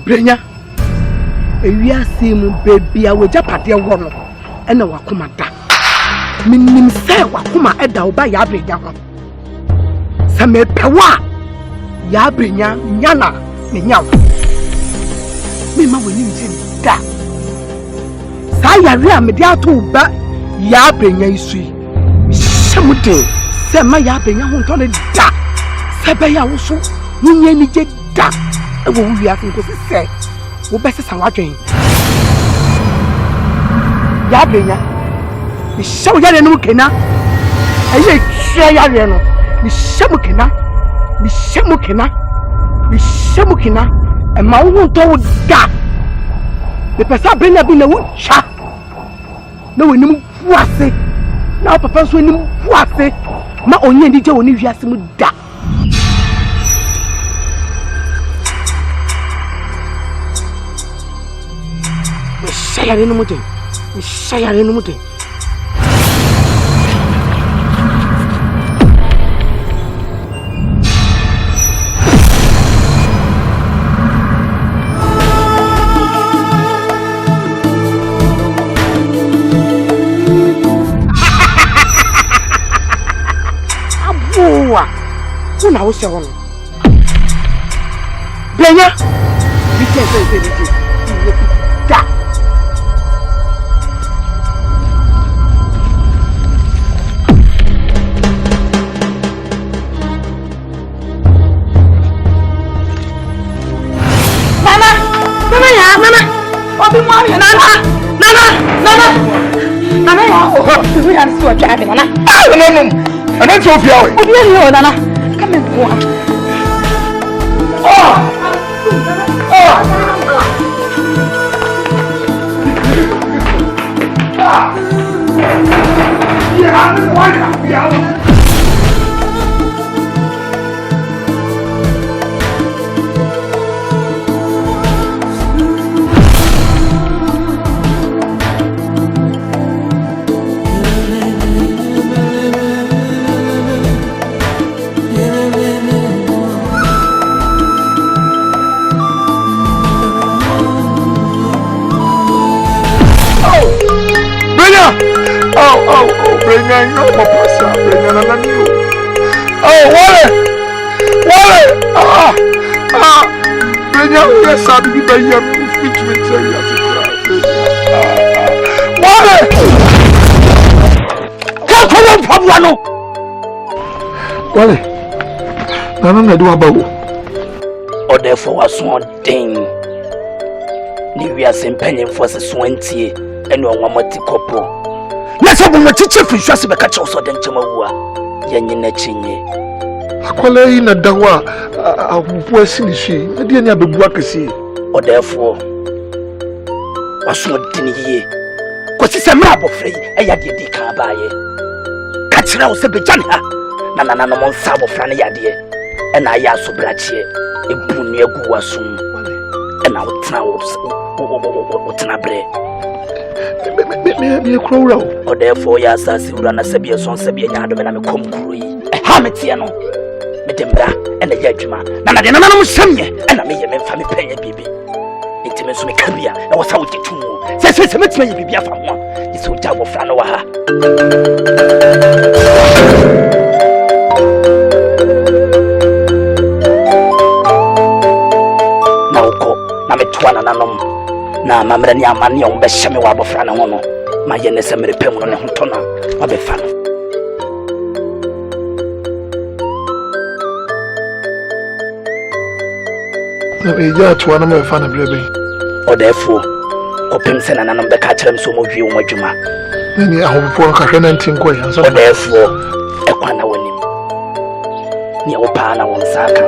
Brenya. We are seeing baby, I will just at your one and a wakuma da. Minim say wakuma edda by Yabrenya. Same pewa Yabrenya, Yana, Ninyam. Mima will need da. Saya rea media to ba Yabrenya is sweet. Shamutin, Sama Yabrenya won't on it da. Sabaya also, Nini da. I will be asking because it said. Wo bese sanwadwen ya benya mi shawo yare no kena aye twa yare no mi shamu kena e ma wo to da me pesa benya bi na wo cha na wonim buase na papa so nim buase ma onye ndi je woni wiase mu da Shayare no mutin. Abuwa. Una wo se wono. Benya. Bi ke da. We are still driving, Nana. No. And that's all for you. Oh, Nana. Come and go. Brenya, no, Papa, Brenya, and you. Oh, Brenya, yes, I'll be by your feet with come on, Pablo. Nana, do about or therefore was one thing. We are some penny for the 20 and one more couple. Nasa bo matiche finhwase beka che so den chemawu a yenye na chinye akwala yi na dawa abubu asinishi na de nya bebu akese o therefore waso dini ye kwasi se mra abofre yi eya de di kan baaye ka kira wo se bejan ha na no mo nsa abofra ne yade e na ya so brachie ebu nu egu wasum e na wotena wo tena bre me crowra or therefore ya sasi urana sabia son sabia nya adome na me kom kroi ha metie no me dembra e na ya adwuma na de na no msemye e na me ye me mfa me panye bibi intime so me kabia na wo sa wo titu se metima ye bibi afa ho ye se wo jago fra no wa ha na uko na me twana na nom na mamre ni amani on be hyeme wa abofra na ho no ma ye ne semre pem no ne ho to na wa be fa no na e ja to na me fa na brebe o therefore ko pem se na na no be ka kire so mo hwie wo adwuma ni ahobofo ka hwe na ntin ko ya so o therefore e kwa na wonim ni wo pa na won saka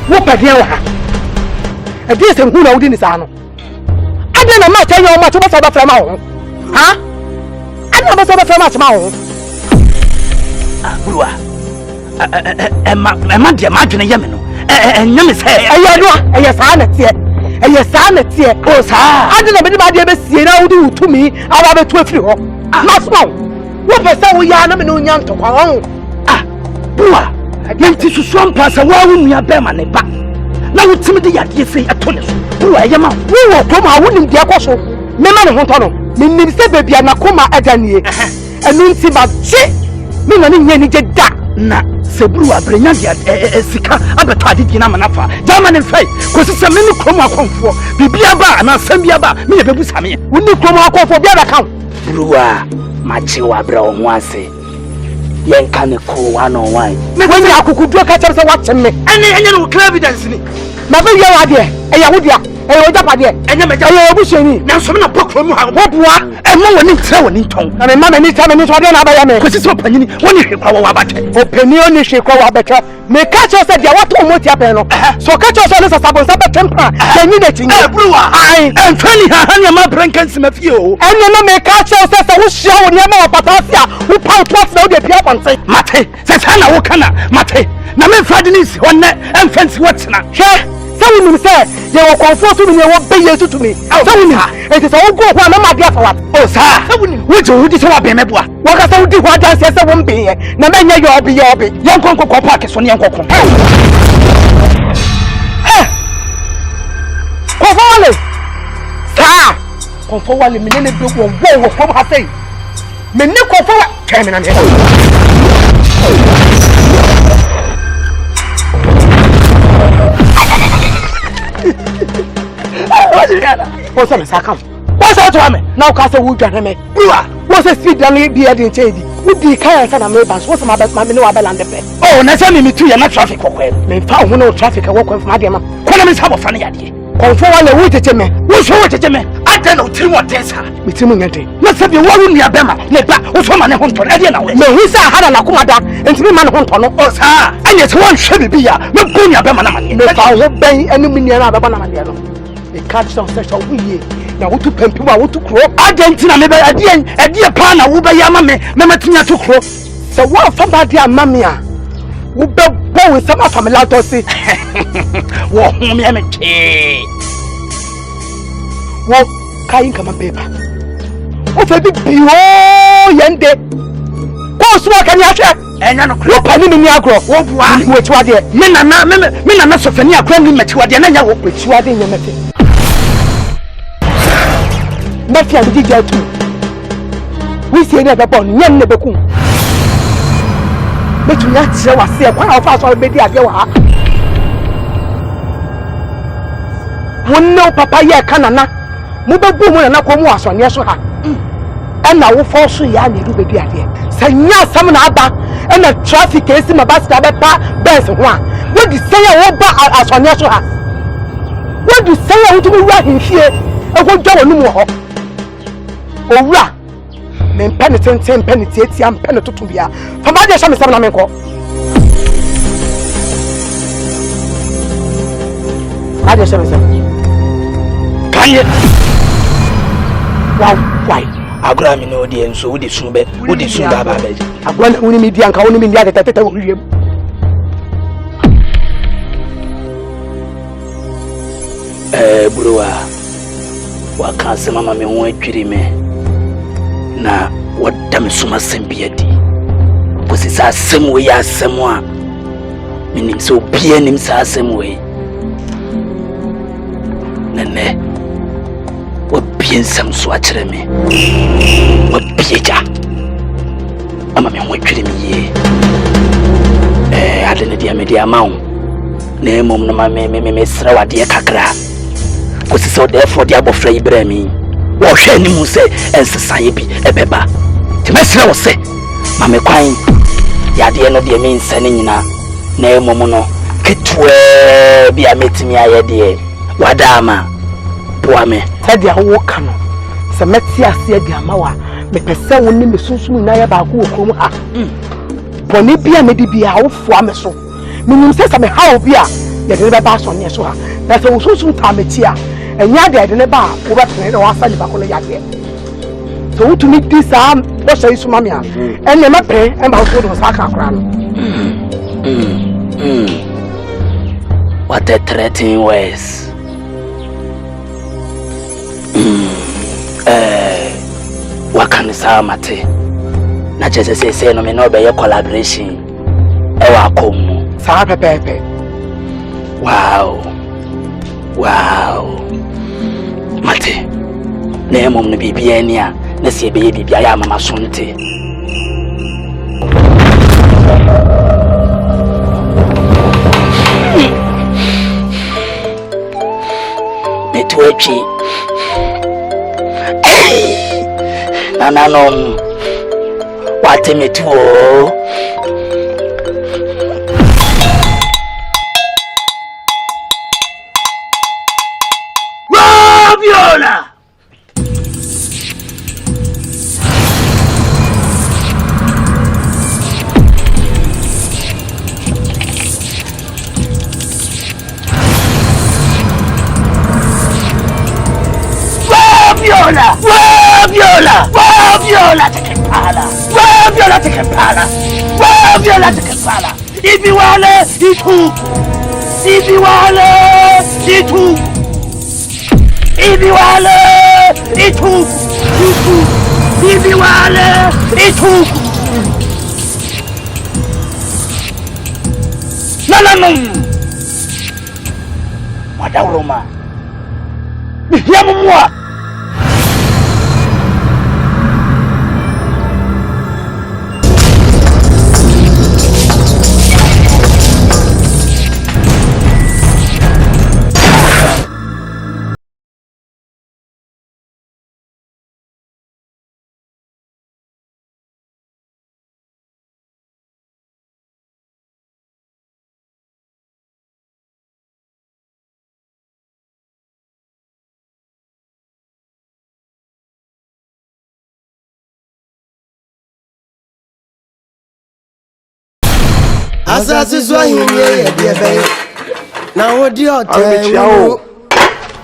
What pedia wa? E dey say hu na wodi ni sa no. Ade na ma tanya o ma to ba sa ba fra ma ho. Ha? Ade ba sa ba fra ma ma ho. Bruwa. Emma dia ma dwene ye me no. Nyame say eye no eye sa na tie. Eye sa na tie. O sa. Ade na be di ba dia be sie na wodi utumi aba be to afiri ho. Na so. Wo be say wo ya na me no nya ntokwa ho. Bruwa. Yenti susu ampa sa wa wo nua be ma ne ba. Na wo timi de yade sei ato ne so. Bruwa ye ma wo ko ma wo nim de akoso. Me ma ne ho to no. Me nim se bebia na koma adanie. Enu nti ba chi. Me na ne nya ni je da. Na se Bruwa brenya de sika abeto adedi na manafa. Jama ne fai. Ko se me ni kromo akonfo. Bibia ba na sam bia ba me ye bebusa me. Wo ni kromo akonfo bia da kan. Bruwa ma chi wa bra wo ho ase. Yen kan ko 1-on-1 me when ya kukudu ka chere se watch me enye no clear evidence ni na be ye wa de eya wo dia eya wo japa de enye me ja eya obusheni na so me na pokro mu ha wo boa emo woni ntra woni ton na me mama ni ta me ni so de na ba ya me ko sisi opanyini woni hwekwa wo abate opani oni hwekwa wo abete me ka chere se dia wato mo tia pe no so ka chere se no sasabon sa betempa yanyi na tinyi Bruwa ai enfani ha ha ma brankan ma fie o enye no me ka chere se wo hia wo ne ma patasia wo pa twat na wo de pia ponte mate se sana wo kana mate na me frade ni si wonne emfansi wotsena hwe se wo nim se ye wo konfo to me wo be ye tutu me se wo nim e se wo go ho na ma dia fa wat o sa se wo nim wo je wo di se wa be meboa wo ka se wo di ho adan se wo mbe ye na me nya yo obi yankonko ko park so ne yankoko konfo wale sa konfo wale me ne be wo ko ha sei me ne konfo wa twa me na me what's up, Sakam? What's up to me? Now, Castle would get me. What's a speed and be at the shady? Would be kind of my bands? What's my best? My no land the bed. Oh, and tell me too, you're not traffic. May found no traffic. I walk with my dear. Come and have a funny idea. Conform on the way to me. What's wrong with me? I don't know till what days are. With him, let's have you one near Bema. What's one man who to Eddie? No, he said, I had a Kumada and 3 man who to know. Oh, sir. And yet one should be here. No Punya Bema. No, I will pay any million of Banana. The catch on such a way. Now, what to Pempua, what to crow? Argentina, maybe a dear partner, who by Yamame, Mamatina to crow. So, what from that dear Mamia? Who go with some of my to see? What, Yamake? What, Kain come on paper? What a big yende? What's what can you check? And I know penny in Nyarko. Which was there? Mina, Sophia, Cranny, Matuadiana, which you are in your method. Mafia did that too. We see another bone, young never come. But you not say what say, one of us already at your heart. One no papaya canana, Muba boom and a comas on yes, and now will fall so young, you do be idea. Say, yes, some other, and a traffic case in my basket, best one. What do you say I won't buy as on yes, what do you say I want to be right in here? I won't go no more. Ora men penitent penitenti am penitoto bia fa ma de sha me na me ko ma de sha me kanye wow why agora mi no de enso wo de sun ba ba be agora woni mi dia nka woni mi dia tete wo wiem Bruwa wa kanse mama me ho atwiri me na wadam suma sembiadi kosi sa asem we ya asem a minim se obia nim sa asem we nene obia nsam so a kire me obia ja ama me ho atwiri me ye ade ne dia me dia ma wo na emom no ma me sra wade kakra kosi so therefore dia bofra ibrahim wo hwe ni mu se ensesaye bi ebeba ti mesra wo se ma me kwan ya de no de me nsane nyina na emom no ketwe bi ametimi aye de wadama boa me sade wo ka no se meti ase de amawa me pese wo ni me sunsun na ya ba ko okrom ha boni bia me di bia wo fo ame so minnim se me ha obi a ya de ba so ne so ha na so so tameti a enya de ne ba wo ba tene wa fa ni ba ko ne ya de so wutu mi di sa wo so isu mami a enne ma pe e ba so do sa ka kra no what a threatening words. What can say mate na chese say no me no be collaboration e wa komu sa pepepe wow mate na emom no bibia ni a na se be bibia ya mama sonte metwechi Nananom, what me to Viola! Viola take pala. Viola take pala. Viola take pala. If you want it, if you want it, if you want it, if you want it, no. Madame Roma. Viens-moi. Asante swahili ye diebe na odi Oteng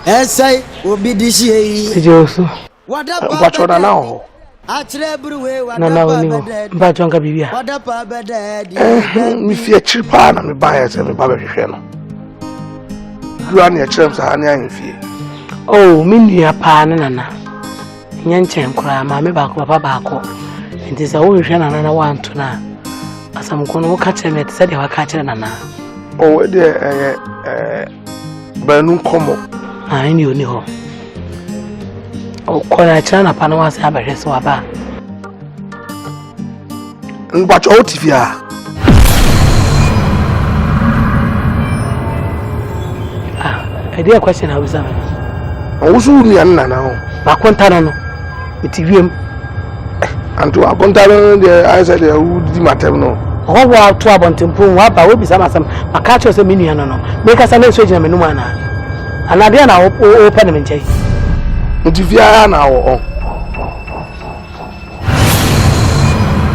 esai obi dishie ejoso wachona na ho Akyere Bruwa na oni mba chonga bibia wadapa bededi mi fie chipa na mi ba ya se mi ba behwehwe no duan ya chrem sa han ya fie oh mi nua pa na nana nyenchen kura ma me ba ko papa ba ko nti sa wo hwehwe na nana wanto na asam ko no ka kire me te se de wa ka kire nana o we de ba nu komo ni oni ho o ko na kire na pa na wa se abehwe so aba ngba cho otifia idea question how is that o su ni an nana ho ba konta no itiwiem anto akonta no de I said the would di matem no o wa to abontempo wa ba we bisa masam maka cho se menu no me ka sa na so gina menum ana anade na o pe ne menchai otifia na wo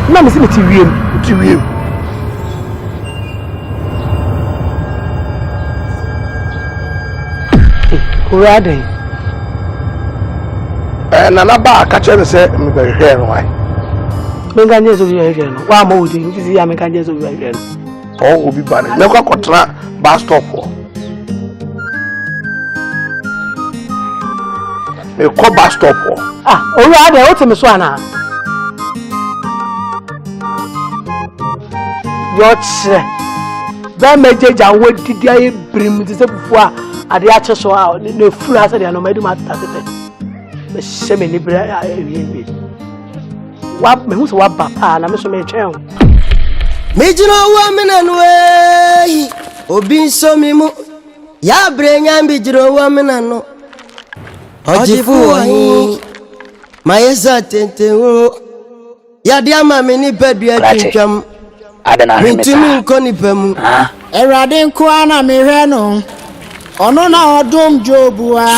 na me se itiwiem Urade. Nana ba ka chere se me be hwe no why. Me ga nye so bi hwe no. Wa ma odi nti ya me ga nye so bi hwe no. O obi ba ne. Me kwa kotra bus stop ho. Me ko bus stop ho. Urade o te me so ana. Yo che. Ba me jeja wo didi aye brim ti se fufu a ade a che so a ne furu asa de no ma du ma tatete me she me ni bra ewie wa me hu so wa ba pa na me so me twen me jino wa mena no e obi nso mi mu ya brenya mbi jiro wa mena no ojifu ahi mayesa tente wo ya dia ma me ni pedua twintwam adana mitumi nko ni pemu Erade nko ana me hwe no ono na odom jobua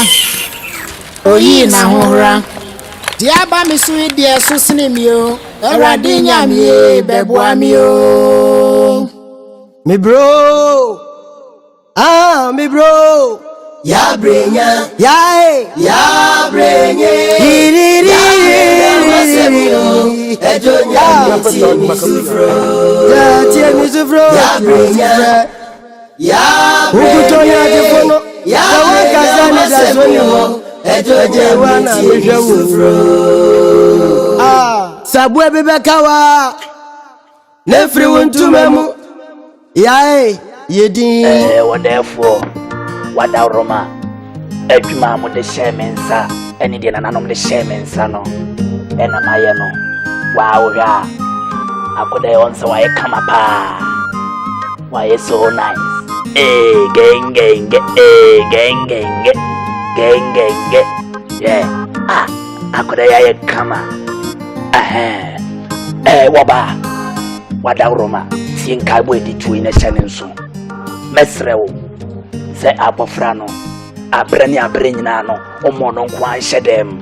oyi na hora dia ba mi so die so sene mi o erade nya mi beboa mi o mi bro Ah, me bro. Ya brenya. Ya brenye. Ejonya mi sufro. Ya mi sufro. Ya brenya. Ya ukutonya jefono. Ya wakazani dazonyo. Ejonya mi sufro. Ah, sabwe bebekawa. Nefri wuntumemu. Ya yedi. Wonderful. Wada Roma. Edwuma mo de shemensa. Eni de nananom de shemensa no. Ena maye no. Wa oga. Akode onse wa ye kama pa. Wa ye so nice. Gang. Yeah. Ah, akode ya ye kama. Waba. Wada Roma. Tinka boy di tu ina shanenso. Mesrewo. Se abofra no abrani nyina no omo no nkwa hyedem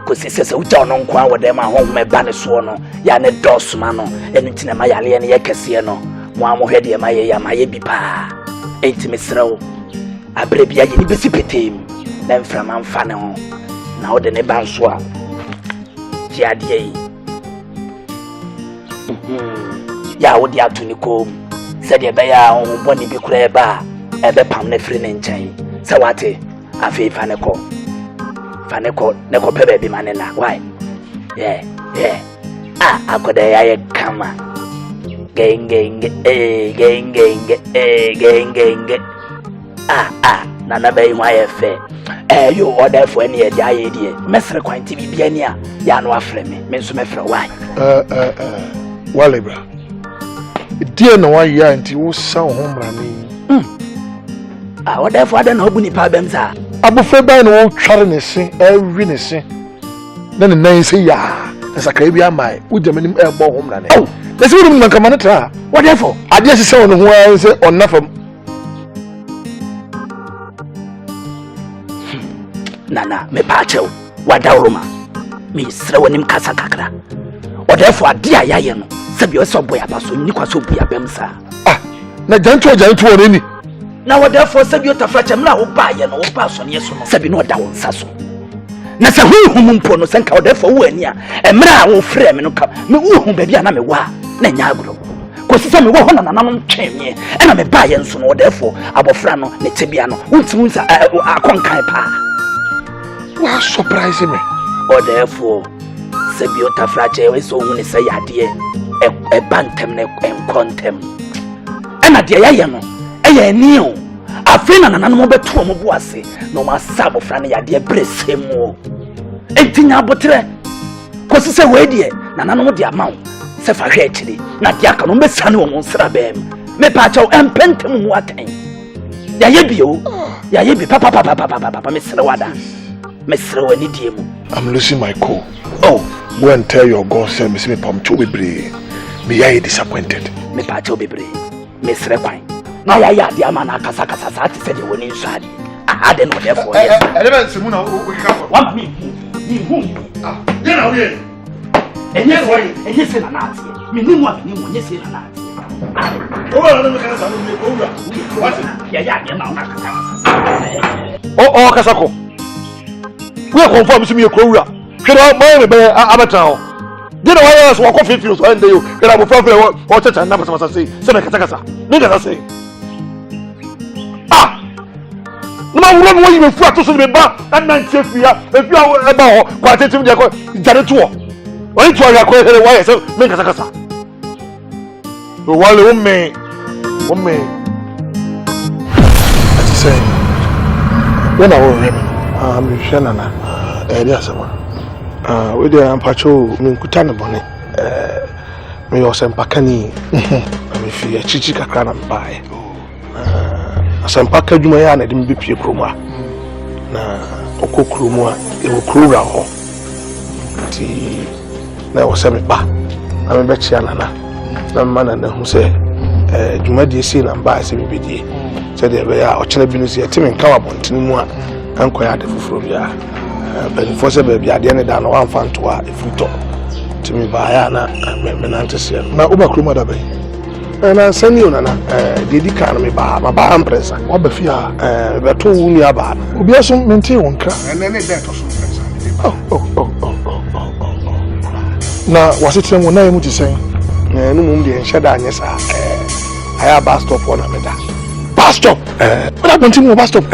ko sese uta no nkwa wodem ahome ba ne so no ya ne dosma no enitina ma yale ne yakese no mo amohwede ma ye ya ma ye bi pa entime srew abre bia ye ni besi petem na mframa mfa ne ho na wode ne ba nso a ji ade yi ya wode atuni kom se de be ya ho boni bi kura ba ebe pam ne free ne nchen se wate afi faneko neko pebe bi manena why yeah akoda ya kama gang nana be hwa ye fe you order for any dia ye die mesre kwanti bi bia ni a ya no afre me nso me frɛ why walebra die no wa ya nti wo sa ho mra ni order for ada na obu ni pa bem sa abofra ban no wo tware ne se awi ne se na ne nan se ya sakra bi amai wo jamanim e bo ho mra ne na se wo dum nka mane tra order for ade se wo no ho an se onnafam nana me pa chew wadawroma me sre wonim kasa kakra order for ade ayaye no se bi o so boya ba so ni kwaso boya bem sa na janto ne ni na order for se bi o tafrache mna wo ba ye no wo ba so ne so no se bi no da wo nsa so na se huhum mpo no se nka order for wo ani a emra wo frɛ me no ka me huhum ba bia na me wa na nya agro ko se me wo ho na nanam twemie e na me ba ye nso no order for abofra no ne tebia no wontimu nsa akonkan pa wa surprise me order for se bi o tafrache we so hu ne se yade e bantem ne enkontem na de ya no eye ni o afi na nananum beto mo bo ase no ma sabo fra na yade bresemu entinya abotre ko se we de nananum de amaw se fa hwe akiri na de aka no mesane wo nsra bem me pa chaw empentem mu aten ya ye bi papa mesre wada mesre wani die mu. I'm losing my cool. Go and tell your God say me pam cho bebre me ya disappointed me pa chaw bebre mesre kwan na ya de amana kasa sa ti se de woni nsade ade no de for yes elebe nsimu na o kika for wa mi hu ye na we enye se na na ati mi ni mu enye se na na ati o wa na me kana sa no me o wa what ya na na kasa kasa ko we confirm si me ko wura hwere mo be abata ho de na wa ya so ko fifi so ande yo hwere mo fa o chacha na pasa say se me kasa me kasa say numa wura mo yi me fu ato so me ba na ntiafia efi e ba ho kwa tetim de ko jare to wọ́n tún ọ̀rẹ́ akọ́ ẹ̀rẹ́ wáyé sẹ́ mẹ́ kàsàkàsà wọ́n lè wọ́n mẹ́ àti sẹ́yìn wọ́n náà wọ́n rẹ̀ mi hwẹ́ nana ẹ̀ẹ́dẹ́ àsẹ́mà wọ́n dẹ̀ àmpàkyẹ́ mi nkúta ne bọ́ni mi yọ ọ̀sẹ̀mpa kani mi fi ẹ̀kyíkyi kakra na mbà yẹ ọ̀sẹ̀mpa ka dwuma yẹ a na ẹ̀dẹ́ mi bẹ́ pie kurom a na ọkọ̀ kurom a ẹ̀wọ̀ kurowura hɔ ti na wo se me ba na me be chia nana na me na hu se dwumadie si na mba se bibedie se de be ya o chena bi no se yetime nka wa bontene mu a anko ya de foforo bia ben fo se be bia de ne da no wan fa nto a efuto timi ba ya na me na ntese na uba kroma da be na sani ona na dedi kan me ba ma ba ampresa wa ba fi a be to wu ni aba obi aso mente won kra ne de to so presa na wasete won na yemu ti sen no mum de enheda anye sa aya bus stop ona me da bus stop what happened to me bus stop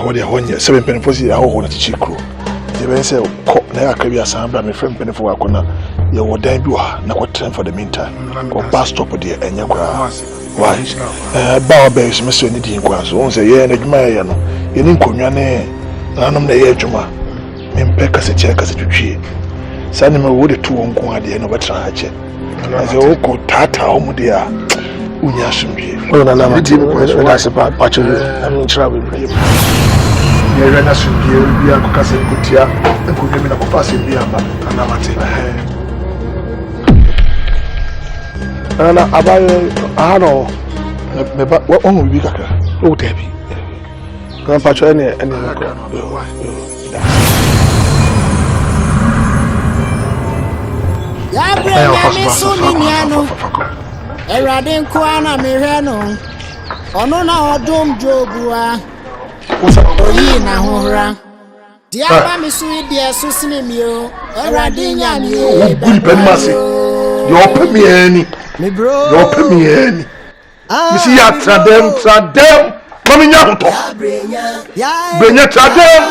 what they honye 7 penny for see how na chichi kro je ben say ko na ya ka bi asan bra me friend penny for akona ye wo dan bi wa na ko train for the meantime ko bus stop there enye kwa why ba ba is me so ni din kwa so on say ye na djuma ye no ye ni nkonwa ne nanom na ye djuma me mpeka se che ka se twitwie sani me wo de to won ko ade no betra ha che aso wo ko tata o mu de a unya asumdie o na na ma ti ko so da se pa cho am chira we bi ye re na asumdie bi a ko ka se kutia ko de me na ko fa se bi aba na ma ti ana abaye ano me ba wo mo bi kakra o de bi kan pa cho ene ko ya brenya mi suminiano erade nko na mehwe no ono na odom jobua oyi na hohra dia ba mi so die so sinemio erade nya mi o guri pen mase yo pemiani Me bro. Yo pemiani mi si ya tradem mami nya hoto brenya tradem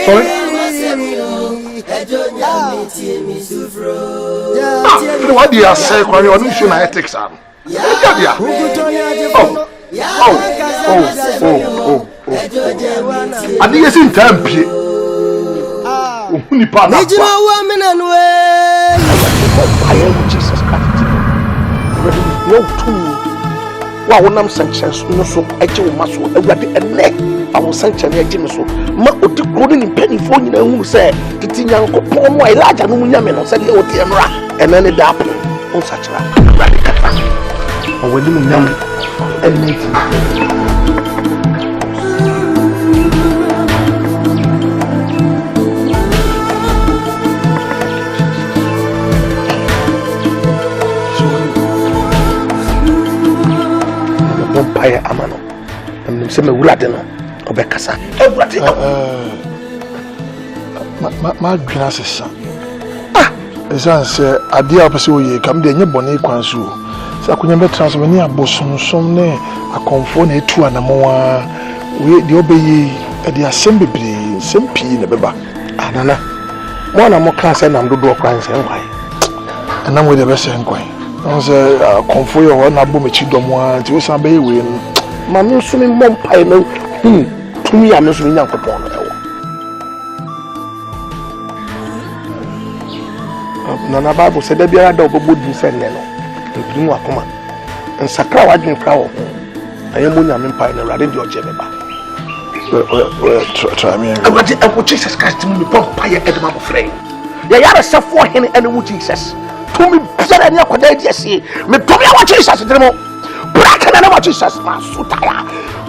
sorry what do you say kwani onu show na ethics am yeah oh adiye sin tampie ohuni pa na Ejina wa menanu Jesus Christ yo tu wa wonam sanctions no so eje wo maso awurade ene awo sanction eje me so ma odi kro ni penifo nyina hu se titi nyankopon mo Elijah no munya me no se de odi emra ene ne da po on sachira awurade kata awali mu nyam ene Empire amano and se me wurade no obekasa ewurade ma dwena sesa esan se ade a pese oye kam de nye bone kwanso se akonya betra so ni abosonsom ne akonfo na etu anamoa we de obeyi e de asem bebre sempi na beba anana mo na mo kan se nam dodo kwan se nwai anam we de be se nkwan on se akonfo yo na bo mechi domoa ti o san be we no ma no so mi mom pai no tumi ya no so nyankopon no ewo na Bible se da biara da obobodi se ne no ebimu akoma nsakra wadwen fra wo ayemo nyame pai na rade de oje beba try me awurade ewo Jesus Christ mu pom pai edema bo frɛ ya yare sefo hene ene wu Jesus tumi biara ne akoda di ase me tumi awo Jesus diremo braka na wa Jesus ma sutaya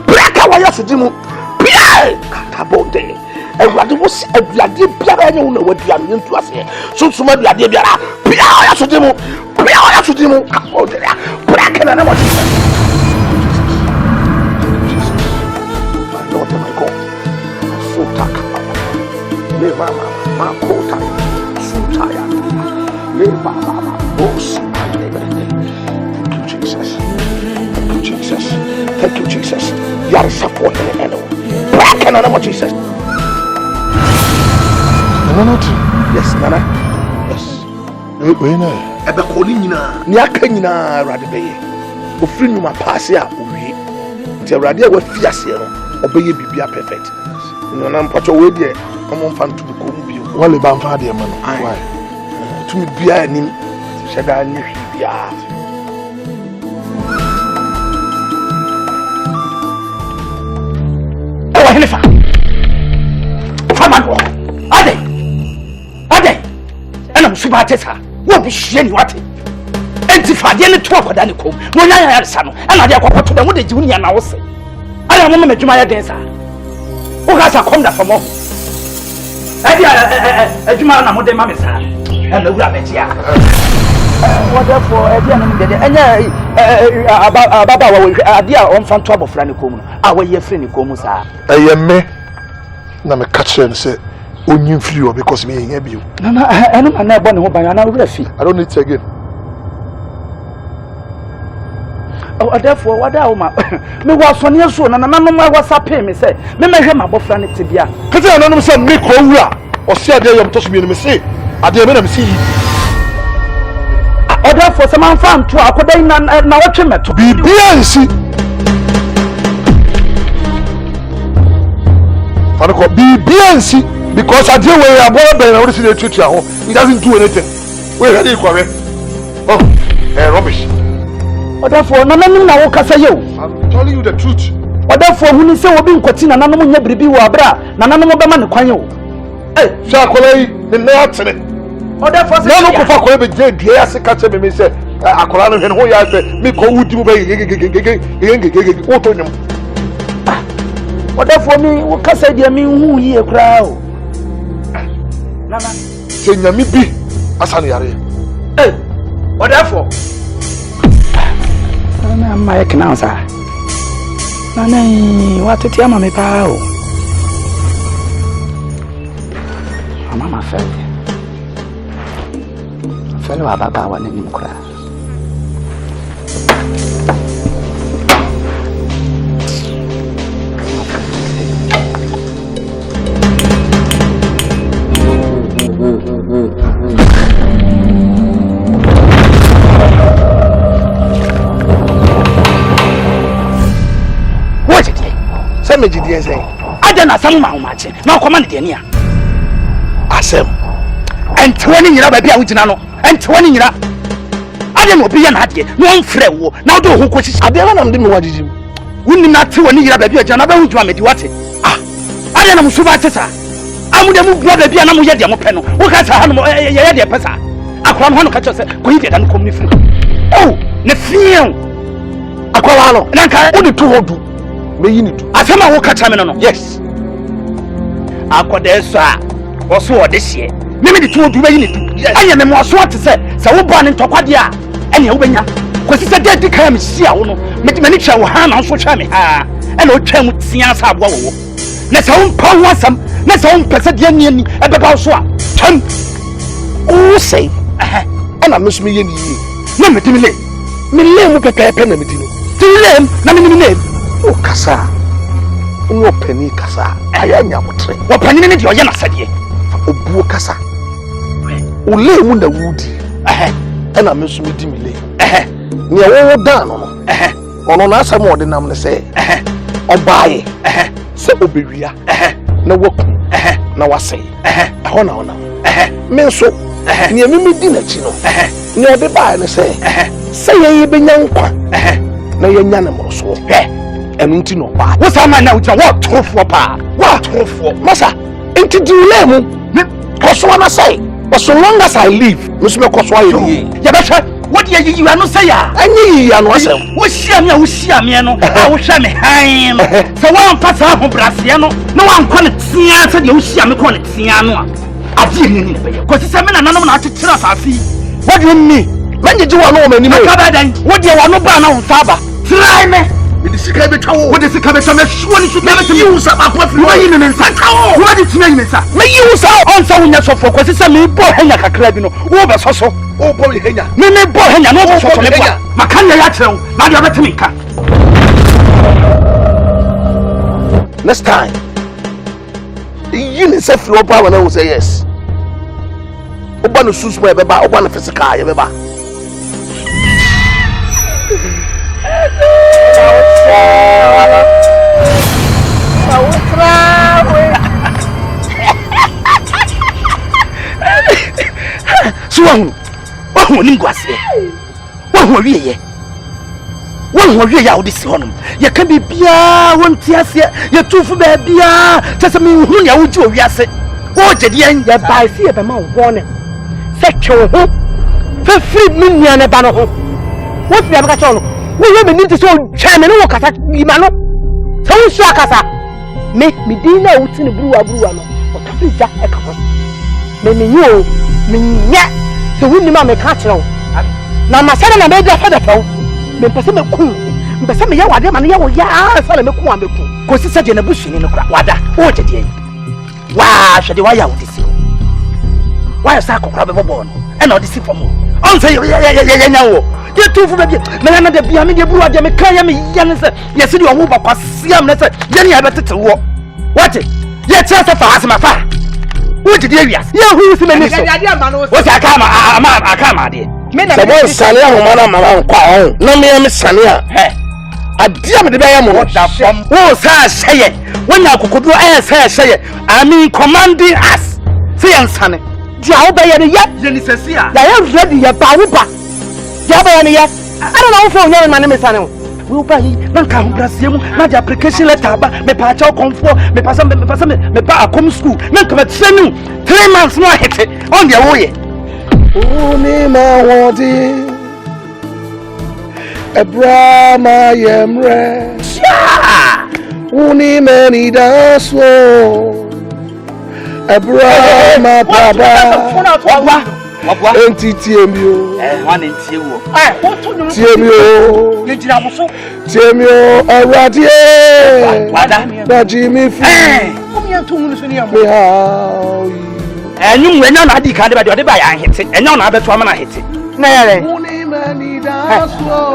braka wa yesu dimu pia katabonde awurade wo se aduade biara ne wo na wadua ne ntu ase sunsun aduade biara pia wa yesu dimu kabonde braka na wa Jesus my Lord my God sutaka le mama ma kota sutaya le mama bosi Thank you, Jesus. You are supporting the enemy. Break in the name of Jesus. Yes, Nana. Yes. we na Ebe koni nyina. Ni aka nyina rade beye. Ofiri nyuma paase a owie. Nti rade a wafi ase no, obeye bibia perfect. No na mpacho we de omo mfa ntu ko mu bio. wale ba mfa de ma no why Tumi bia anim. Sheda ni hwi bia. Henifa Famado Ade Ana musuba tesa wo bi hye ni wate enti fade ne to akoda ne kom no nya ya resa no ana de akokoto de wo de jiwu nya na wo se ana mo medwuma ya den sa wo ga sa kom da famo ade adwuma na mo de ma me sa na wura be tia Therefore, Baba, idea on fan trouble for any common. Our year friend, Comusa. I am me. Na me catch and say, "Onion flew because me ain't you." No, I don't know by an hour. I don't need to again. Oh, therefore, what I me was on your son, and I know my was up me say, me measure my boyfriend to be a. Because I don't know some make or see a day I'm touching me and me say, I dare me see. Oh, therefore, some man found to a could now watch him to be BNC. I call BNC because I deal with a boy and I want to see the church at home. He doesn't do anything. Where are you correct? Oh, rubbish. Oh, therefore, no, I'm telling you the truth. Or therefore, when you say we're being caught in an animal, never be wabra, Nana Mobaman, Quano. Eh, Shakolay, the accident. Or therefore, no, no, for every day, yes, I catch me, say, I call him and who I said, me call would you be what therefore me, what can say, dear me, who ye a crowd? Nana, say, me be Asante. Eh, what therefore? My counsel. Nana, what to tell me, pal? Mamma felt. Fellow Ababa, one in him cry. Me did say I don't know some much. No command the near. Asem. And 20 years baby original and 20 years. I don't know be an idea. No frewo. Now do who question. I don't know them what did you. We not 20 years baby Janaba who drama what? Ah. I don't know so much. I'm the move baby and I'm yet the penno. Who has a hand ya pesa. I can't catch us. Go eat and come free. Oh, Nefion. Aqualano. Nanka only 200. Me yini tu asema wo kacha me no yes akodeso oso odehye me de tu be yini tu anya me mo so ate se wo bo ne ntokwade a ene wo benya kwesi se dedi kan me hia wo no me de mani twa wo ha na so twa me ha ene o twa mu tia sa abo wo na se wo mpa ho asam na se wo mpese de ani ani ebeba so a twam o sei ana me so me yeni yi na me de me le mu pepepe na me di no ti le na me ni ne o kasa o pani kasa aya nyamotre o pani ne de o ye na sade obuo kasa o le mu na wudi na me so me di me le ne wo dan no ono na asam o de nam ne se obaaye se obewia na waku na wasei ho na ona me so ne me di na chi no ne o de baaye ne se ye benya nkwa na ye nya na mo so enu nti no ba wo sa man na wo tofo pa wa tofo masa enti di ule mu koso na say but so long as I live no so me koso ayi ya be hwe wo de yi you anu say ya anyi yi anu asem wo hia me no a wo hwe me han no so wan pasa ho brase no na wan kwa ne tia se de wo hia me kwa ne tia no a ade ni be ye ko se me na nanom na atetira asafi what do you mean when you do one no mani mo ka ba dan wo de wa no ba na wo saba try me the secret tower. What is the secret? I'm sure you should never use up. What you mean? What is your name? May use our answer when you're so focused. It's a me boy henya kakrabino. Over so. Oh boy henya. Me boy henya no so henya. Makanya yachel. Na dia betimika. Next time. You need say flow power when I will say yes. Oba no sus mo ebeba, oba no physical ebeba. So one ngwase one wiye one wiye ya odisi honum ye ka bibia won tiase ye tufu ba bia tese me hu ya wuji owiase wo jede ye ba si ye be ma wo ne se twe ho fe free me nua ne ba no ho wo fi abaka cho no wo ye me ni ti so twa me no wo kasa yima no so wo sha kasa me din na wuti ne bruwa no o ka fi ja e ka ho me nyo me nya so wuni ma me ka kire wo Na masana na media fa da pawo. Me pese me ku. Me pese me ya wade ma ne ya wo ya sala me ku ameku. Ko sisa je na bushini no kra. Wada. Wo je de yi. Wa hwede wa ya wo disi. Wa ya sa kokra be bobo no. E na odisi fomo. On say ya nyawo. Ye tu fu be bi. Me na da bia me de buru ade me kan ya me ya ne se. Ye se de wo ba kwasiam ne se. Ye ne ya betete wo. What? Ye chance for asma fa. Wo je de awias. Ye hu si me ni so. Wo sa akama de. The boy Sani Ahumana Mama Kwa, no me Sania. A dear de Bayamo, oh, sir, say it. When I could do say, I mean, commanding us. Say, and Sonny, Jawba, yet, Jenicia, I am ready, your Bauba. Jabba, yet. I don't know for your name is Sano. We'll buy Nanka Brasil, not the application letter, but me patch out comfort, me pass me pa come school, Nanka send you 3 months more hit it on your way. Uni mawadi Ebrama yemre Uni meni daswo Ebrama baba Enti tiemio Tiemio aradie Najimi fi And you went on, I declared about the buy I hit it, and now I bet woman I hit it. Nay,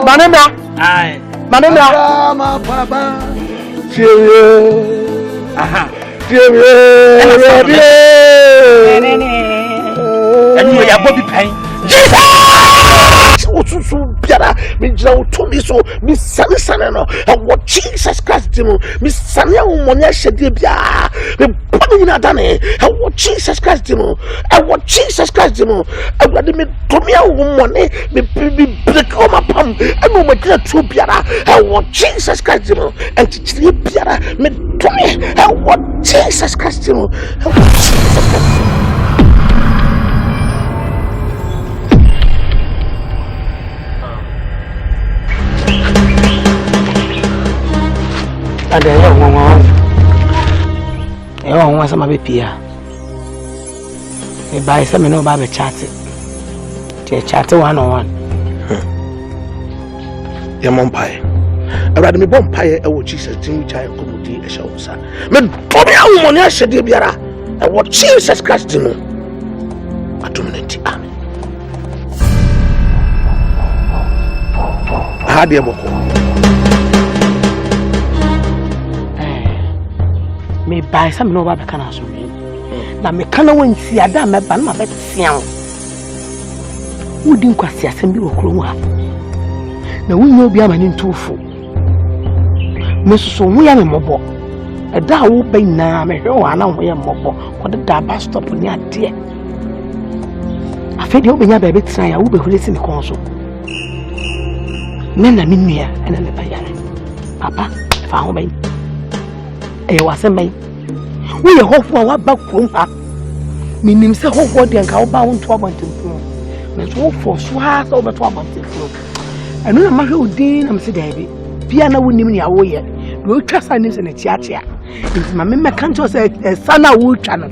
Manama, Manama, Papa, Cheerio, and you are Bobby Payne. So Piara, Miss Tomiso, Miss Sanano, and what Jesus Christ, Miss Sanya Monesha Dibia, the Pamina Dane, and what Jesus Christ, and what Jesus Christ, and what the Tomia money, me break on my palm, and no matter to Piara, and what Jesus Christ, and to Piara, me Tommy, and what Jesus Christ, and what Jesus Christ. Ada ya won sama be pia e bai se me no ba be chat one on one ya mompai awrade me bompai e wo Jesus tin chai komodi e sha wosa me tobi awon ne ahede biara e wo Jesus Christ no adominati amen hade boko me buy some no baba kana so na me kana won si ada me ba na be tian wudi nkwasi asem bi wo kuro ha na wunyo bi amane ntufo me so hu ya me mobo eda wo be na me hwe wa na ho ya mobo ko da bus stop ni ade afedi wo benya ba be tian ya wo be hulesi me kon so me na me nua ena me ba yare papa fa ho be wasem we ye hofo wa ba krom ha minim se hofo de nka wo ba wo nto abantemfo me so hofo so ha so be to abantemfo anu na ma hwe odin na me se dai bia na wonim ne awo ye do twa sa nim se na chiachia nti ma me meka nto se sa na wo twa no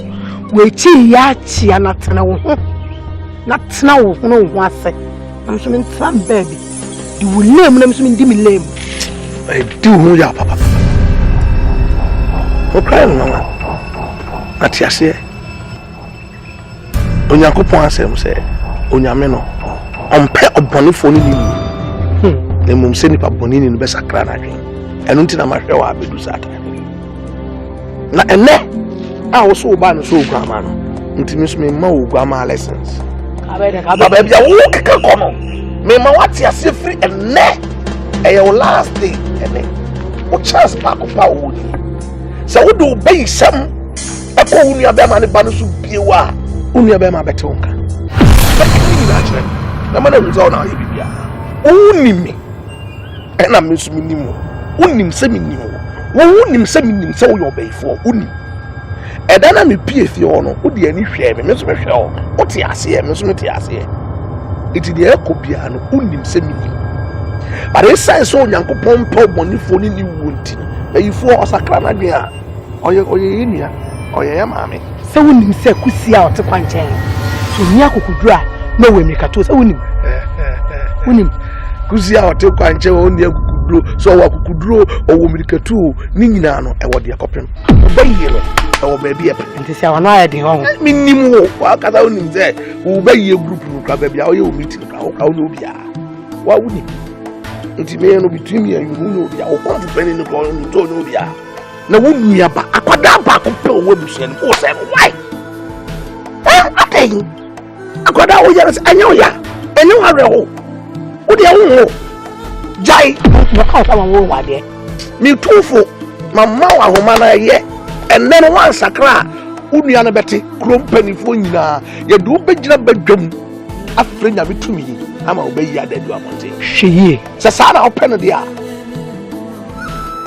we chi ya chia na tena wo ho na tena wo ho no ho ase na so me ntam baby di wo lem na so me ndi me lem e di wo ya papa o crying mama atiase onyankopon asem se onyame no ompe obonefo ni na mum se nipa bonini no be sakra na dwen eno ntina ma hwe wa abedu sata na ene a wo so ba no so grama no ntimi so me ma wo grama lessons abeda bia wo keka kono me ma wati ase free ene e your last day ene o chance pa ko pa wo so we do be some eko unu ya be ma ne ba no so biewa unu ya be ma bete onka na ma na ruzo na bibia unimi ena me so minimo unim se minimo wo unim se minim se wo yo beifo unim eda na me pie fie ho no wo de ani hwe me so me hwe ho wo te ase me so me te ase iti de ekobia no unim se minim but esa so nyankopon pa obonifo ni ni wonti eyifo osakra na de a oye yinia oye ya maame se wonim se kusia o te kwanchen so nia kokudura na we mekato se wonim Unim Kusia or take one chair on the Kukudro, so I could draw or Womika too, Ninano, and what the copy. Obey you, or maybe a pen. And this hour, I did home. Minimo, what can I only say? Obey your group, baby, or you meeting, how you be. Why would it? It may not between me and you know, or want to penny in the corner and told you. Now, wouldn't you have a quadapa compel Webs and horse and why? I think I got out with I know ya, and you are a hole. What do you know? Jai, no count on one word. Me too for my mama, Homana, yet, and then one sacra, Uniana Betty, Chrome penny for you. You do big bedroom. A friend of it to me. I'm obey ya that you are wanting. She, Sasana, open the air.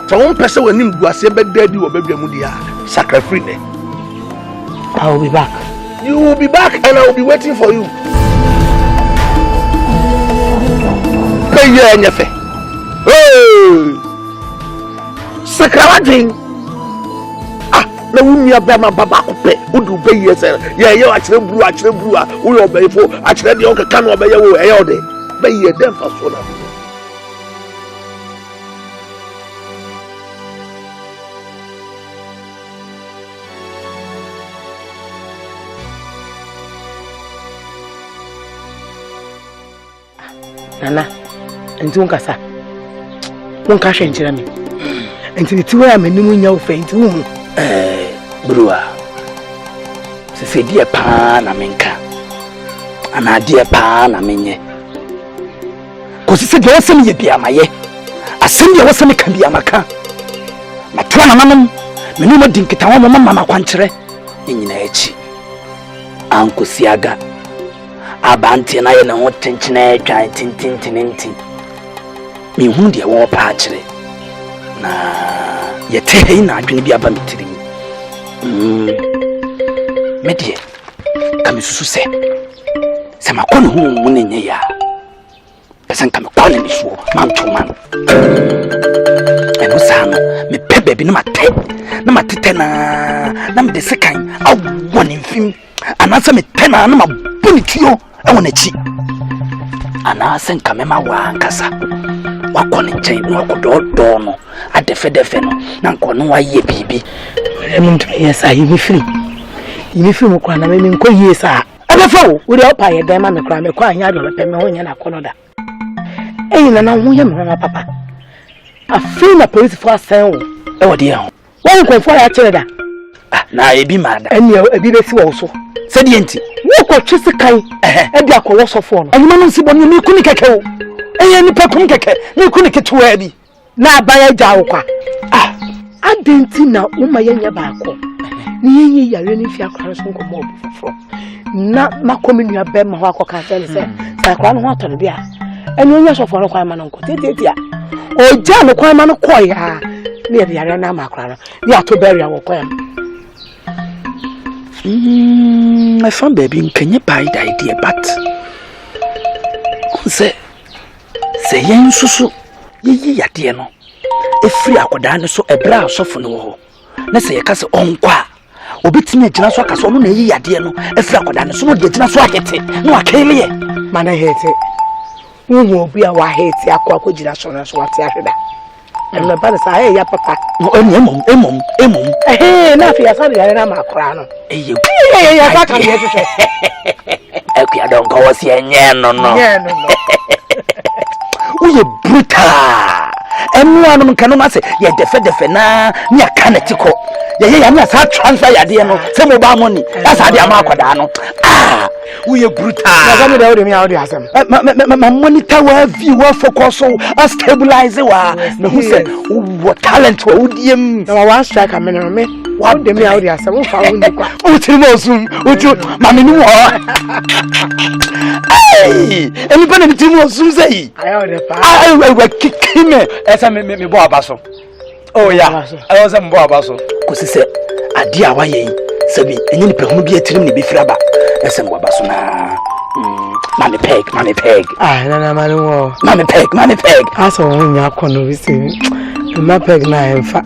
So one person when him was a bed dead, you will be Mudia, sacrifice. I will be back. You will be back and I will be waiting for you. Pay you anything. Hey! Sacravaging. Ah, the woman you have my babacope, who do pay yourself. Yeah, you actually brewer, who obey for actually the other can obey your way all day. Pay your death for so long. Nana, and don't cassa. Won't cash in Jeremy. Until the 2 am a new in your faint womb. Bruwa. Se dear pan aminka. And a dear pan aminye. Cause it's a blessing ye be a maye. A senior was a can be a maca. Matana mamma, Menuma dinkita mamma quantre. In Echi. Uncle Siaga. Abanti na ye na ho tenchina atwan tintintintin me hu de wo paachire na ye te na adwene bi aba metiri me de ka me susu se makono hu mu ne nye ya pesen ka me kwana ni so mantoman eno sano me pebe bi na matete na me de sekan awoni mfim anasa me tena na mabunitio I want to cheat. And I sent Kamema Wankasa. What can it change? No, no, at the Fedefeno, Nanko, why ye baby. Yes, I be free. You be free, Mukwana, I mean, yes, sir. And the foe, without pay a diamond, a crime, a quite yard of a pemon and a corner. Ain't an unwoman, Papa. A free police for a sale. Oh, dear. One can fire each other. Now I be mad, and you're a BBC also. Said the auntie. Walk Chisikai, and the aqua was of phone. And you don't see when you couldn't go. And any pecunic, you couldn't get too heavy. Now buy a jauka. Ah, I didn't see now, my young backo. Ni ya really fear cross won't come over before. Not my coming your bed, my wako can say, Sakwan water to be. And you just for a quaman uncle, Titia. Oh, John, a quaman of choir near the arena macra. You are to bury our quam. My son baby, can you buy the idea? But say yen susu ye ya de no e free akoda ne so ebra asofo no na say ye kase onkwa obetimi agina so akase no na ye ya de no e free akoda ne so no de agina so ahete no akele ye mana hete wo obi a wa hete akwa gina so na so wate ahweda and my brother say ya papa no emom na fi asari ya na makra no eye ya saka ye hwehwe akwa don ko wose enye no uye brutal emu anu nkanu ma se ye defe na nya kanetiko ye ya nya sa transfer ya de no se mo ba money asa de ama akoda no uye brutal na ga me da ode mi a ode asem ma monitor wa view wa focus wa stabilize wa me hu se wo talent wa udiem na wa strike amene me wa de mi a ode asem wo fa wo ni kwa o tiri mo sun o tu ma me ni wo eni pa na mi tiri mo sun sei ayo de pa we kikime esa me bo abaso oh ya ayo se mbo abaso ko si se ade a wa yen sabi enye ni pehunu bi etirim ni bi firaba esa mbo abaso na mami peg na mani wo mami peg aso wo nya kono bi se ma peg na enfa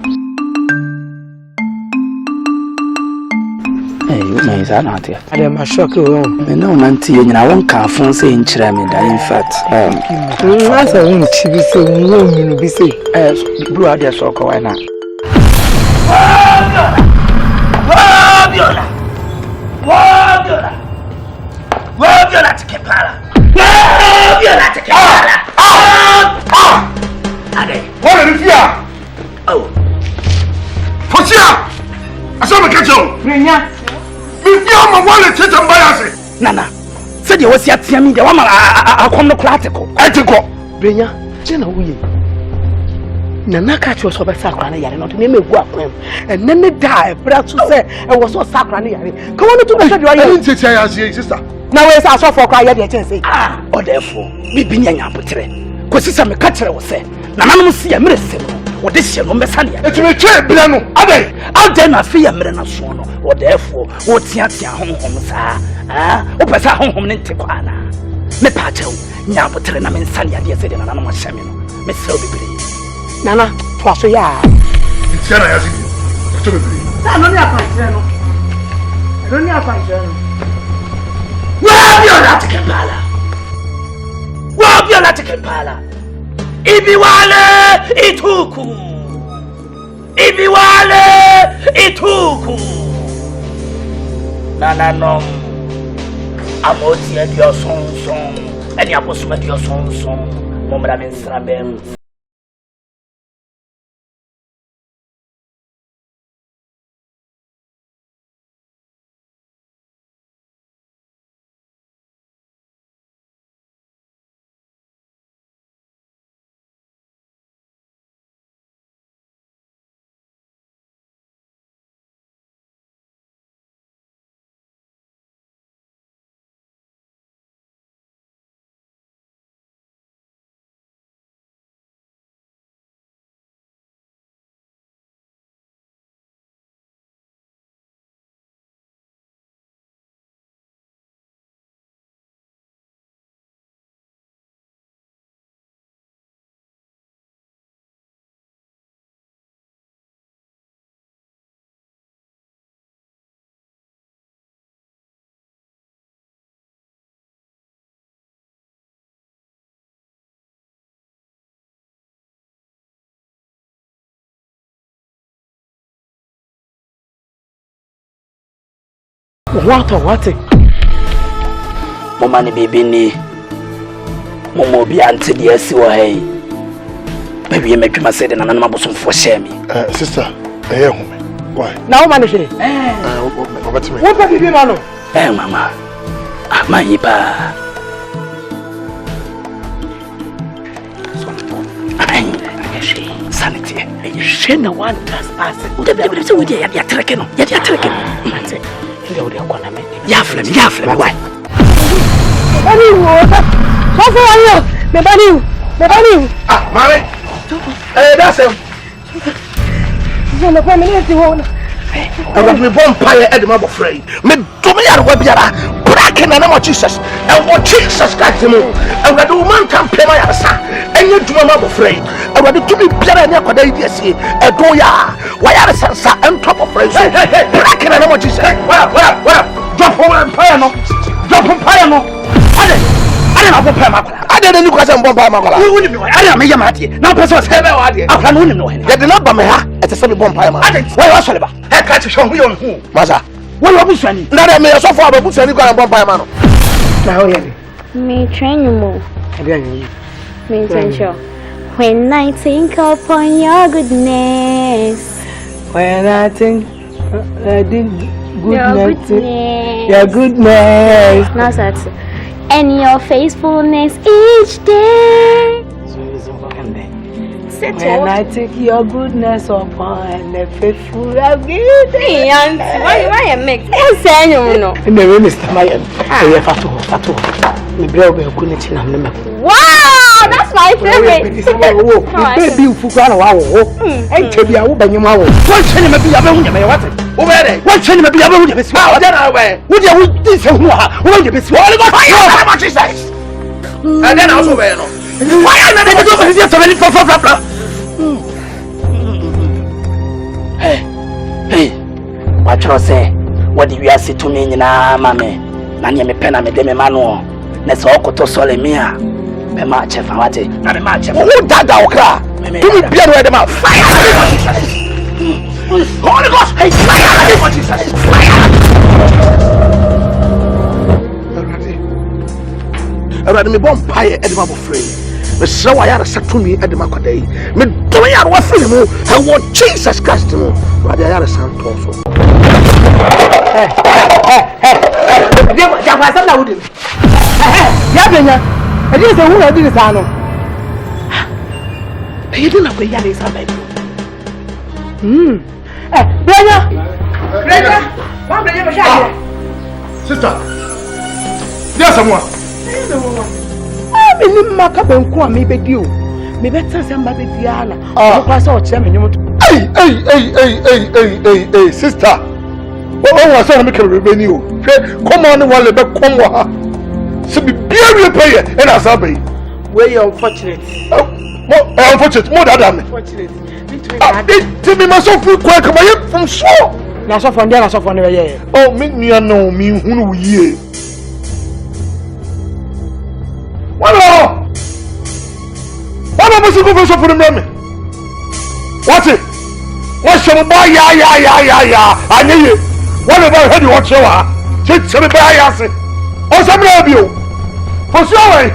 me is not. I am a shock. No man, and I won't come from saying Chramida. In fact, that's a won't be so woman be say. As Blue Adia Soccer, why not? Wabiola to Kepala. Wabiola to Kepala. What are you here? Oh, Fosia! I saw the catcher. Brenya. If you are my wallet, it's a bias. Nana, said you was yet me, the woman I come no classical. I took up. Brenya, Jenna, we. Nana catch was over Sacrana Yari, not to name a work room. And then they die, perhaps to say, I was so Sacrana Yari. Come on to the shade, I didn't say I see, sister. Now, as I saw for cry, I say, Or therefore, me being a putre. Because I'm a catcher was said. Nana see a medicine. Or this young Messania. It's a trade, Blano. Abe, I'll then not fear Merena or therefore, what's Yatia home, sir? Opus home in Tequana. Me patel, Naputre, and Sanya, dear said, and I'm not shaman. Miss Selby. Nana, twas a yard. it's Yana as you. I don't have my journal. I don't have my journal. Wabiola to Kampala. Wabiola to Kampala. Ibiwale ituku. Ibiwale ituku. Nana nom. Amoti and your song. And your bosom at your song. Momra Minsrabem. What? Momani baby ni Momo be auntie dear see maybe you make my say and I'm not for shame. Sister, why? Now, Manish. What have you been on? Mama. My iba. Sanity. She no one trespassing. What the we did at Trekeno? Yet you're Trekeno. Yaflem, why? Ah, Mary. That's him. I want me vampire at the mob of Frey. Me to me at Webiara, Bracken and I'm Jesus. And what Jesus got him. And the woman can pay my answer. And you do a mob of Frey. I want to be better than your idea. A doya. Why are the sons and top of Frey? Bracken and I'm Jesus. Well. Drop home and pay no. Drop home pay no. I don't know. I didn't know because I'm bomb by my I don't know Yamati. Now, person was heavy. I can't know him. They did not buy my hair at a semi bomb pie. Why was I? I can't show me on who. Maza. What are you saying? Now, I may so far, but put any kind of bomb by man. Now, me train you more. Me intention. When I think upon your goodness. When I think your goodness. Now, that's and your faithfulness each day. When I take your goodness upon the faithful I've given. Hey, auntie, why you make? I'm saying you know. In the name of Mr. Fatu. Me brother be kuniti na me. Wow, that's my favorite. Baby ufukana wawo. Enchebi awo banyuma wo. What change me be abehu nyame what? Wo be there. What change me be abehu nyame. Ah, oda na we. Wo dia wo di se hu ha. Wo nyame si. Wo le go fire. How much is that? And then also we no. Why are they doing this so many for? Hey, what you say? what do you say to me in a mammy? Nanya me pen and me demano. That's all to sole mea. Me match if I want it. Not a match. Who that thou cry? To be beer with them out. Fire! Holy Ghost! Hey, fire! What is that? Fire! Me bomb pie at the mouth free. Me so I had a set to me at the Macaday. Me doing out what for you. I want Jesus Christ to know. But I had a sound also. Hey. I didn't say who I did it. I know. You didn't have a yard is a baby. Sister, there's someone. I'm in my cup and come, maybe you. Maybe somebody Diana. Oh, pass out, Chairman. Hey, sister. Oh, I saw him revenue. Come on, while the come. So be very player and as I be. Where you unfortunate? Unfortunate, more than unfortunate. Tell me myself quick, come here from shore. Now, so from there, I saw from there. Oh, me no, me who ye. What am I supposed to for the moment? What's it? What's your boy? Yeah. I knew it. What about head you watch your heart? Take some bias. Or some of you. For sure.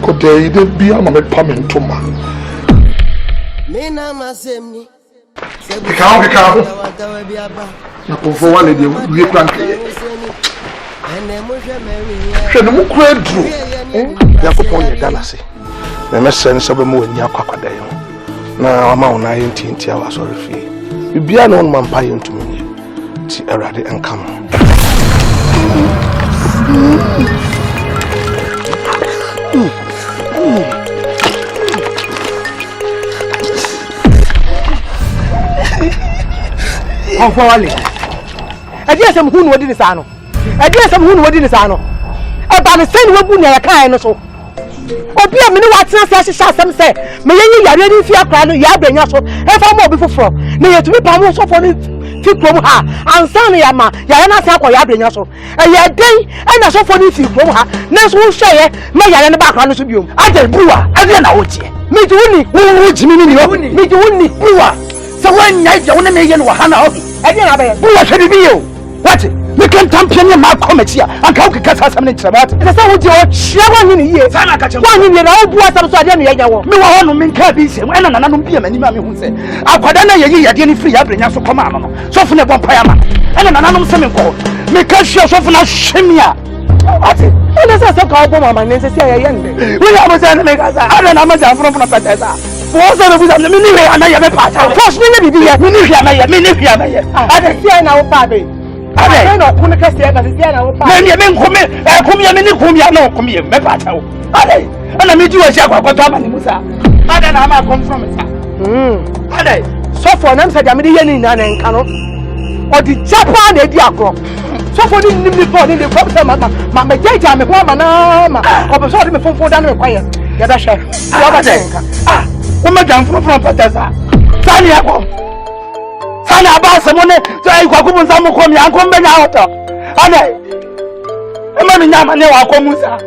Could they be a moment coming to me? Mina Masemni. Kakao. Na for one lady, we can't. No more credit. Yakupon Dalasi. The message of a more in Nyarko. Now I'm on 19 hours sorry fee. You be an old man paying to me. Ti erade and come. How far I did some who would in the sano. I did some who would in the sano. About the same would be a kind so. Oh, be a minute, what's not such a shot. Some say, may you already feel proud of your brain. Also, if I'm more before from, may to be almost so funny. From her, and Sunny Yama, Yana Sako Yabrinaso, and your day, and I saw funny from her. Next will share, may I in the background of you. Akyere Bruwa, I don't know what you meet. Me to only Bruwa. So when night, you want to make you Hana, I didn't have Bruwa should be you. What? We can champion my comets here and come to catch us something about it. That's what you're sharing in here. Sana catch one in your own boys. I'm sorry, I want to make cabbies and I don't be a many mammy who say, I've got an idea, didn't free up in your command. So from the vampire and an anonymous swimming call. Make us show so for now, Shimia. What? And as I saw Cowboy, my name is young. We have a make us. I don't know myself from a patata. Was there with a minute and I have a part? First, we need to be a minute. I don't see now, Paddy. I don't know who the Castian is there. Men come here, come here, me pato. And I meet you as Jacob, but I'm Musa. I don't know how I come from it. So for them, said Emilia and Cano, or the Japan, the Diaco. So for the Nipple in the problem, my data, my mama, or sorry, my phone for down required. Yadasha, ah, woman down from Patasa. Sanyago. Sana basa mone sai kwa kumunza mukomi ankombe na auto ane emani nyama ne wa komusa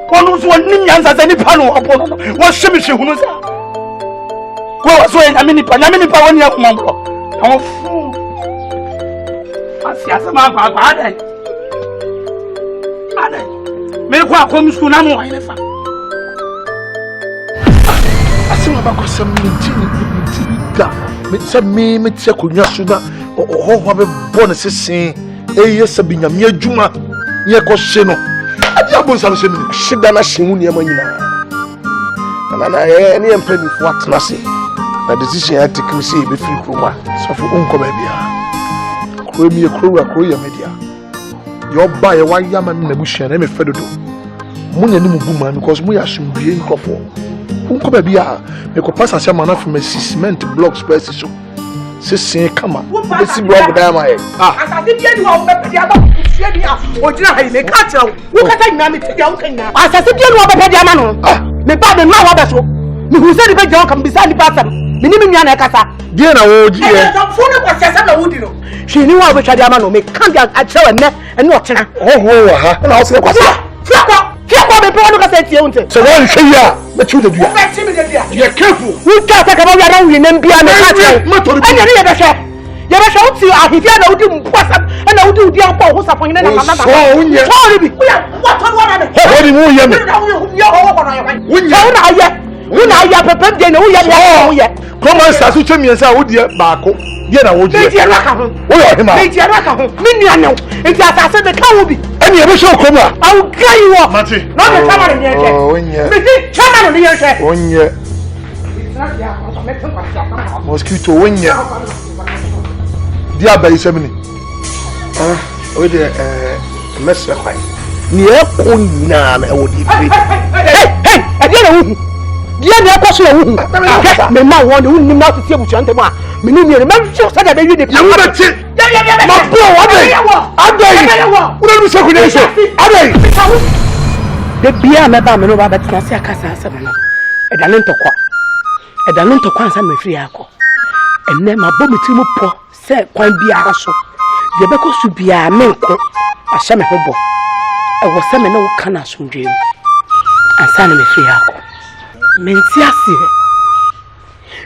konu so nim nyanza zani pano apono no wo shimishi hunusa ko waso nyamini pa woni akumambo awu asiasa ma kwa ade me kwa komisku na mo ine fa asima ba ko samini da me tse konwa so na ho be bon sesen yes binya me adwuma ye ko hye no ade abonsa no hye no hyeda na hye hu ne manyina na ne empani fo atena se na decision ya take me say be free kroma so for unko ba bia kro mi kro ya media yo ba ye wa ya ma na buhia na me fedodo munya ni mu buma because mu ya asumdue nkofo unko ba bia me ko pass asema na from cement blocks space so sesen kama be si block da ma ye asase bia ni wa wo be dia ba kusia bia o jina ha me ka tira wo kata nyina me tidia wo kanya asase bia ni wa be dia ma no me ba me ma wa be so who said the John can be sent past him. Minimum Yanakasa. Dear, no, dear. She knew I wish I had a make can't get at show and not. Oh, and I'll say, what's that? So then, but you you're careful. We can't talk about your own and be an you ever show to I hear no doom and I do the apple who's upon you. Sorry, what when I have a pep, you know, yet. Come on, Sasu me and say, oh, dear Marco. Dear, I would get Miniano. If I said the cow will be any ever show come up. I will carry you up, Matty. Not the camera in the air. One year. Mosquito, 1 year. Dear Bay 70. With a mess of white. Near Kuna, I would eat. Hey, I didn't. Dear, no question. My man wanted to not to see what you want. Minimum, remember, you said that you did. You would have said, my bro, what are you saying? The beer, Madame, no, but Nasia Casa, a Danento qua. A Danento Quansa, my free alcohol. And then my bomb po said, Quan be a so. The Beco should be a milk, a shaman hobo. I was some no canna soon dream. And son me free alcohol. Mentiasi.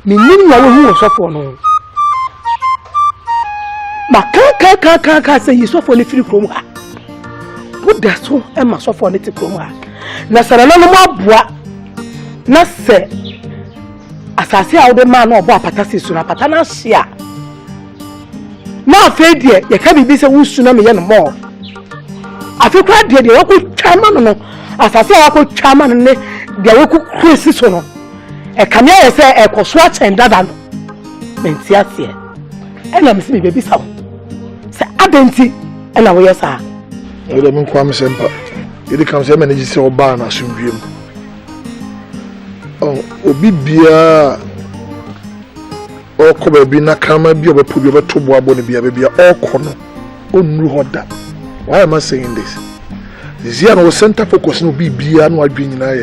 Minimum, who was off on. Can't say you saw for the free from her. Put that so and must offer it from her. Nasarano Mabua. Nase. As I say, all the man or Bapatasi Suna Patana Sia. Now, Fade, you can't be so tsunami and more. I feel quite dear, the local chairman. As I say, I could chairman and the local Christian. A camera say a coswatch and dadan. Mentiasi. And I'm seeing baby sound. Say Adenti and away sir. You don't come semper. It comes a manager so ban as you dream. Oh, Obibia or cover be na camera be over put over 2 boy be a baby all corner. Oh, no, that. Why am I saying this? This year no center focus no be bia no adwin na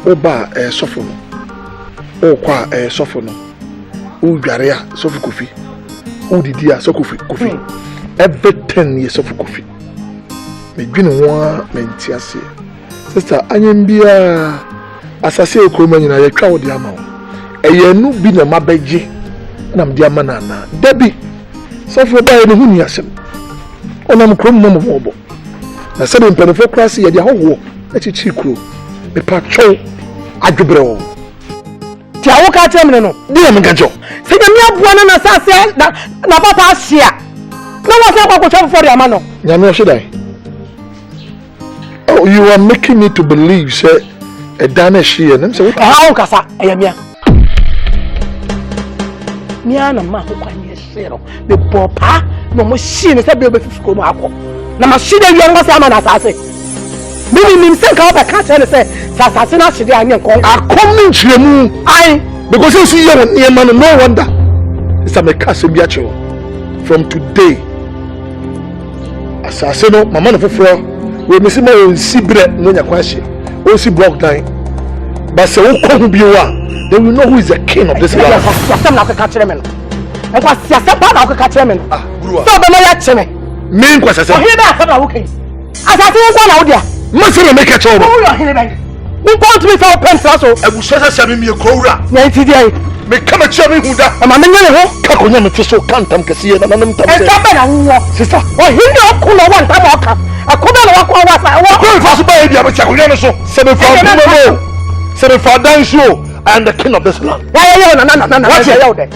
oba sofono. O kwa sofono. O dware a sofi kofi. O didi a sofi kofi. Every 10 years of coffee. Me dwin one mentiase. Sister anyambia asase ekroma nyina ye twa wo de ama wo. Eyanu bi na mabeje na mde ama na na. Dabi. Sofo ba ye ne huni asem. Onam krom no mo. Na se be mpanefo klase ye de ahowo echichi kro. Me pa twa adwebre wo. Ti awo ka temne no. De me gajo. Se nyame aboa na sase na papa ahia. No one for your man. Oh, you are making me to believe, say, a Danish here. And say, how casa, I am here. Miana Mahu can you zero. The papa, no machine is a baby to school. No machine, younger salmon as I say. Maybe himself out, I can't tell you, say, Sassasina, she didn't call. I come to you, I, because you see you near man, no wonder. It's a Mecassim from today. Assassino, my man of a floor, we miss him on Sibre, no question. O see block 9. But so who be one? Then we know who is the king of this land. Some like a catcherman. And what's your step out of a catcherman? Ah, Bruwa. So the Mayacheme. Main question. So here I have a looking. As I think one out there. Must make a trouble. Who want me for a pencil also? I will say that me a cora. 90 days. Me come a cherry who that. I'm a man who Kakunyam so can't come to see it. And sister, or he no cool one time. I couldn't walk over. I walk over by the Akyere so 7 dance show. I am the king of this land. No.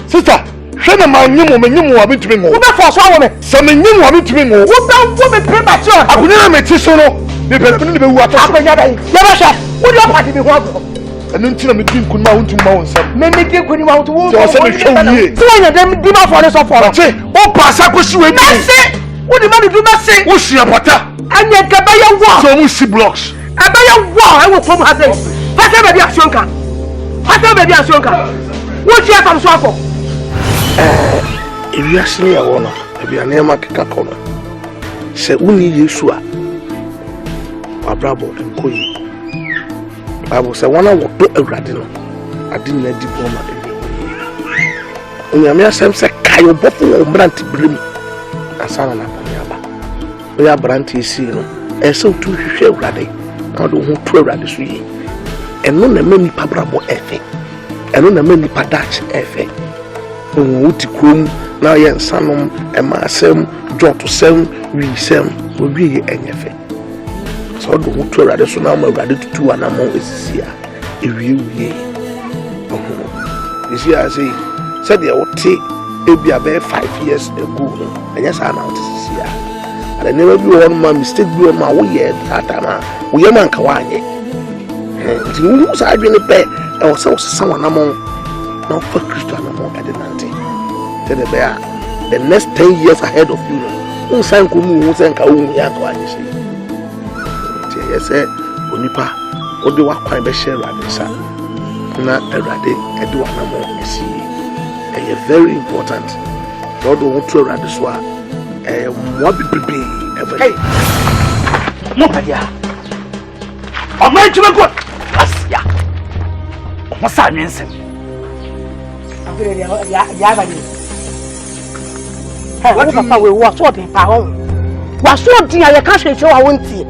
Sister, Shana man you want me to bring over for some some you want me to bring over. What down woman premature? I could never make this solo. The person be what happened. Never would you party be what? And until me drink Kumawood to Mount. Maybe drink Kumawood to show you. So I them demand for us for. Say, oh, Passaco, what the man do not say? What's your butter? And yet, Kabaya walk. So we see blocks. Abaya walk. I will come her say. Whatever be a shonka. Whatever be a shonka. What you have from Swako? If you ask me, I want to be a name like Kakona. Say, only Yeshua. A bravo and Koyi. I will say, one hour, put a radino. didn't let diploma. Onyame asem se kayo bofo wo branti brim asana na panyaba we ya branti isi no e se otu hwehwe awrade na do ho tu awrade so yi eno na mani pabrabo efe eno na mani padach efe wo wuti krom na ye nsanom e ma asem dot sem wi sem wo wi ye enyefe so do ho tu awrade so na ma awrade tutu anamo esisi a ewie isi a say said they would take maybe 5 years ago. And yes, I know this is here. And I never be one man mistake be on my way at time. We are man Kawani. And you lose I really pay or so someone among now for Christian among at the Nante. Tell the bear the next 10 years ahead of you. Who sang Kumu, who sang Kaum Yakwani say. Yes, Unipa, or the work quite be share at the sun. Not a radi, I do an see. Very important. God won't throw around this one. What be ever. Hey, no, yeah. I'm going to go. Yeah. What's that mean? What Papa will watch what in Pahon. Was so dear, I can't show I won't see.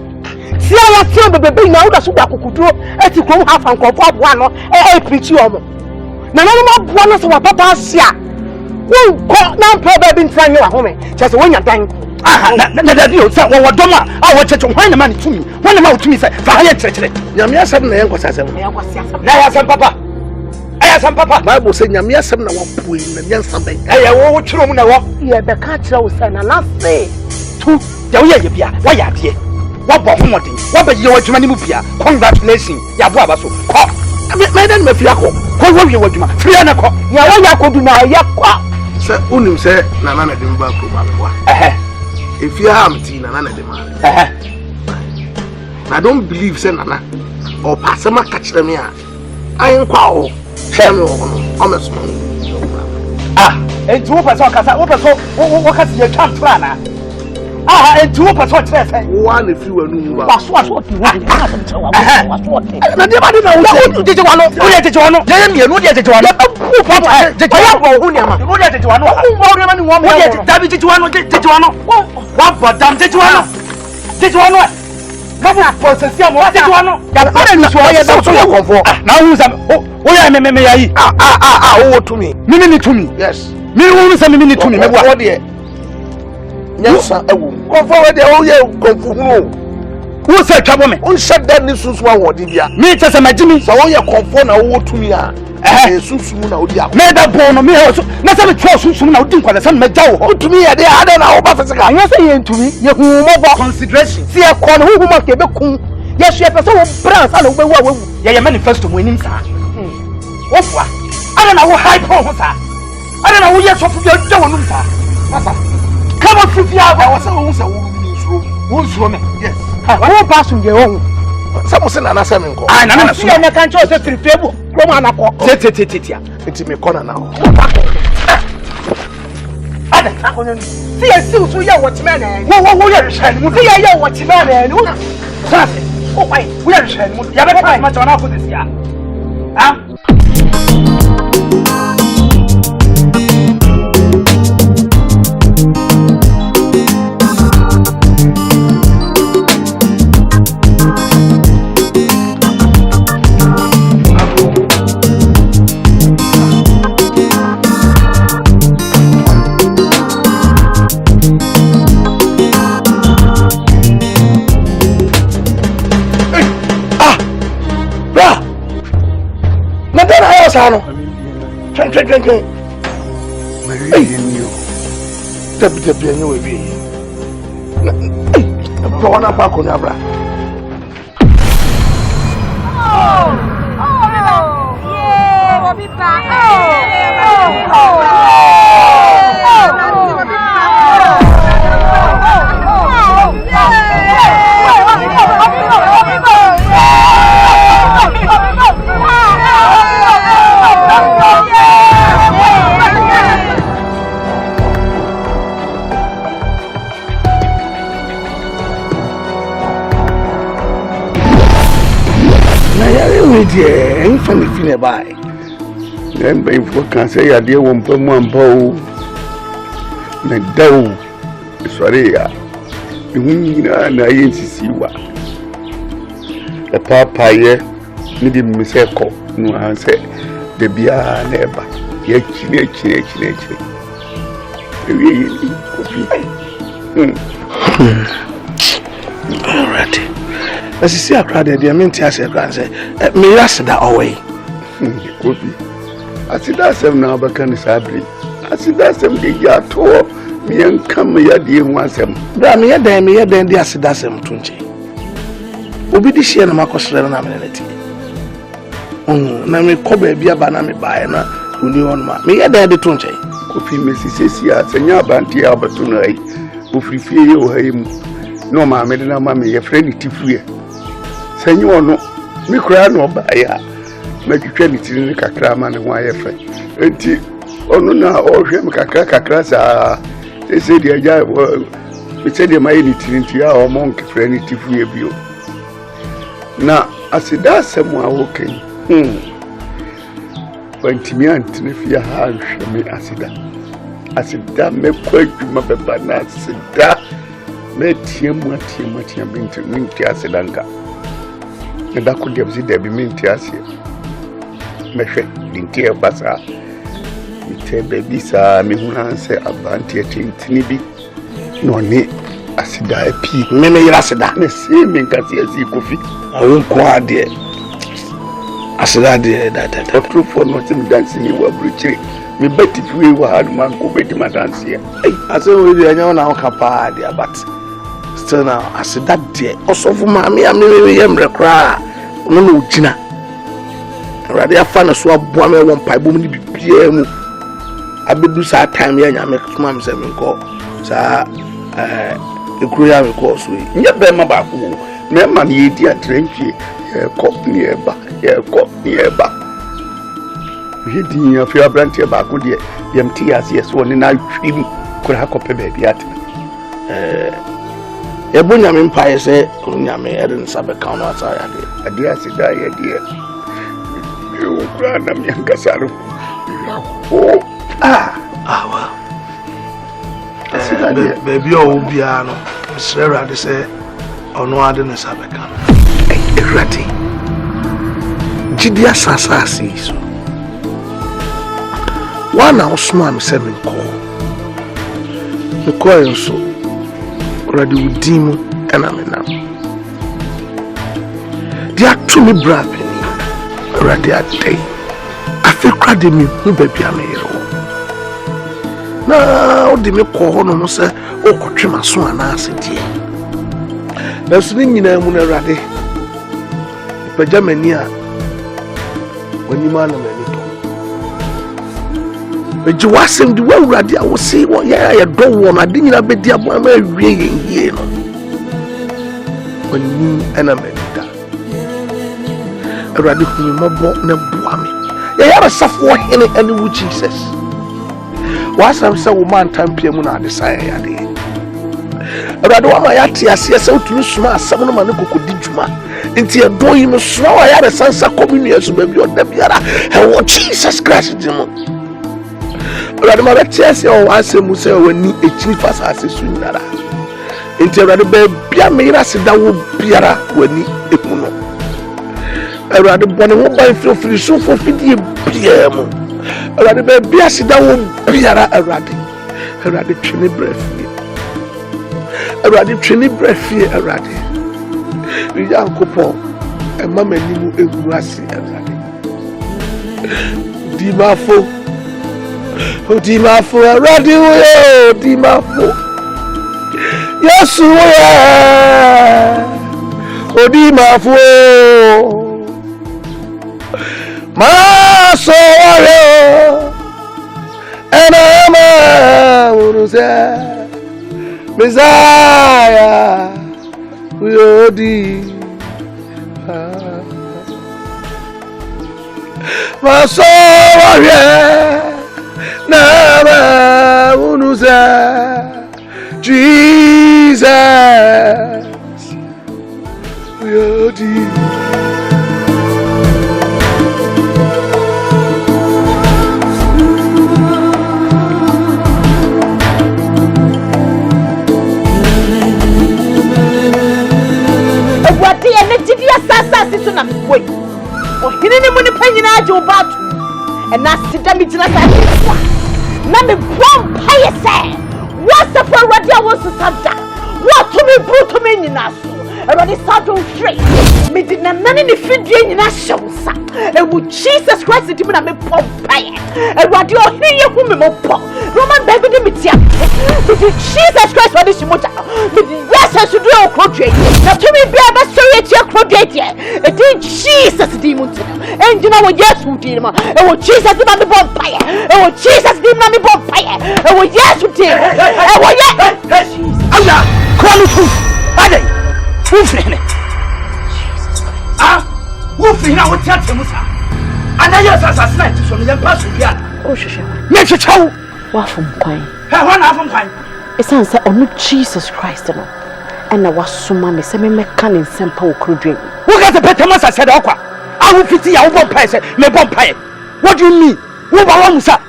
See, I have seen the baby now that's what I could do. At the grown half and go up one or preach you. Na no bwana so papa sia won ko na papa bi ntran ye wa home chese wonya dan na da dio sa wo dom a wo cheche hwan na ma tumi hwan na ma tumi sai fa ha ye cherechere nyame asem na ye nkwasa asem na ya asem papa aya asem papa bible say nyame asem na wo poi na nyansa ben aya wo twiro mu na wo ye be ka kire wo sai na lase tu ya wo ye bia wo ya de wo bo homodin wo be ye wo dwuma ni mu bia congratulations ya bo aba so ko maiden me fiako ko wo ye wo dwuma fia na ko ya wo ya ko du na ya ko se unim se na na de mba ko ba kwa if you have tea na de ma I don't believe say nana or pasama catch them here I nkwa o share me o me so enti wo person kasa wo person wo kasa ye twa Prah na enti wo person kire say wo na fi wanu ba waso ti wo waso ti na de ba de na wo jeje wano wo ye jeje wano je me no de jeje wano wo papa jeje wano wo hu ni ma wo de jeje wano wo de ma ni wo me wo de dabi jeje wano wa bodam jeje wano Gavana process ya mo wa jeje wano ya ko ni so ye so so konfo na hu sa wo ya me ya yi wo to me mimi ni to me yes mi hu sa mimi ni to me me wo de nyansa ewu konfo we de wo ye konfo hu who say trouble me on shut down ni susu wa wodi bia me tese majimi so wo ye konfo na wo to me a susu mu na odi a me da bon no me so na se me twa susu mu na odi nkwada se me jawo ho to me ye de ada na wo ba physical anya se ye ntumi ye hu mo bo consideration se ye ko no hu mo ke be kun ye hwe pe so wo brands ala wo be wa ye manifesto mo enim sa wo fua ala na wo hype ho sa ala na wo ye so fu bi jawo num sa masa kama fu bi aba wo se wo se wo nsuro me yes wo pass nge wo Some say na say me nko. Ah na na so. Na kan cho say trifebu. Come on akọ. Tetetetetia. Enti me corner now. Ada akonyo ni. See you see so ya watch man na. Wo ya rehwa ni mu. See ya watch man na ni. Sase. Oh why? Wo ya rehwa ni mu. Ya be pa ma cho na ko this ya. Ah? Sano. Tren. Hey, you. Tebi enyo we bi. Hey, ko wana pa ko na bra. Yeah, Bobby back. Yeah, ain't funny feeling by. Then before can say I dear one per one bow. Na daw. Sorry ya. Na yin sisi wa. E papa ye ni di miseko no anse de bia na eba. Ye chine. Ewi kofi. Alright. As you see a crowd there, minti ase kan say, me yasida away. Kofi. Asida sem na abaka ni sabri. Asida sem de ya to me enka me ya de hu asem. Bra me ya dan di asida sem tunche. Obi di share na makosere na ameneti. Na me ko ba bia ba na me bae na oni on ma. Me ya dan di tunche. Kofi me sisi asenya abanti abatu na ai. Ofrifie ye o haim. No ma me na ma me ye friend tifue. Senye ono me kura no ba ya. Me twetwa ni tiri ni kakra ma ne ho aye fe. Enti ono na o hwe me kakra sa se dia ja me se dia mai ni tiri ntia o mon ke friend tifue bio. Na asida semu a woken. Wantimi antene fia ha hwe me asida me kwadwuma beba na asida me tiemu minti asida nka nda ko dem si debi minti asie me hwe dinti e basa ite bebi sa me huna se abanti e tintini bi no ni asida e pi Me yira asida. me se me nka se asi kofi Awon ko ade. Asida de that. proof for no sim dance ni wa bruchiri me beti fi wa hard man ko beti ma dance ya Ase we dey anya na kapa ade but still now asida de osofu maame ya me yemre kra no no ugina. Rade afa na so aboa me won paibo ni bibia mu. Abedu sa time ya nya me kuma me se me ko sa ekuru ya me ko so yi. nye be ma ba ko me ma ni edi atrenchi ko ni eba hidi ya fi abranti ba ko de yemti ase so ni na twim ko ha ko pe ba bi ate Ebo nyame mpae se nyame ere nsa be kan no asa ya de. ade ase da ya de yo kra na mi ankasaro Awa. Baby o bia no. Srera de se ono ade ne sa be kan. Erati. Jidi asasa so. Wana osma me se me ko. Me ko enso. Already udimu ena me nam. Dia to me bra penny. Already a day. I feel crowd me who baby am here. Na odi me ko ho no se o kotwe maso ana ase die. Na so ni nyina mu na Already. Pajamani a wani ma na mani to. Eji wasem di wa Already a wo se wo ya do wo na de nyina be di abo ma awie yie no. Wani ana mani da. Already hu me mabo na bua me. Ya safo hene ene wu Jesus. Wasam se wo man tampia mu na ade sa ya de. Already wa ma ya ti ase se utunu suma asam no ma ne kokodi djuma. Nti e do yi me sura wa ya de sansa communion so ba bi oda biara. E wo Jesus Christ di mo. Already ma be ase o asem se wani echini fasa ase su nyara. Nti already be bia me ira se da wo biara wani ekuno. Already bone wo ba firi so fo fidie bia mo. Already be bia se da wo biara already twene brefi. Already twene brefi already. Wi Yankopon e mama ni mu egu ase already. Di mafo already wo di mafo. Yesu ya. Odi mafo. Maso wale enama uruza Messiah uyodi maso wale nama uruza Jesus uyodi ne gidi asasa siso na boy ohene ne mu ne panyina age obatu ena sida mi gina sa na me bom paye say what's the for radio was sada what to me bruto me nyina so everybody saddle free me did na nani ne fidie nyina shawsa e wo Jesus Christ di me na me pom paye everybody ohene hu me mo po Roman baby de me tia me di Jesus Christ what is moja me di yes I should do a crochet na to me be aba sorry tia crochet e di Jesus di mo tia and you know what yes who di ma e wo Jesus di ma me pom paye e wo Jesus di ma me pom paye e wo yes who di e wo yes Allah kwanu fu ade Wufine. Jesus Christ. Ah, wufine wo tiate musa. Ana yes asasina ti so me pass bia. O hwehwe. Me chechawo. Wa fom kwan. He ho na fom kwan. Esan say onu Jesus Christ no. Ana wasoma me se me meka ne nsempa wo krodwen. Wo ga se pete masa se da okwa. A wo fiti ya wo bom pae se me bom pae. What do you mean? Wo ba wa musa.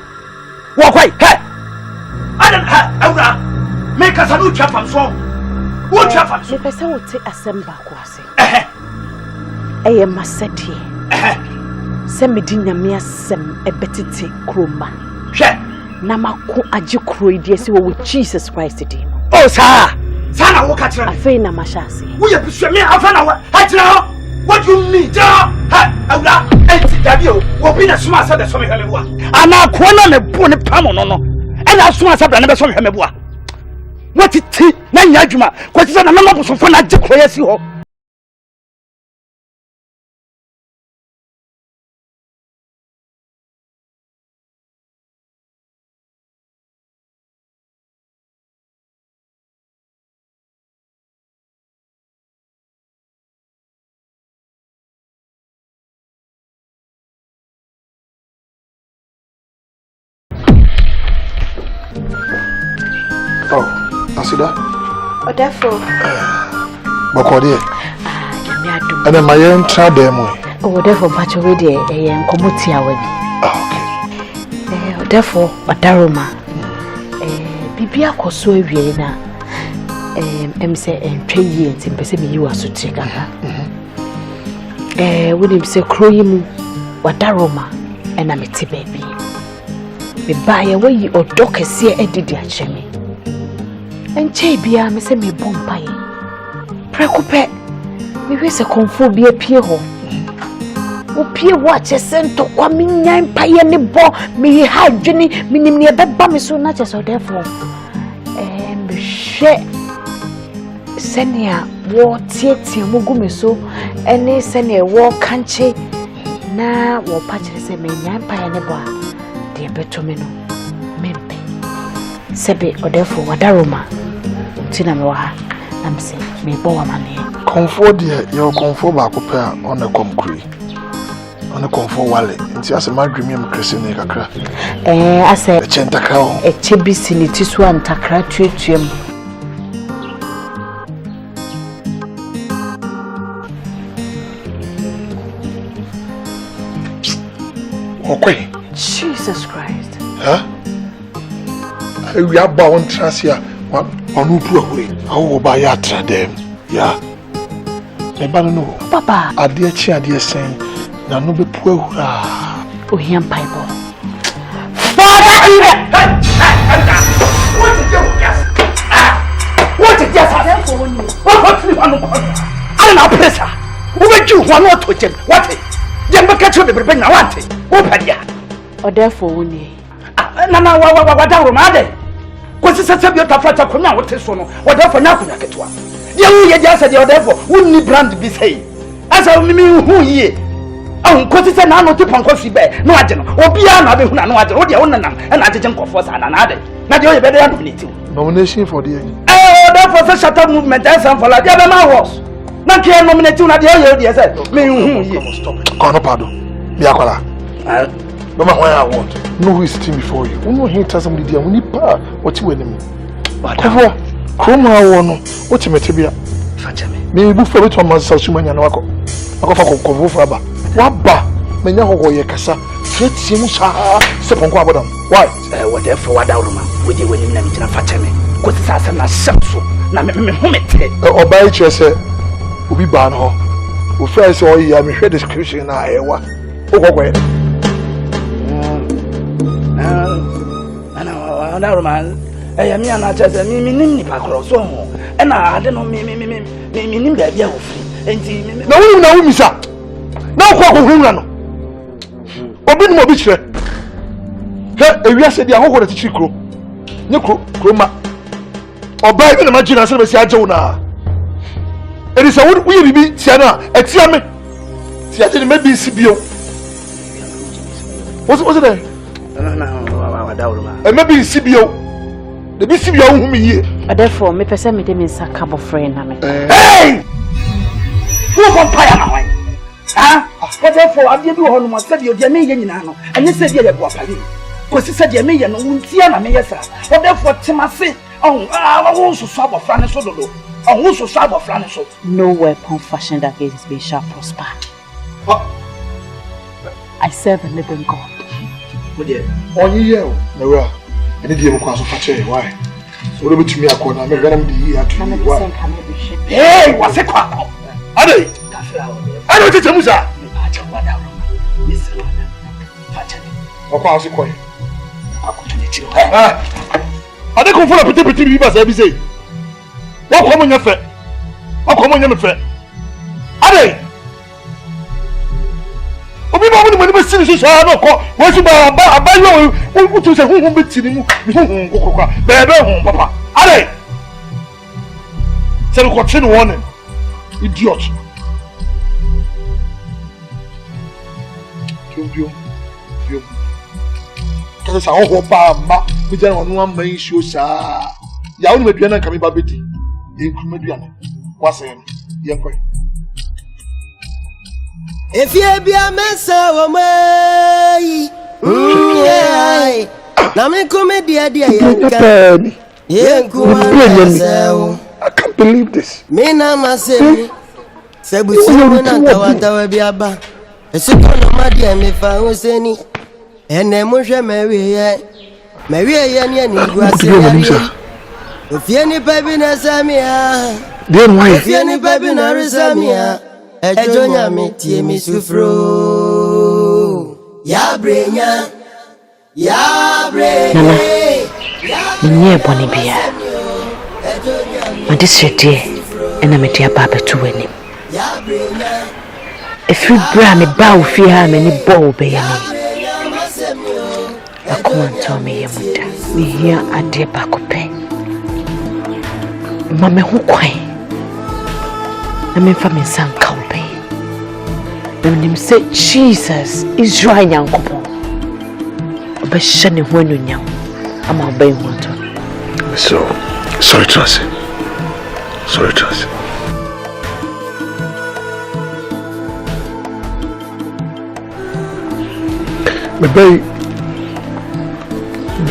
Wo kwai. He. Adam ha awra. Me ka sa no twa fam so. What happened? Me pese wo te asemba ko ase. Eye maseti. Se me di nyame asem ebetete kroma. Hwe na mako age kro ide se wo Jesus Christ di. Oh sa. Sa na wo ka kire. Afei na masha ase. Wo ye busu me afa na wo. Ha kire ho. What do you mean? Ja. Ha awura enti dabi o. Wo bi na suma asa de so me hwe me bua. Ana ko na me bu ne pam no no. E na suma asa bra na be so me hwe me bua. What it na nya adwuma kwati na mama bosofo na age kroya si ho Asida? Therefore. Bokode. And then my young child demo. Oh, therefore, but you ready a young commutia with me. Okay. Therefore, Daroma. Bibia Koso Vienna. Say, and 3 years in Pessimi, you are so check. Would him say, Croyim, what Daroma, and I'm a tea baby. Me buy away or dock a seer Eddie Chemi. And Chabia, me say me bompay. Precope, me wish a confo be a pierho. O peer watch a cent to coming 9 pie and a bo, me had Jenny, meaning near that bummy so much as or therefore. And be share Senia war tietty mugumiso, and a senia war country. Na war patches a me 9 pie and a bar, dear Betomino, Mempe. Sebe or therefore Wadaroma. Tina mewa am say me bowa mane comfort there your comfort ba ko pa on a concrete on a comfort wale nti ase ma dwemi am krese ne kakra ase e chentakra o e chebisi ni tisu antakra tuetuem okay Jesus Christ we are bound transia onu pure awo ba ya tradem ya me ba no papa ade chi ade sen na no be pu ahura o hiam bible father what is yes what is one I na pressure wo be ju one what to jem what jem be catch be be na what wo padia o therefore woni na wa da ro ma de kwesi sese bi otafata konya wote so no wodafo nya konya ketwa ye wu ye jase de wodafo wunni brand bi sei asa mimi hu yie ahun kwesi se na no ti panko fi be no age no obi a na be hu na no age wo de wonnam na age nkofo sa na ade na de o ye be de ya nominate nomination for the therefore say shut up movement and some for la dia be ma horse na ke nominate na de o ye say me hu yie stop kono pado bi akola no matter what I want. No who is sitting before you. We know he tells somebody there. We need power. What you enemy? Cover. Kuma wono. What you metebia? Fachame. Me bu for it on myself. Sumanya na wako. Wako fa kovo for aba. Waba. Menya ho ye kasa. Threat simu sa. Se ponko abodam. Why? Whatever wadawruma. We dey wenim na mitina fachame. Ko sasa na semso. Na me ho mete. Obai che se. Obi ba no. o friend say oyi ya me hwe description na ewa o kokwe ana roman mi ana chese mi nim ni pa cross ho e na ade no mi nim ba bia ofri enti na wo mi sa na ko hunra no obi ni mo bi kire he ewia se dia hoho na tichi kro nye kro ma oba bi na magina se be si aje wo na it is a wood we be tiana etia me tia je me bi si bio what's it there no maybe si bio the bi si bio hu me ye therefore me pese me de me saka bo friend na me hey who vampire na why ah what therefore abia bi ho no ma se bi o de me ye nyina no anye se bi ye bo apali ko si se de me ye no untia na me ye sa what therefore timase wo so so abofra ne so dodo who so sabo flan so no weapon fashioned against me shall prosper. I serve a living God. On you no any day ko aso fa che why so do betumi akona me gana me di atu why hey what's it kwa ade ade tete musa acha wada ro mi se wada facha ni okwa aso koy akutu ni chiro ade ko fura pete bi ba say bi say what come on your fe? What come on your fe? Ade! Obi ba woni mo sini so no ko wo su ba yo wo tu se hunhun beti ni mu hunhun kokokwa bebe hun papa ade se ko thin one idiot bio ka sa ho pa ma mi jana wonu amma yin show sa ya woni medua na kami ba beti Incumeduana. What's in? Yankwe. If you be a mess of me, Name comedy, dear. I can't believe this. Mina Massey, Sebusi, Tawata, Biaba. A second of my dear, me found any. And then Moshe Maria, Yan, if you any baby na Samia, then why? If you any baby na Samia, a jonya me tie me sufro. Ya brenya, Nye boni bia. This your dear, and I'm a dear baba to win him. If you bra me bow fear me ni bow be me. I come and tell me your mother. Me here a dear bakope. Mama who kwai na me fa me san kampe na me say Jesus Israel Nyankopon obehye ne ho anunyam ama obey ho to so sorry Tracy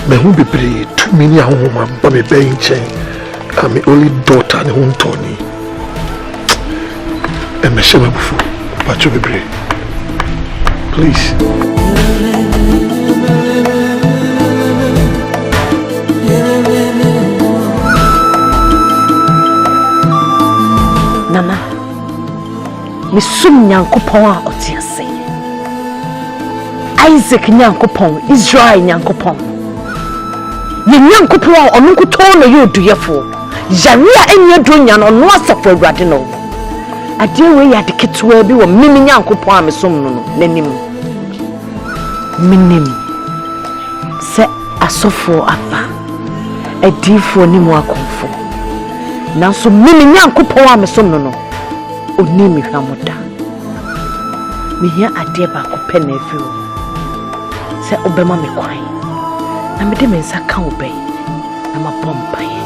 me hu bebre too many ahoma ba me be nchen I'm the only daughter and one Tony. And my shame before, but you be brave. Please. Nana, me sum Nyankopon a otiase. Isaac Nyankopon, Israel Nyankopon. Ye Nyankopon a onu kuto no ye oduyefo. Yaria enye donya no no asafo awurade no. Ade we ya de ketewa bi wo mimi Nyankopon a mesom no nanim. Minim se asofo apa. Adifo ni mu akonfo. Nanso mimi Nyankopon a mesom no oni mi hwamoda. Me hia ade ba ko pe na afi wo. Se obema me kwan. Na me de me nsa ka obey. Na ma pompa ye.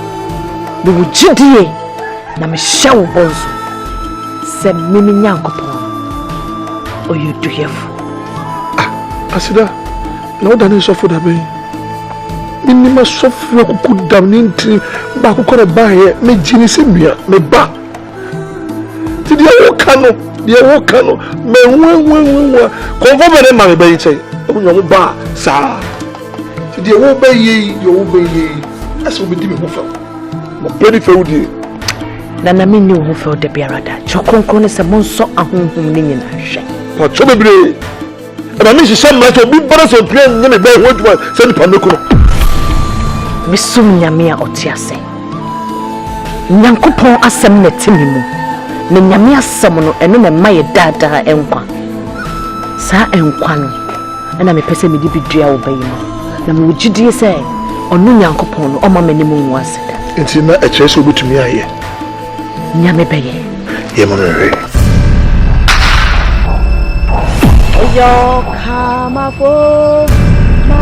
Me wujidie na me hye wo bonzo. Se mimi Nyankopon oyeduyefo. Asida, na oda ne sofo da ben. Mini ma sofo kuku dam ni ntri ba kokore ba ye me jini se nua me ba. Ti dia wo kano me wo konfo be ne ma me be nche. Obu nyo ba sa. Ti dia wo be ye, yo wo be ye. Aso be di me ho fa. Mo pedi fe wudi. Nana me knew who felt the bearada. Chokonkron is a monster a home meaning a shame. What trouble be? And I miss some matter of big brothers and playing nearly by what was sent Panuko. Miss Sunyamia Otiase Nyankopon asem na timimu. Ne nyame asem no eno na maye dada enkwa. Sa enkwa no na me pese me di bidua wo bayi no. Na me wugidie se ono Nyankopon no o ma manimu nwa aseda. Enti na e kire so betumi aye. Nyame beye. Ye mo re. Yo kamafo ma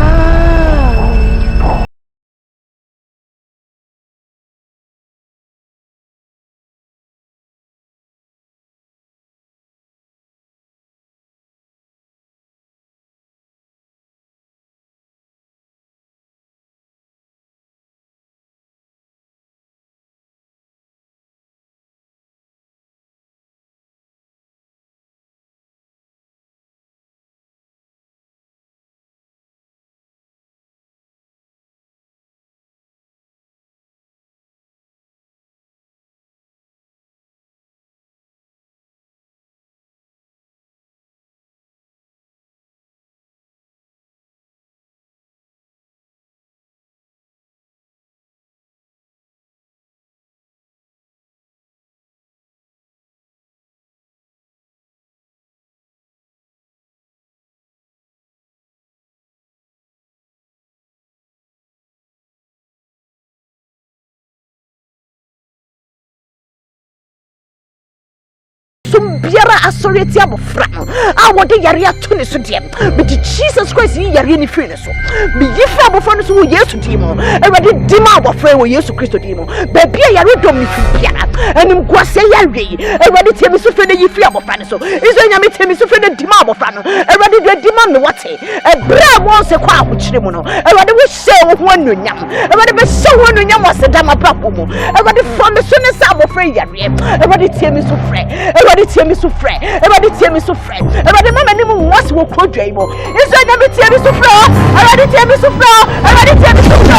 biara asoreti abofra no a wode yare ato ne so dem be Jesus Christ yi yare ni free ne so be yifra abofra no so wo Yesu dimo ewade dima abofra wo Yesu Kristo dimo be bia yare dom ni free biara enim kwase yare ewade temi so fe ne yifra abofra ne so izo nyame temi so fe ne dima abofra no ewade de dima me wate ebra mo se kwa akokire mu no ewade wo hye wo ho anonyam ewade be hye wo anonyam waseda mapako mu ewade from so ne sa abofra yare ewade temi so frɛ ewade temi so frɛ ewade temi so frɛ ewade mama ni mu wase wo krodwa ibo izo nyame temi so frɛ ewade temi so frɛ ewade temi so frɛ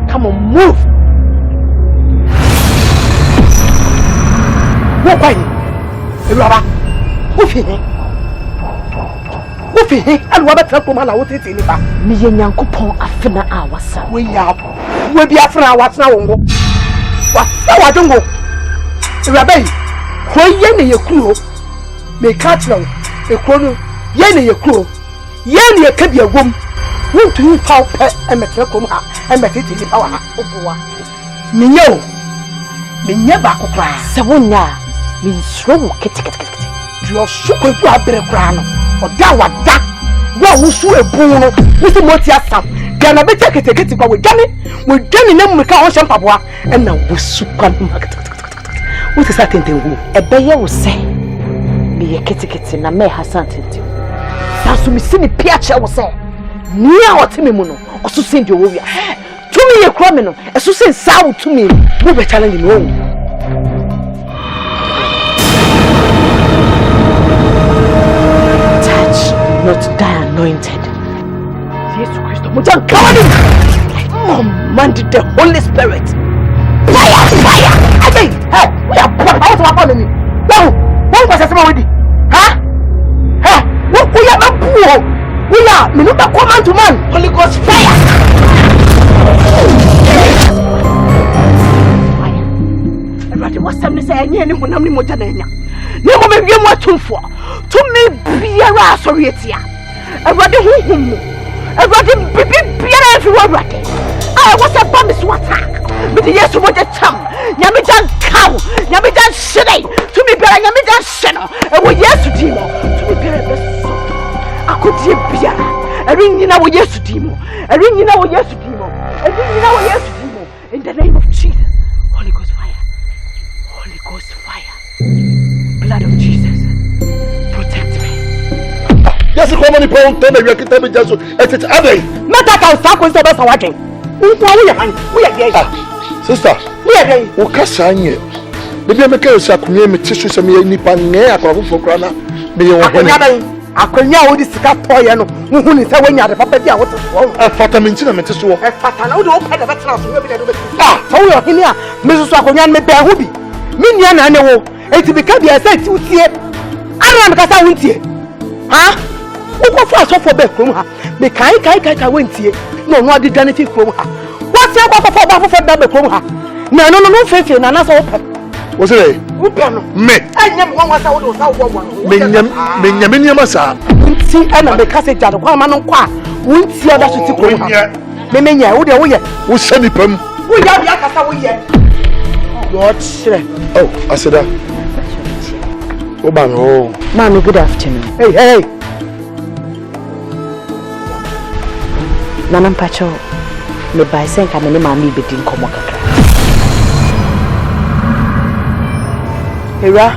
come on, move. Walk away. Rubber. Move in. And what about the man? I want it in the back. Me and Yankopon after hours. We are. We be after hours now. What? I don't go. Rubber. Why you crew? May catch them. A chrono. Yenny your crew. Yenny a cabby a woman. Won't you talk and make her come out and make it in the power of war? Minyo, Minyaba cry. Sawonia means slow kitty. You are so going to have a crown or that that. Well, who saw a bono with the motiasam? Can I be taken to get it with Johnny? With Johnny Namaka or Shampabwa and now with super market. What is that thing? A bear will say, be a kitty and I may have something to. That's to me, see me piacha will say. Nia otimimuno oso send you over to me a criminal eso send saw to me we be challenging no touch not die anointed Jesus Christ mujan kawani command the Holy Spirit fire I say hey we are how to happen me no what was I already huh we are not poor. We are me not command to man. Holy Ghost fire. Fire. Everybody what's something say any mo nam ni mo jana nya. Ni mo me wiem watumfo. To me biara asoriatia. Everybody huhum. Everybody biara everywhere. I was a bomb is attack. But the yes what the cham. Nyame jan cow. Nyame jan shine. To me biara nyame jan sheno. E wo yes to dimo. To me biara akodi bia erinyina wo Yesu dimo erinyina wo Yesu dimo erinyina wo Yesu dimo in the name of Jesus. Holy Ghost fire blood of Jesus protect me. Yes, come on, pon tell me you can tell me just et adai meta ka sa ko se be sa wadwen Sister, what can I say? Maybe I make a sakunya me tissue some nipa ne akwa for krana me yo hene akonya wo di sika toye no hu ni se wanya de papa dia wo te so afata me ntina me te so afata na wo de wo pa de betra so we bi de do be so wo hene a me so akonya me be ho bi me nia na ne wo enti be ka bia se ti utie ara me ka sa wo ntie ha wo ko fa so for be krom ha me kai wo ntie no no adi dane fi krom ha wo se ko fa ba fo da be krom ha na no fefe na na so wo pa what's it? Me. Me masa. See, and the cassette that one man on qua. Won't see other to go. Memenya, who the way? Who send it from? We have Yakasa. Lord, oh, I said that. Oh, man, oh, Mommy, good afternoon. Hey. Nanam Pacho, me by saying I'm in MAAME bedin komokaka. Era,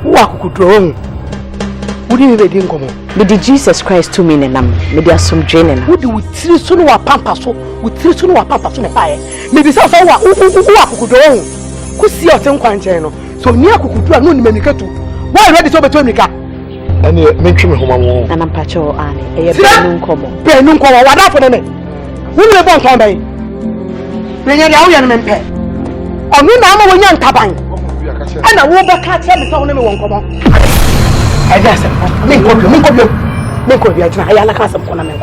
who are kukudrong? Would you be doing come? Did Jesus Christ to me and me there some draining? Would you with 3 soon or pampaso, with 3 soon or pampaso in a fire? Maybe some who are kukudrong. Who see your tongue quanchano? So near kukudra, no menicatu. Why ready to be Tomica? And you mention me home. And I'm Pacho Annie, a benum como. Benum como, what happened? Who will be on me? Bring it out, young men. On me now, when young Taban. And I won't catch him if only one come on. I guess make up your I like us upon a man.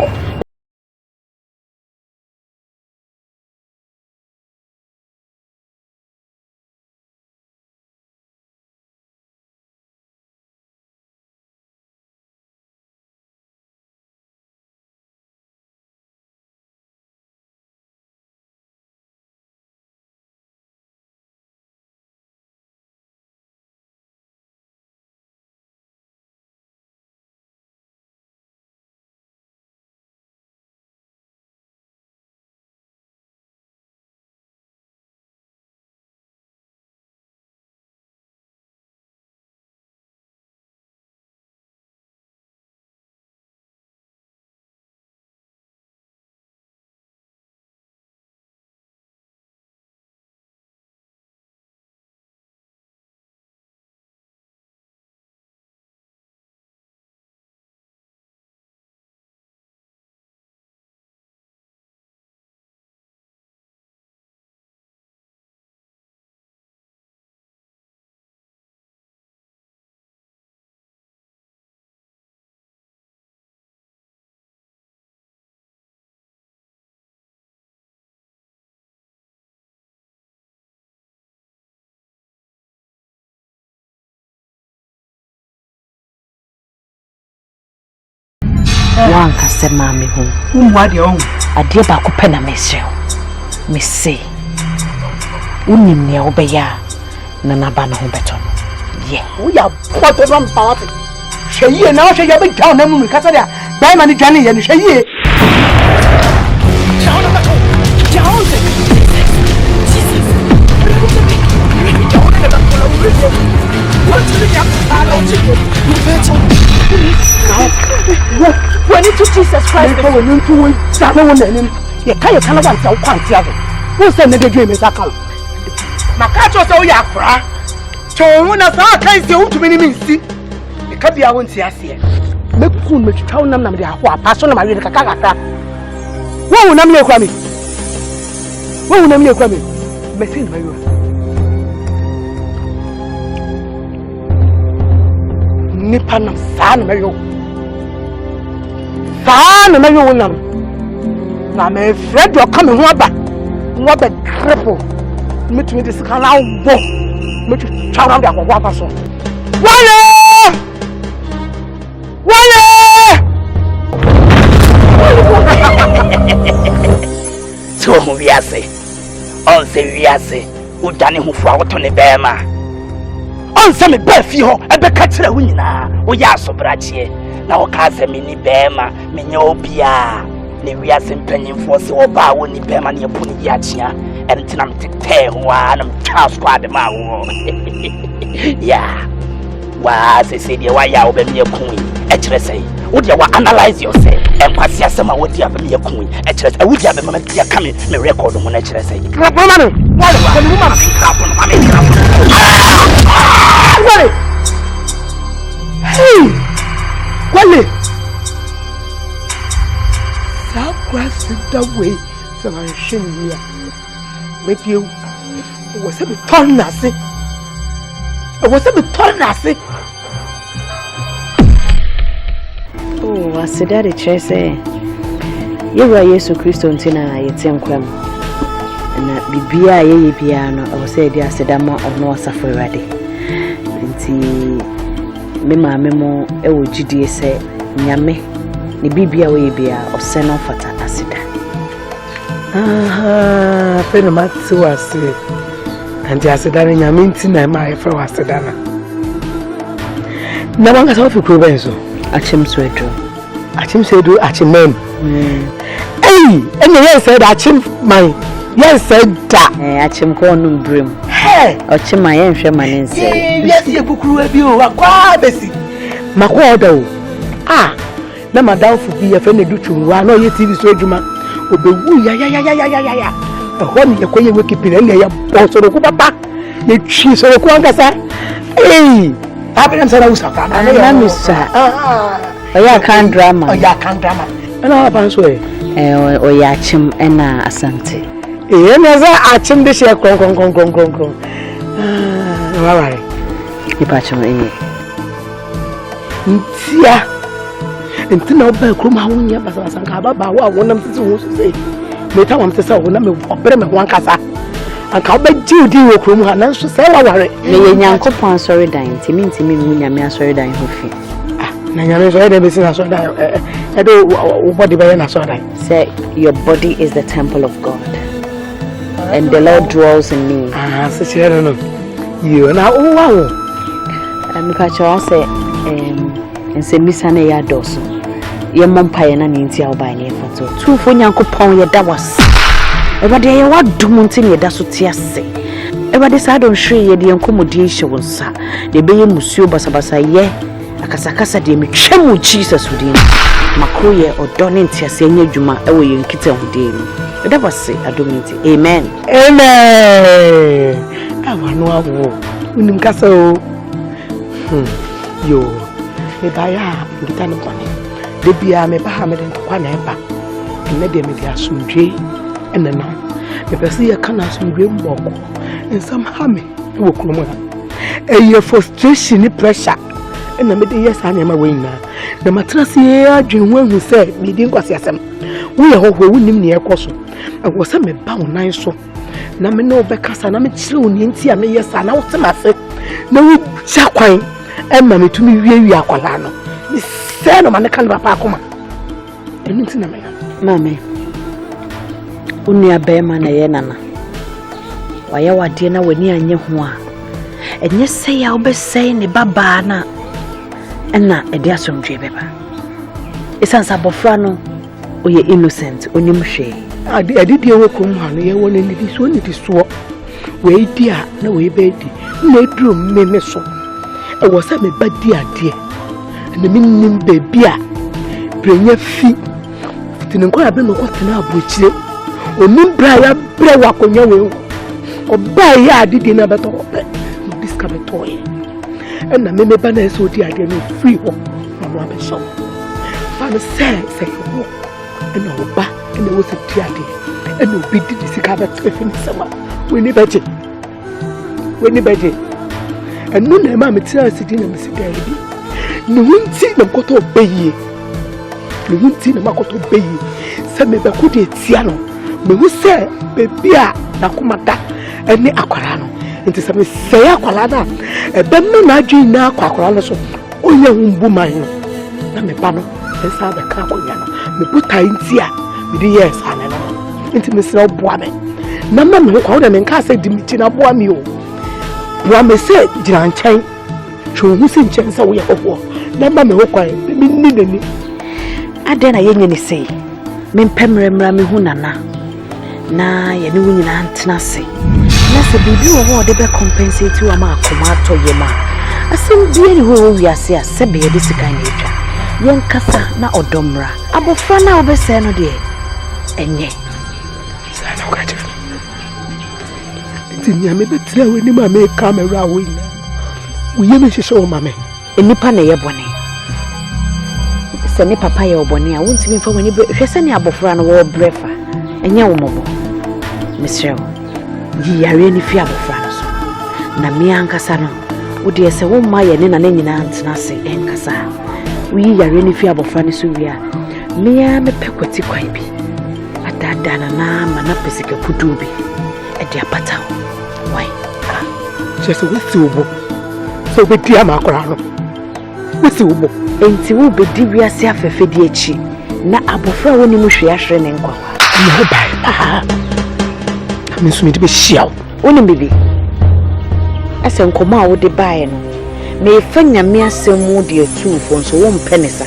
One can say MAAME home. What your own? A dear Bakupena Messiah. Miss say, Unim near Obeya, Nanabana Humbeton. Yeah, we are what of one party. She and now she have been down and Casada, Diamond Johnny and she. When it took Jesus Christ, they went into it. Someone and you can't want to quantity. Who's the nigga dream is a count? Macacho, so ya Prah. So when I saw a case, you to me, see. It can't be I won't see us here. Make food, make town number, they are passion of my little caca. What will name you cry me? What will name you cry me? Messing my you. Nipanam San Mario. San Mario. Now, my friend, you're coming over. What a cripple. Meet me this canal walk. Meet you chow down there for one person. So we are say, all say we are say, who done who for out on the bear man. On some Beffio, a becatcher winner, we are so bratchy. Now, Casa mini bema, minopia. We are simply for so about when the bear near Puni Yachia, and Tinam Tete, one of Charles Quadamao. Yeah, Wa say the why ya obe me queen. E chere say, wo dia wa analyze yourself. Empathy asema wo dia be me queen. E chere say, wo dia be mama dia come me record mo na chere say. Mama no. Wale. Hey. Wale. Sakwas that way. So I shame you. Make you. Was a bit torn as it. Was a bit torn as it. Oh, I said that it say. You were Yesu Christo until I attend Quam. And Bibia ye piano, I was said, I said, I'm of no suffer ready. And me memo, a GD say, Yame, the Bibia way beer or send off at Asida. Ah, Penamatsu was it. And just that in your minting, and my friend was Sedana. No one has offered Provenzo. Achim Swedo. Achim Sedu, Achim. Hey, and yes, said Achim, my. Yes, said that. Achim cornum brim. Hey, or Chima and Sherman say, yes, you book review, a quabessy. Maquado. Ah, no, Madame for be a friend of Duchu, I know your TV surgeon. Obe ya. When you call your wicked and they are also the Papa. You cheese or Quangasa. Hey, happiness and I was a can't drama. Oh, ya can't drama. And I'll pass away. Or Yachim and Asante. Eh, Achim this year, all right. You patch me. Yeah. And to know Kumawood, but I want them to say. Later, I'm to say, when I'm a one casa. And come back to you, Kumahan, and say, I worry. Nyarko pan sorry dying, Timmy, Munya, sorry dying, Hofi. Ah, Nanya is already missing us. I do what the Bayan saw. Say, your body is the temple of God, and the Lord dwells in me. Ah, such I don't know. You and I, oh, wow. And Pacho say, and say, Miss Anaya Dawson. Your mum pie and an intia by name for 2 for Nyarko Pong, your that was. Everybody, what do Montini that's what you say? Everybody said on Shree, the accommodation, sir. The bay Monsieur Basabasa, ye, a casacasa de me, chemo Jesus within Macroye or Donintia, Senior Juma, away in Kitty within. That was say, I don't mean it. Amen. Amen. I want no war. In Castle. Yo, a buyer, get on the money. The beer may Bahamed and Quaneba, and let them be a sundry, and then the Bessia canna some grim bog, and some hammy, who come a year frustration, pressure, and the middle yes, I am a winner. The matrasia, Jim, when we said, we didn't was yes, we are who winning near Cosso. I was some bound nice so. Namino Becas and I'm a chill in Tia, yes, and out to my set. No, Jacquine, and mammy to me, we are Colano. Say no man can rapa kuma. Enu na me. Mame. Unia bema na ye nana. Waya wade na wani anye ho a. Enye say ya obesey ne baba na. Ena ede asomdwe beba. Esansa bofra no oye innocent onim hwe. Ade die wo kom ha no ye wona ni di so ni di so. We di a na we be di. Na eduru me so. E wo sa me ba di ade. And the meaning baby, bring your feet. Tinko have been no question about you. Or Nimbra, Brewa on your way. Or buy ya did in a battle. Discover toy. And the meme banner so dear, I no free walk from one shop. Father said, say, and no back, and there was a tiati. And no big did this cover to finish summer. We need budget. We need budget. And no name, I'm sitting in the city. No one see them got to obey ye. No one see them got to obey ye. Say me back with the Tiano. Me who say, baby, Nakumata, and the Aquarano. It is a say Aqualana. A bedman I dream now, Quaquarano. Oh, young woman. Name Bano, and saw the Cacoyano. Me put her in Tia with the years, Hannah. Into Miss Boame. Number no call them and cast a Dimitina Boamio. Boame said, Jan Chang. Who sing chance away of war. Number me who need any. I then I ain't say. Men Pemremra me hunana. Na ya ni winning aunt Nasi. Nasa baby or what they compensate you a mark, Kumato Yema. Asem die ne ho wiase a sebe ye de sika ne twa. Yen kasa na odomra. Abofra na obese no de enye. Sana kwaje. Tinya me betira we ni ma me camera we na. Wo ye me hwehwe wo ma me. Enipa na ye bone. Se ne papa ye obone a wontimi fa wani hwese ne abofra no wo brefa. Enye wo mobo. Misrew. Yi yare ni fi abofra no so. Na me ankasa no wo de se wo ma ye ne na nyina antena se enkasa. Wo yi yare ni fi abofra ne so wi a. Me ya me pekwati kwan bi. Adada na na mana pesika pudu bi. E de apata wo. Why? Just wo si obo. So be dia ma akora no. Wo si obo. Enti wo be di wiase afefe di echi. Na abofra wo ni mu hwe ahre ne nkwa. No bai. Me so me de be hia wo. Woni bibi. Ase nkoma a wo de bae no. Me fanya me asem wo de atufo nso wo mpene sa.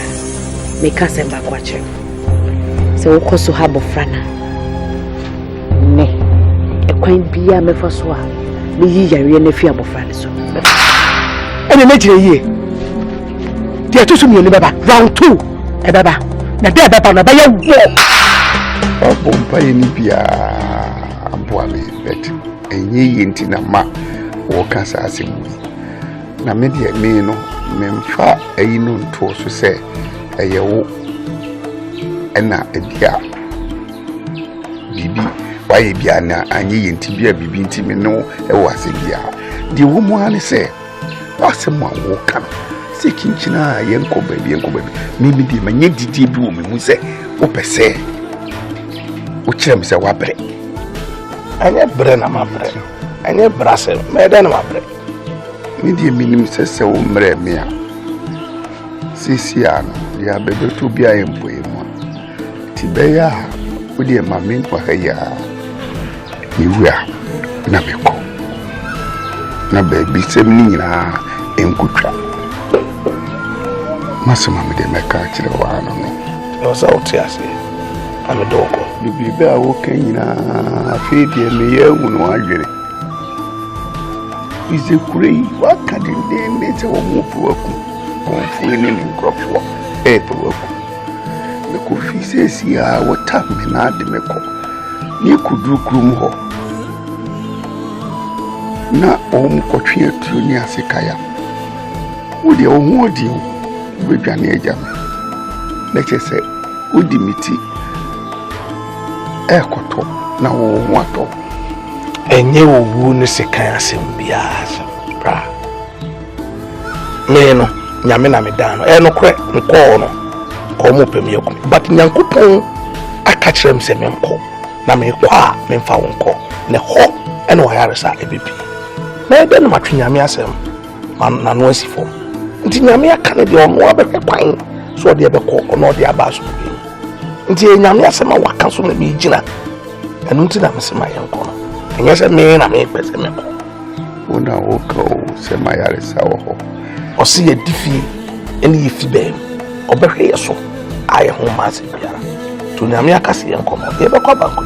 Me ka sem ba kwa che. Se wo koso ha abofra na. Ne. Ekwan bia me fa so a. Me yi yare na fi abofra ne so. Ene na jire yie. Ti atusu mi oni baba round 2 e baba. Na de baba na ba ye wo. Bompa ye ni bia aboa me bet. Enye yenti na ma wo kasa asem wi. Na me de me no memfa ayi no nto so se eye wo ena ebia bibi waye bia na anye yenti bia bibi nti me no e wo ase bia de wo mu ane se asem a wo kan se kinchina yenko baby mimi di manye didi bi wo me mu se wo pese wo kire me se wa bre anye bre na ma bre anye brase me da na ma bre mi di minim se wo mre me a sisi ano ya bebe to bia yempo emu ti be ya wo di ma me kwa ya ni wia na beko na baby sem ni nyina enkutwa masema me de meka kire wa no no sa otiase ame doko bibi be a wo kan nyina afi de me ya hu no adwere ize kurei wa kadinde ne te wo mu fu aku konfu ni nkrofo e to aku me ko fi sesi a wota me na de me ko ni kuduru kurum ho na om kotwe atu ni asekaya wodi o hu odi bedwane agame na chese odi miti ekoto na wo hu ato enye wo wu ne sekan asem bia Prah me no nyame na me dan no e no kre nko no ko mo pem yakum but nyankopon aka kirem se me nko na me kwa me mfa wo nko ne ho e no yaresa ebibi na de no matwe nyame asem man na no asifo nti nyame aka ne de ono abehwe kwan so de ebekọ ono de abaso bi nti nyame asem a waka so na me gina enu nti na me sema yenko no enye se me na me pese me ko ona woko se ma yaresa wo ho osi ye difi eni yifi be obehwe yeso aye ho ma se biara to nyame aka se yenko no e bekọ banko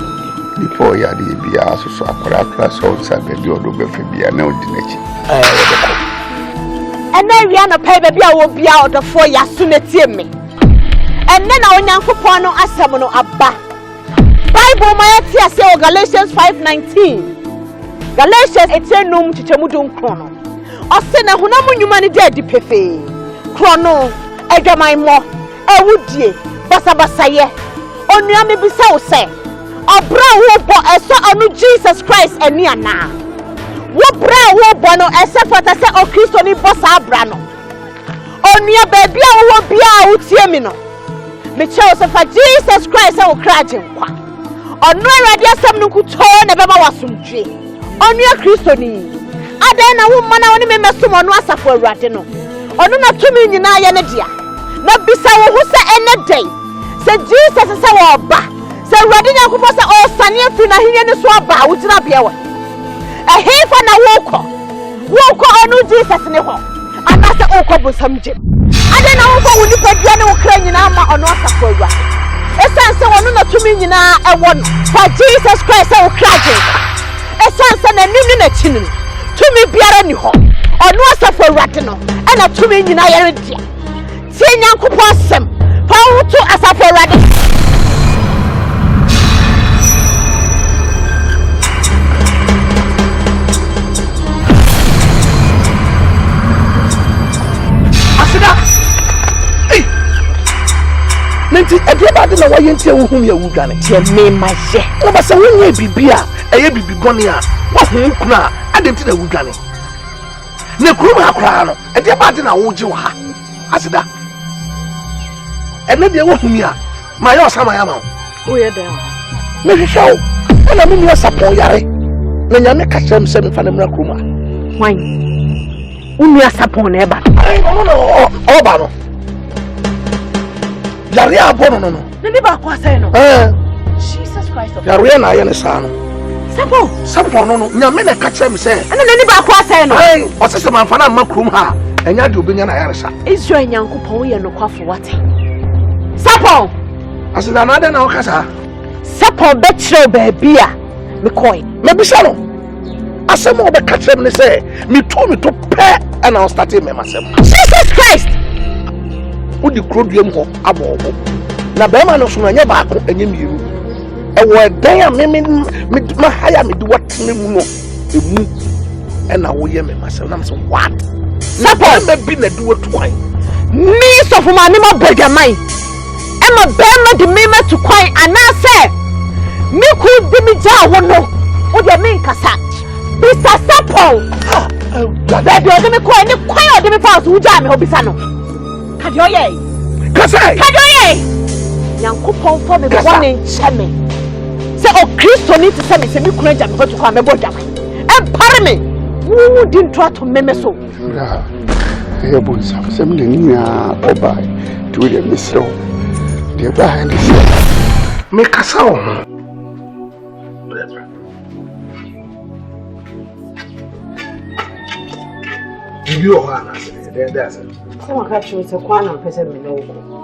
before ya de bia so akora so sabe bi odo befe bia na odi nachi ena wia no pay baby a wo bia odofo ya so netie me enne na onyankopon no asem no aba Bible ma yatia se Galatians 5:19 Galatians etenum chichemu donkron no ose na honam nnwuma ne de pefe krono adwaman mo ewudie basabasaye onua me bisa wo se obra wo bo eso anu Jesus Christ eni ana wo bra wo bo no ese fata se o Kristo ni bossa abra no onua baby a wo bia wo tie mi no me chew se fa Jesus Christ e wo kraje nkwa onu awade asem no kuto na beba wasomdwe onua Kristo ni adan na wo mana woni me mesom onu asafo awade no onu na tumi nyina ye ne dia na bisa wo hu se ene day se Jesus se wo ba se awade nyankopɔ se o sane afi na hihye ne so aba wo gyina bia wo ehefa na woko onu Jesus ne ho anase okɔ bosam gye adan na wo wo nipa dia ne wo kra nyina ma onu asafo awade esanse wonu na tumi nyina ewo no for Jesus Christ e wo kra gye esanse na nim ne na chinu tumi biara ni ho Ono asafo awurade no ena tumi nyina yare dia. Tie Nyankopɔn asɛm. Fa wo to asafo awurade. Nti ediaba de na waye ntia wo hum ya wudwane tie me ma ye na ba se wonye bibia eye bibi bone a wa hu kuna ade nti na wudwane ne kurum akra no ediaba de na wo je wa asida ene de wo hum ya ma ye osama ya ma wo ye da me hwehwe wo na me ni sapon yare na nyame ka kyerem se me fa na mra kurum a wan unu sapon na e ba o ba no yare abo no ne ba kwa sai no Jesus Christ of yare na ye ne sa no sapon no nyame na ka kyerem se ana ne ba kwa sai no o se se manfa na ma kurum ha enya de obenya na yare sa Israel Nyankopɔn wo ye no kwafo wate sapon asida na de na o kasa sapon be kyerɛ baabi a me koi me bisa no asem o be ka kyerem ne se me to pe ana o start me masem Jesus Christ udi krodiem ho abobo na be ma no so anya ba ko anya miru e wo dan a me ma haya me de watene mu no emu ena wo ye me masem na so what sapon me bi na de watuan me so for ma ne ma bogaman e ma be ma de me ma to kwan anase me ku di mi ja wo no wo de me nkasa bisa sapon baby o de me kwan ne kwan o de me pass wo ja me ho bisa no Kadioye Kasai Kadioye Nyankopɔn fo me bone nhyɛ me sɛ o Kristo ni te sɛ me sɛ me kura gya me ho to kwa me bodwa e pare me wo di ntwa to meme so ya e bo nsam sɛ me ni a oba to de me sro de ba ha ni sɛ me kasa wo Bibi ha na se de da se Someone catch you, so one of person me know.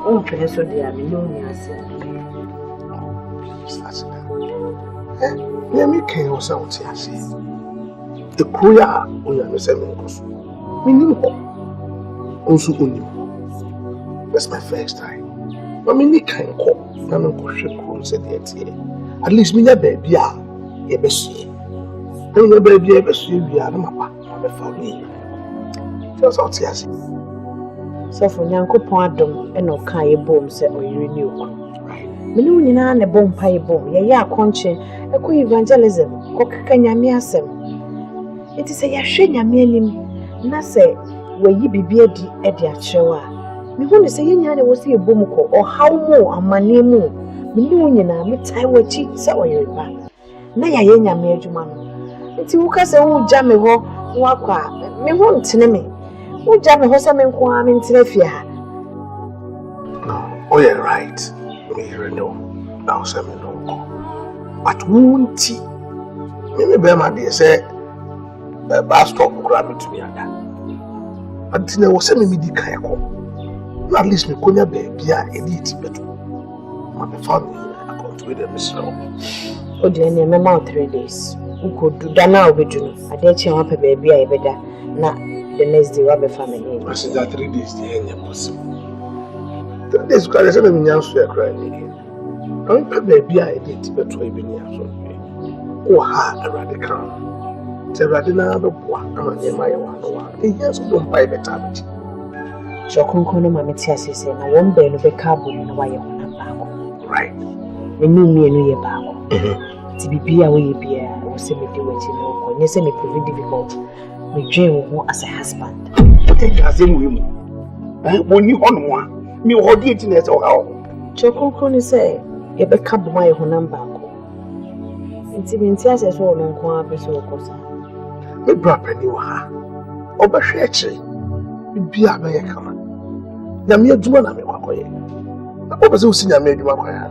Oh, so dear, me know me as yeah, me can you sound to us. The Koya, we are the same. Also, that's my first time. But me can call. I'm not going to say that. At least me never baby, a best. And your baby, a best, we are the family. Just out here. So for Nyankopɔn adom e no ka ye bom se oyiri ni oku. Mene nyina na bom pa ye bom ye ya akonche e ko evangelism ko kaka nyame asem. Enti se ya hwe nyame anim na se wayi bibia di e de akyerewa. Me hu ne se ye nya na wo se ye bom ko ohaw mu amane mu. Mene nyina me tai wachi se oyiri ba. Na ya ye nyame adwuma no. Enti wo ka se wo gya me ho wo akwa me hu ntene me. Uja me hosa men kwa me ntrefia. No, oh you're right. Me you know. Now say me no. But won't me be ma dey say ba stop kura me to me ada. Antina wo say me di kan ko. Na at least me konya be bia e di ti beto. Ma be family account with them so. O de na me ma 3 days. Ukodu da na obedu. Ade chi ho pe be bia e beda na the next day what be family. I said that 3 days the end possible. 3 days because I said me nyan so cry again. Don't pay baby I did beto e be nyan so. O ha radical. Te radina do boa na me ma ye wa no wa. E yes don't buy better bit. Chokonko no mama ti asese na won be no be cabo na wa ye ho na baako. Right. Me ni mienu ye baako. Ti bibia wo ye bia wo se me di wachi no ko nye se me prove difficult. Me dream wo as a husband. Oteng azem we mu. Woni hono a me ho de enti na se o ha ho. Chokonko ni say ye be cabo ma ye ho na baako. Nti me nti asese wo no nko a be so kosa. Me bra pani wa ha. Obahwe akire. Bibia be ye kama. Nyame adwuma na me kwakoye. Na obese usi nyame adwuma kwaya.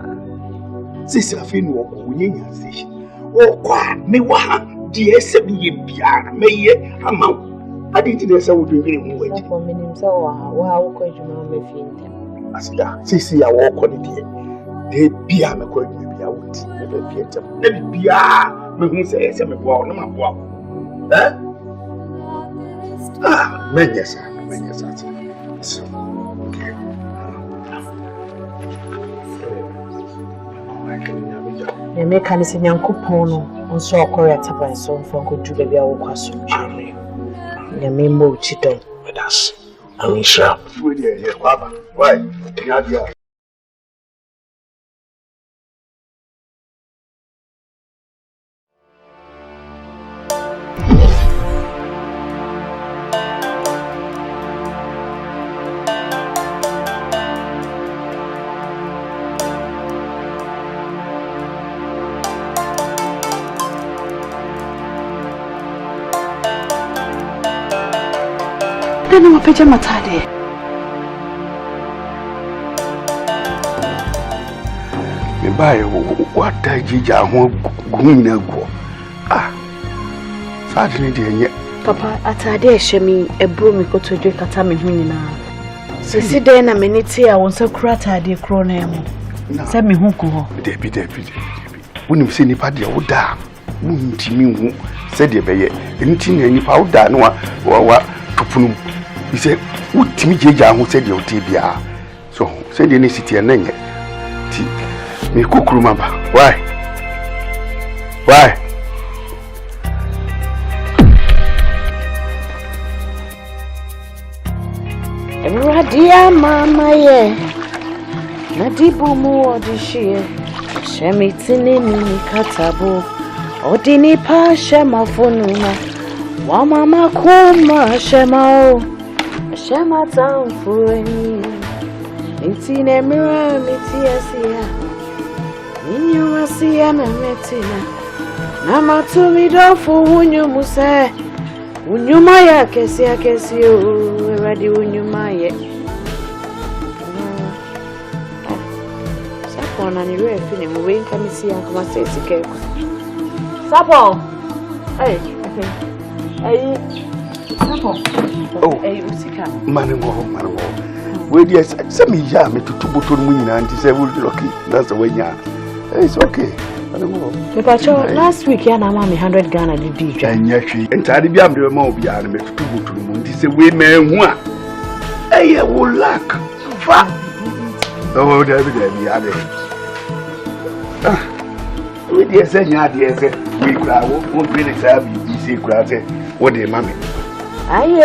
Sisi afi no ko wonyanya se. O kwa me wa de ese bi ye bia me ye ama. Adi ti de se wo dwere mu waji. For minim so wa wo ko adwuma me fi ntem. Asida sisi ya wo ko ne de bia me ko adwuma bia wo ti me be fi ntem. Na bia me hu se ese me boa no ma boa. Menyesa. So. Me make an is in Yankupon, on so correct by so for good to be our question. The memo chito with us. I'm sure. Why? Yeah. I don't know what matade. Me buy what Jija won't go. Ah, certainly, dear. Papa, atade shemi a broom go to drink at me winina. Sisi then a minute I want so crata de cronem. Send me home. Debbie. When you see any party, I would die. Timmy said the bay, anything any powder, no what to put. He said, what Timmy Jija who said your TBR. So, said any city and then me cook remember. Why? Radia mama ye Nadibu mu odishie Shemitini mini katabo Odini pa shema fonuma Wa mama kuma shema o Shema tamfueni Mitine mira mitiasia Inyumasia na metina Nama tumidofu unyumuse Unyuma ya kesi o Eradi unyuma ye Sapo na ni real fini mwe nkamisi yangu masesi keko Sapo Hey Sapo Hey usika Manengo We dear semi ya me tutubuto mwina anti se will lucky that's the way nya It's okay last week ya na mama 100 Ghana di di anyahwe entade bia mde ma obi ya na me tutubuto mu nti se we ma hu a eye wo lack fa oh David ya de we dear say nya de say we kura wo bring say bi say kura say wo de mama aye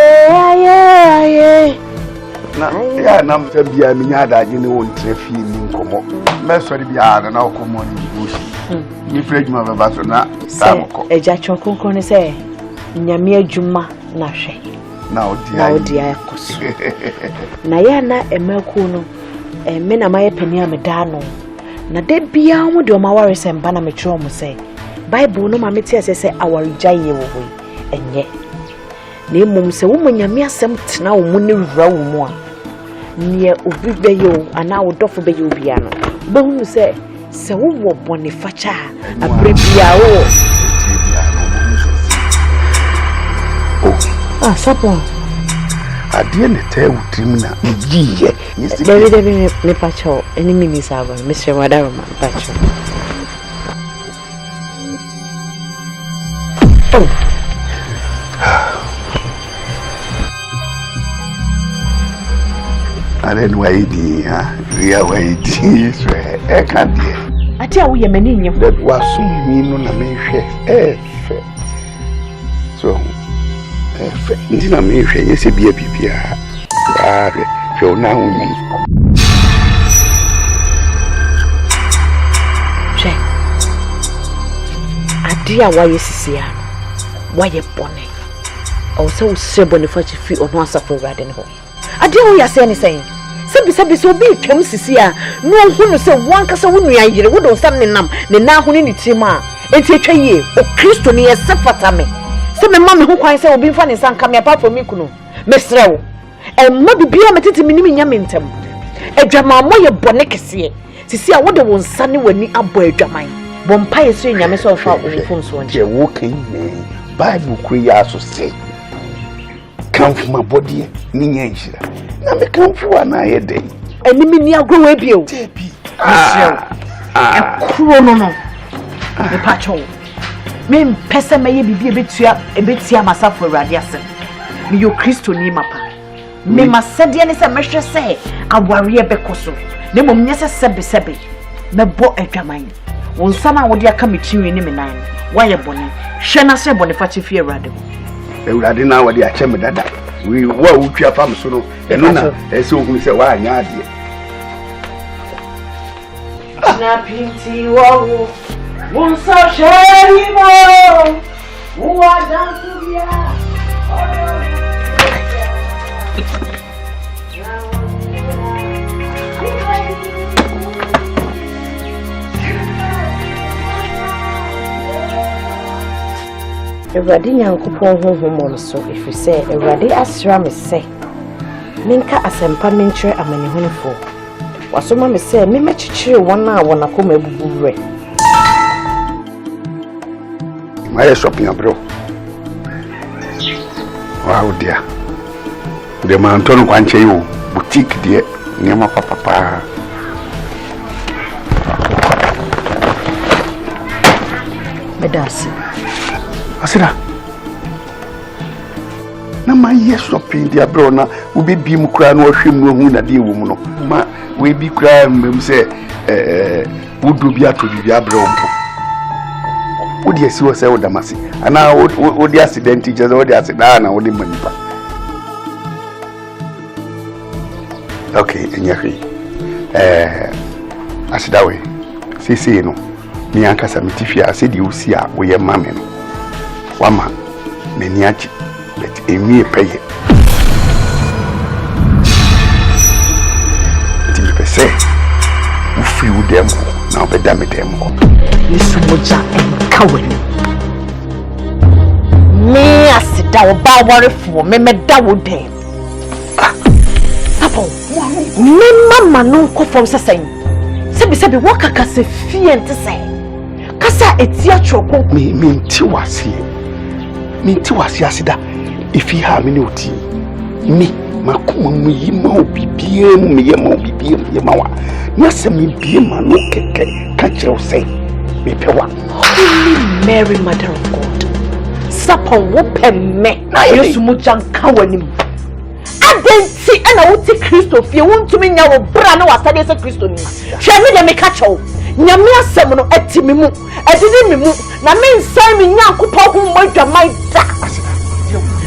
na ya na mfa bia mi nya da ni won trafi ni nkomo me sori bia na okomo ni bushi ni frejuma baba so na tamko eja chonkonko ni se nyame adwuma na hwe na odi akoso na ya na emaku no me na maye pani ameda no na de bia wo de o maware se mba na metro mo se bible no ma meti ase awarigyaye wo ho enye na mmom se wo nyame asem tena wo mu ne wura wo mu a ne obi beyo ana wo dofo beyo bia no bohu se wo bone facha abrebia wo sapo adie ne te wutrim na yiye David me pacho eni mimi sabo Mr. Wadaroma pacho Aren waidi ha ria waidi so e kan die ati awo ye mani nyi that was mi no na me hwe so ndi na me hwe yese bia bibia are hwe na hu che adi awa yesisia waye bone o se o se bone fa chi fi ono asafo rade ne ho adi wo yase ne sen sebi so bi twam sisi a no hunu se wankasa wonu yire wo do sam ne nam ne na hunu ne tima enti atwa yie o Kristo ne yese fata me se me ma me ho kwan se obi mfa ne san kam ya papa mi kunu mesrewo ma bibia metete minim nya mentem adwama mo ye bone kese sisi a wo de won sane wani abo adwaman bompa ye so nyame so fa ofun so je wo kan ne Bible ku ya so say come from my body ni nyanhira na me come for na ye dey enimi ni agro we bio kuro no me pacho me pese me ye bibia betua masafo awurade asem Me yo Christo ni mapa. Me masede ne se mehwe se aware be koso. Ne mom nyese sebe me bo adwaman. Won sana wo de aka me chinwe ni me nan. Wa ye bone. Hwe na se bone fa che fie Awurade. Awurade na wo de ache me dada. We wa utwa fam so no. Eno na ese ohun se wa anya ade. Na pinti wo. Won so sheri mo. Wa dan kubia. Awurade Nyankopɔn honhom so efi sɛ Awurade asra me sɛ menka asɛmpa menkyerɛ amanehunfo wasoma me sɛ memɛkyekyere wɔn a wɔn akoma abubuwe my shopping abro wow dear the man ton kwanche yo boutique de nyama papa medasi asira na my shopping de abro na wo be bi mu kura na ohwem no hu na de wo mu no ma we bi kura mbem se wo do bi ato bi abro mpo wo de asi wo se wo damase ana wo de accident je wo de accident na wo de manipa okay enyahi asidawe sisi no ni ankasa metifi ase de osi a wo ye MAAME no wama nani achi but emi peye ti bi pese wo free wo dem na obeda me dem ko Yesu moja enkawani me asida wo ba warefo me meda wo dem sapo me mama no nkofom sesen sebi wo kaka se fie ntese kasa etia choko me nti wase asida ifi ha me ne oti me makoma mu yi ma obibie mu me ye ma obibie ye ma wa na se me bie ma no keke ka kire say me pewa Holy Mary Mother of God sapon wo pemme na Yesu mo janka wanim adenti ana wo ti Kristo fie wo ntumi nya wo bra na wasade se Kristo ni hwe me de me ka chew nyame asem no atimi mu adidi mi mu na me nsan mi Nyankopɔ ho mo dwaman da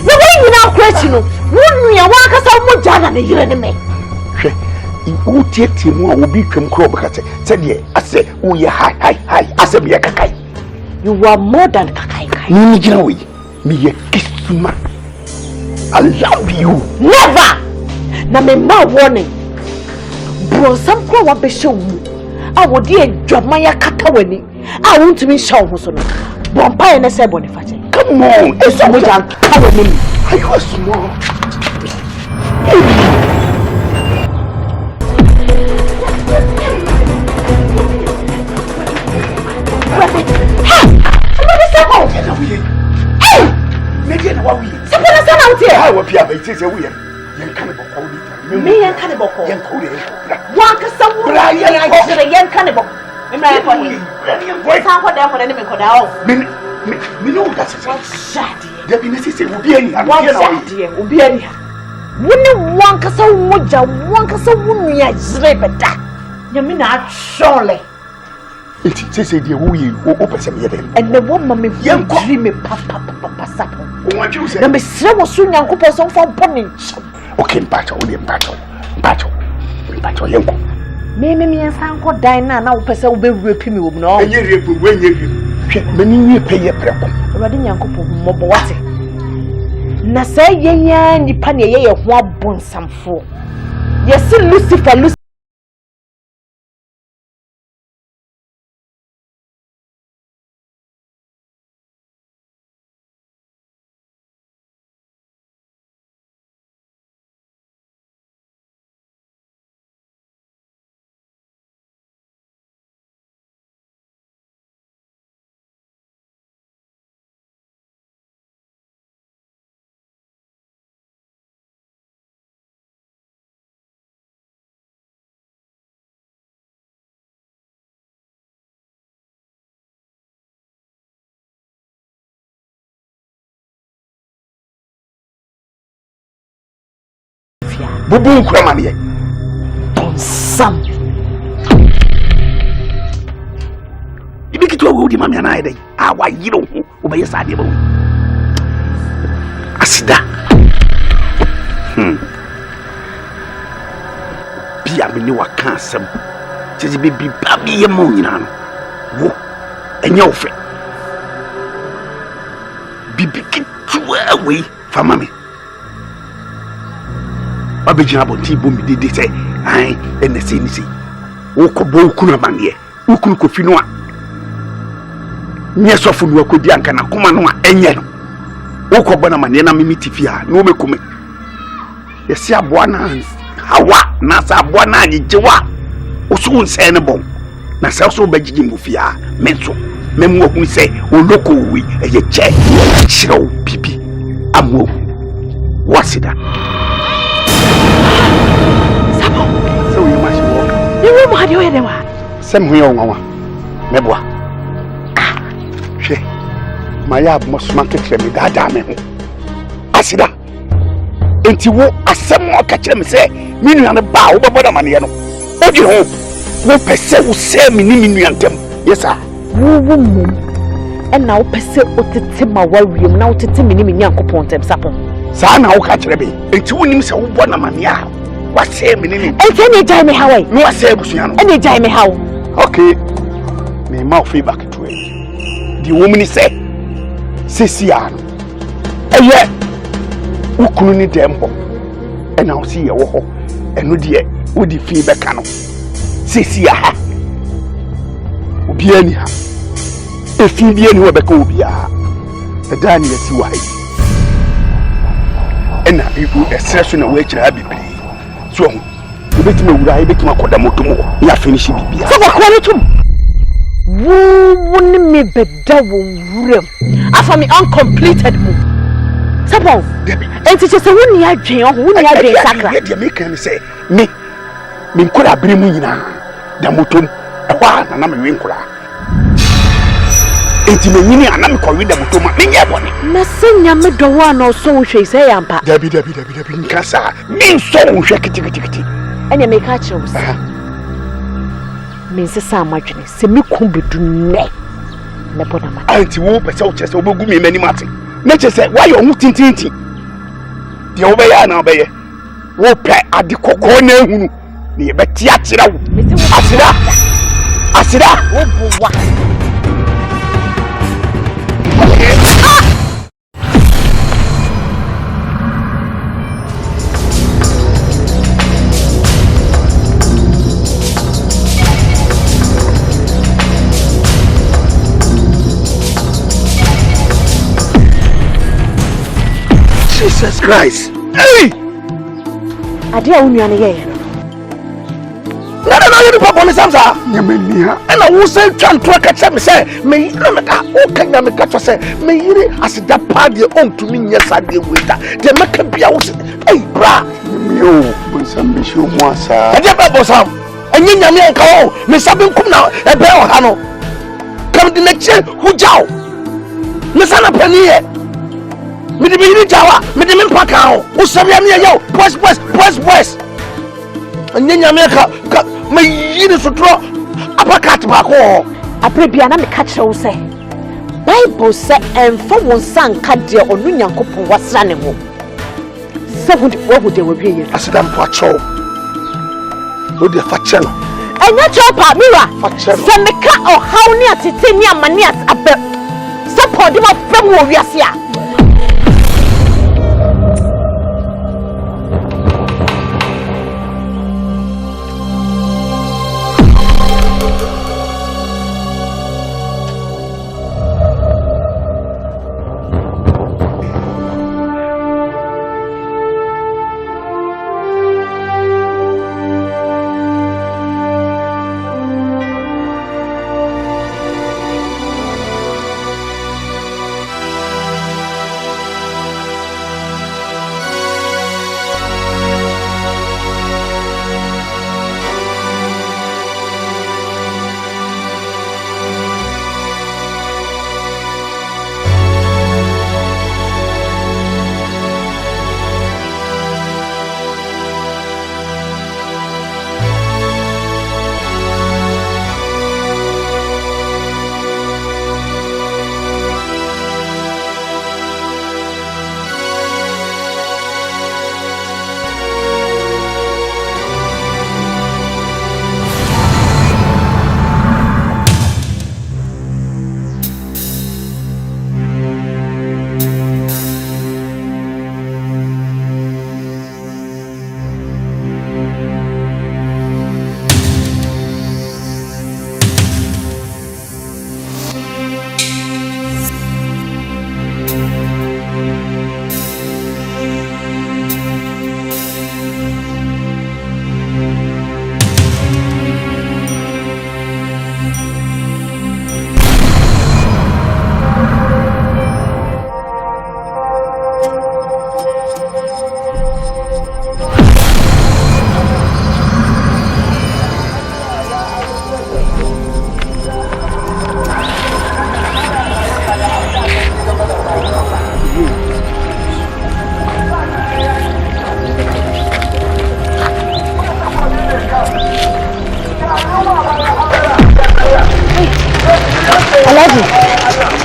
na wo nyina akrachi no wo nua wa akasa mo jana ne yire ne me hwe wo tietie mu a wo bi twam kro bekate se de ase wo ye hi ase me kakai you are more than kakai ni gina wo yi me ye kisuma I love you never na me ma warning bro sam kro wa be show mu a wo de adwaman ya kaka wani a wo ntumi show ho so no bompa ene se boniface come on eso mo jan ka wani mi are you small me yan kan boko wa ka san wo ya jira yan kan boko me mra ko ni san ko da mo ne me ko da o me no ga se shadi da bi ne se obi ani wa shadi obi ani woni wan ka san moja wan ka san wo nua jira beda nyame na atshole iti se de wo yi o pese me yede ene wo ma me fu me papa sapo wo twu se na me sre wo so Nyankopɔ so mfa boni okay mpacho yenko me san ko dan na wo pese wo be rape me wo no enye rape wo enye rape hwe mani wie peye preko Awurade Nyankopɔ mmɔbɔ wate na sɛ yenya nipa ne ye ho abonsamfo yesi Lucifer bia. Bubu kura mane. Bonsam. Ibi kitu wo di mame na ede. Ah wa yiro ho obaye sade ba wo. Asida. Bia me ni waka asem. Tezi bibi ba bi ye mo nyina no. Wo enya ofe. Bibi kitu we fa mame. Abejina bonti bo mi dede say ai enese ni sei. Wo ko bo kunu amane. Wo kunu ko fi no a. Nye sofu no akodi anka na koma no a enye no. Wo ko bona mane na mimi tifia no mekume. Yesi aboa na hawa na sa aboa na agyewa. Oso nse ne bon. Na sa so bagigi mbufia menso. Memu ohun se oloko wi eye che. Chiro bibi. Amo. Wasida. Sabo. So you must walk. You mo hade oyede wa. Sem hu yo nwa. Meboa. She. Maya abmosma ketre me dada me ho. Asida. Enti wo asem o ka kire me se me nua ne ba wo beboda mane no. Ogi ho. Wo pese wo se me ni me nua ntem. Yes sir. Wo mum. Na wo pese o tete ma wariem na wo tete me ni me nyankopon ntem sapon. Sa na wo ka kire be. Enti wo nim se wo bo na mane a. Wa se me ni. Enti ne jai me hawai. No wa se abusuya no. Ne jai me haw. Okay. Me ma feedback to it. The woman say Sisia. Eye ukunu ni dempo. E na o si ye wo ho. Eno de wo di feedback no. Sisia ha. Obi ani ha. Efi bi ani wo beka obi a. E da ni yesi wa yi. E na ibu esreso na wo akira bibiri. So obetime wura ebetime akoda motomo. Ya finish bibia. So kwa no tum. Wouldn't me better room. After me uncompleted move. Suppose, and teachers a 1 year jail, 1 year day sacra. You make me say, me could have been Muna, the Mutum, a while, and I'm a winkler. It's me, and I'm calling the Mutuma, Minya. Messina Medowan or so she say, Ampa. Debbie, Casa, mean so shake it. And you make her chose. Means so much, se me kumbi do ne. Nebona ma. Auntie wo pese o chese obogu mi mani mate. Na chese why you hu tintinti. De wo be ya na be ye. Wo pe ade kokko na ehunu. Ne ye beti akira wo. Asira. Wo buwa. Jesus Christ. Hey! Adia unyane ye. Na you papa me samsa. Nyamenia. E na wo say twan to ka che me say me na me ka o ka nya me ka to say me yire asida pa de ontumi nya sade weta. De meka bia wo say hey bra. Yo, bon sam me show mo asa. Ade ba bo sam. Enye nyame enka wo. Me sabe nkum na e be o ha no. Kam de na che hujao. Me sana paniye. Me de bini jawa, me de mpaka ho. Usabia me yo, press. Anya nyame ka me yini sotro apakat ba ko. Aprebia na me ka kire wo say. Bible say emfa won sanka de onu nyankopon wasra ne ho. Se hu de wo wie ye. Asidam po acho. O de fa chelo. Enya chopa mira. Se me ka o haw ni atete ni amane as abe. Support dem afem wo wiase a.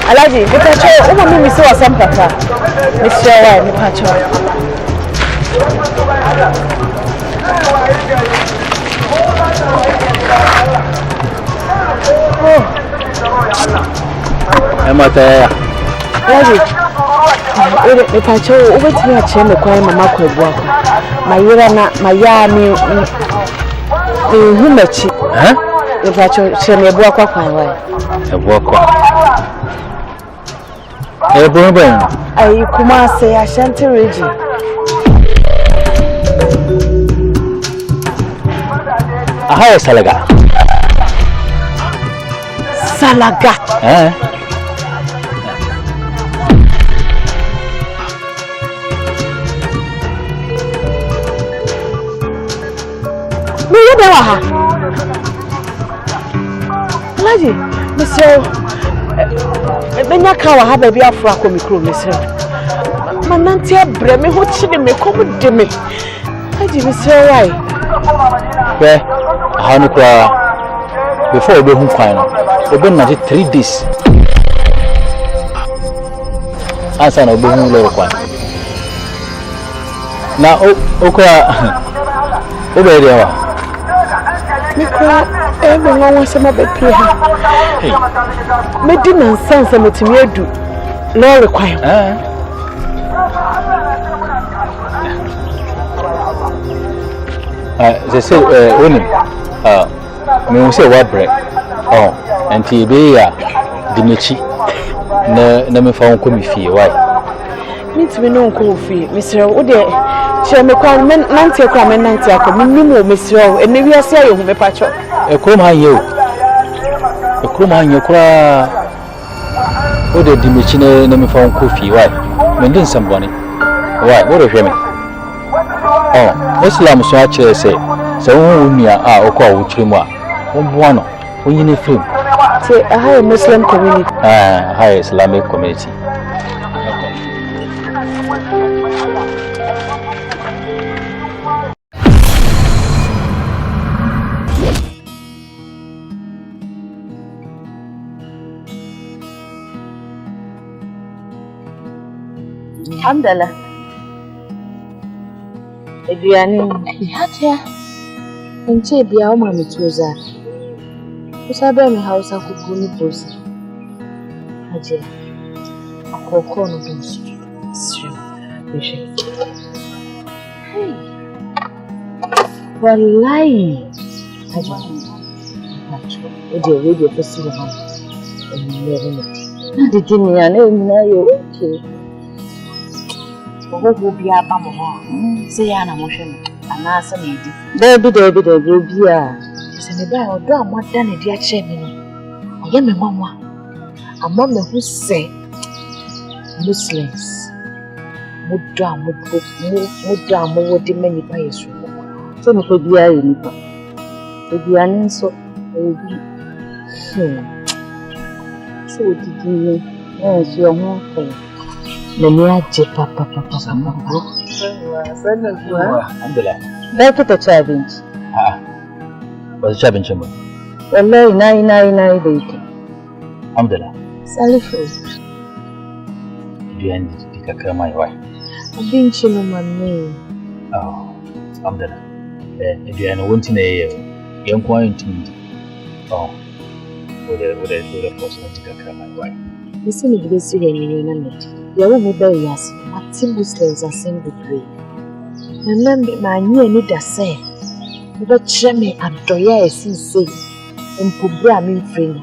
Alaji, mitacho, mimi si wa sampata. Misiwa, mitacho. Emata. Alaji, mitacho, ubeti ya cheme kwa mama kwa Bruwa. Mayira na mayami humechi. Mitacho, cheme Bruwa kwa wewe. Bruwa kwa. Bruwa. Ai Kumasi Ashanti region. Ahaya Salaga. Salaga. Ni yebe wa ha. Alaji, Monsieur Benya kawa ha baby afro akọ mikro Monsieur. Mananti abre me ho chine me komu de me. Alaji Monsieur why? Well, how no kwa before we home kwan no. Obe na 3 days. Asa na obe home loro kwan. Na okwa obe de wa. Mikra ebe nwa sama be pie ha. Medina nsansa metimi adu loro kwan. They say onim me won say what bread anti be ya dimechi na me fa won ko mi fie why mitimi no nko fie misre wo de che me kwa men nante kwa men nante akọ minnim o misre o ene wi ase ayo hu me pacho ekrom hanye o ekrom hanye kura wo de dimechi na me fa won ko fie why me ndin sambone why wo re hwe me Islam so actually say wo nua a okọ wo twiremu a wo boa no wo nyine film say a high Muslim community high Islamic community Alhamdulillah Ediani hatia nche bia o ma mituza usabe mi hausa kuguni bosi haje akoko no bonsu sio bishe wallahi haje odi radio festival ha emere na de dini ya na emina yo okay ogo bia ba mo ho se ya na mo hwe no ana asa na edi David obi a se me ba odo amoda na di a che me no aye me mamwa amma me hu se Muslims mudo amo wodi mani pa yesu so me ko bia ye nipa bia ni nso obi so didi so yo ho fe Emilia papa sama bro. Sana gua. Alhamdulillah. Dah kita challenge. Was challenge mo. Wallahi nai date. Alhamdulillah. Salifu. Dia ni dikakra mai wai. Binchi no mami. Alhamdulillah. Dia no wonti na ye. Yen kwa ntimi. Ode force na dikakra mai wai. Isi ni bidesi ni na net. Yawo mo ba yasi ati Muslims assembly pray na ma nyi ani da say mo ba kire me adoya esisi empobra me mfreni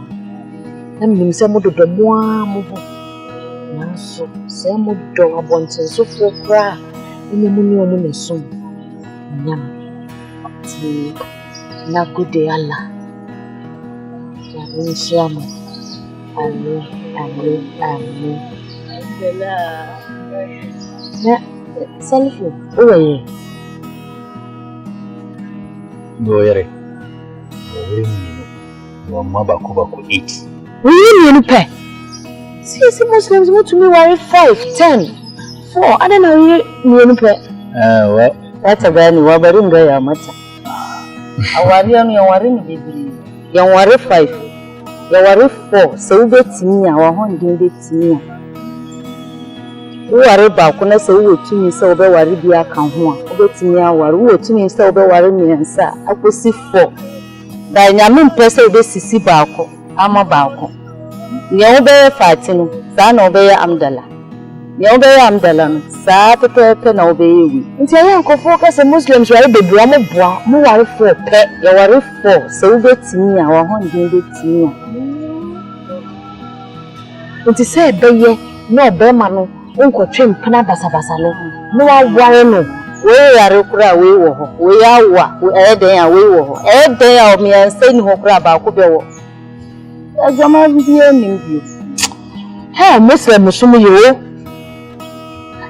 na me se mo dodo mo ho na so se mo do abonten so fo kra ni mo ni o mo neso nyam ti na gode Allah ya inshallah amen Ya, Salifu, oye. Goyere. No maba ko 8. We need pay. See Muslims want to me worry 5, 10, 4. I don't know you need pay. Well, that's a bad one, but in Gaya matter. I worry on your worry, baby. You worry 5. ya ware 4 se wo betimi a wo honden betimi a wo ware ba ko na se wo tumi se wo be ware bi aka ho a wo betimi a ware wo tumi se wo be ware miensa akosi 4 da nyame mpese wo be sisi ba ko ama ba ko nya wo be fatino sa na wo be amdala nya wo be amdala no sa pepe na wo be wi nti ya nkofo ka se muslims ware bebu am boa mo ware 4 pe ya ware 4 se wo betimi a wo honden betimi a nti se beye no be ma no unko twempena basabasa lo no aware no we yare kura we wo ho we awa we den a we wo ho den a o mi anse ni ho kura ba ko be wo ajama bi enim bi he muslim sumu yo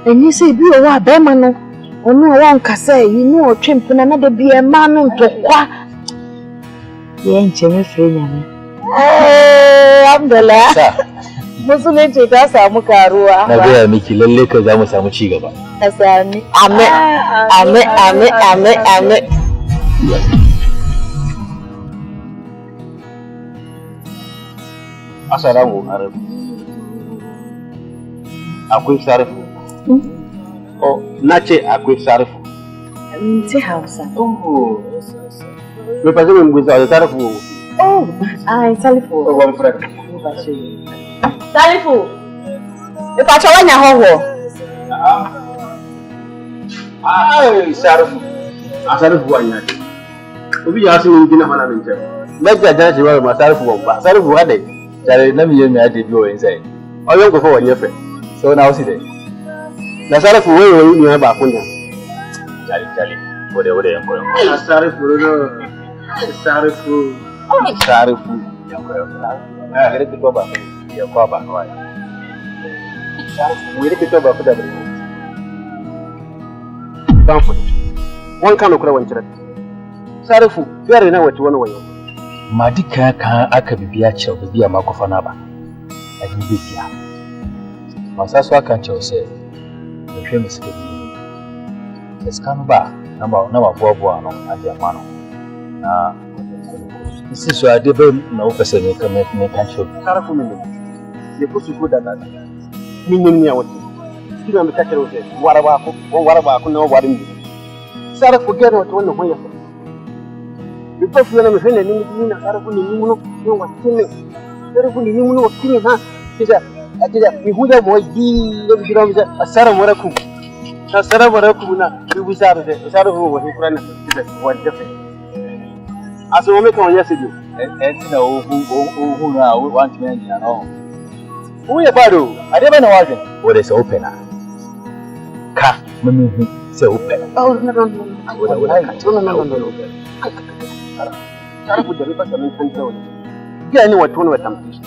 eni se bi o wa be ma no onu o wan kasa yi no o twempena na de bi e ma no ntokwa ye ncheme fre nyame alhamdulillah musulunci ta samu karuwa na gaya miki lalle ka za mu samu ci gaba asani amen amen amen amen amen assalamu alaikum akwai sarifu oh nace akwai sarifu ti Hausa oh me pase me ngwiza sarifu oh ai sarifu oh one friend Salifu, ipacho wanya hoho. Sarifu. Sarifu wanya. Obi ya sinu ngina mana nje. Meja jana shi wa sarifu ba. Sarifu wade. Jare na miye mi ade bi o ensai. Oyo ko fo wanya fe. So na o si de. Na sarifu we ni ba kunya. Jali. Ode yanko. Sarifu no. Sarifu. Yanko. Gere ki ba. Ya kwa ba kwa. Wiri ki ba kuda bari. Banfu. Wan kana kura wancira. Sarifu, yare na wati wani wayo. Ma dika ka aka bibiya ce bibiya ma kofa na ba. A ni bibiya. Masa so aka ce sai. Da shi mu suka bi. Skanu ba na ba buwa no aje amano. Na isi so ade ba na ofese ne kan show. Sarifu min ne. Ye ko su ko da na min ya wati kina mi takere wote waraba ko na warin mi sara ko gero to wannan hoya bi fa fiye na mi hene ni na sara ko ni muno no watin sara ko ni muno watin ha kija mi huda mo yi da bidira mi assalamu alaikum na bi sara de sara ko wa qur'ana kija wanda fa aso me kan yasidu tina o na o want me na no uye bado adeba na waje wode se opena ka mimi se opena oh no cara bu da riba sanin kan tawo ga ni wato ne watamti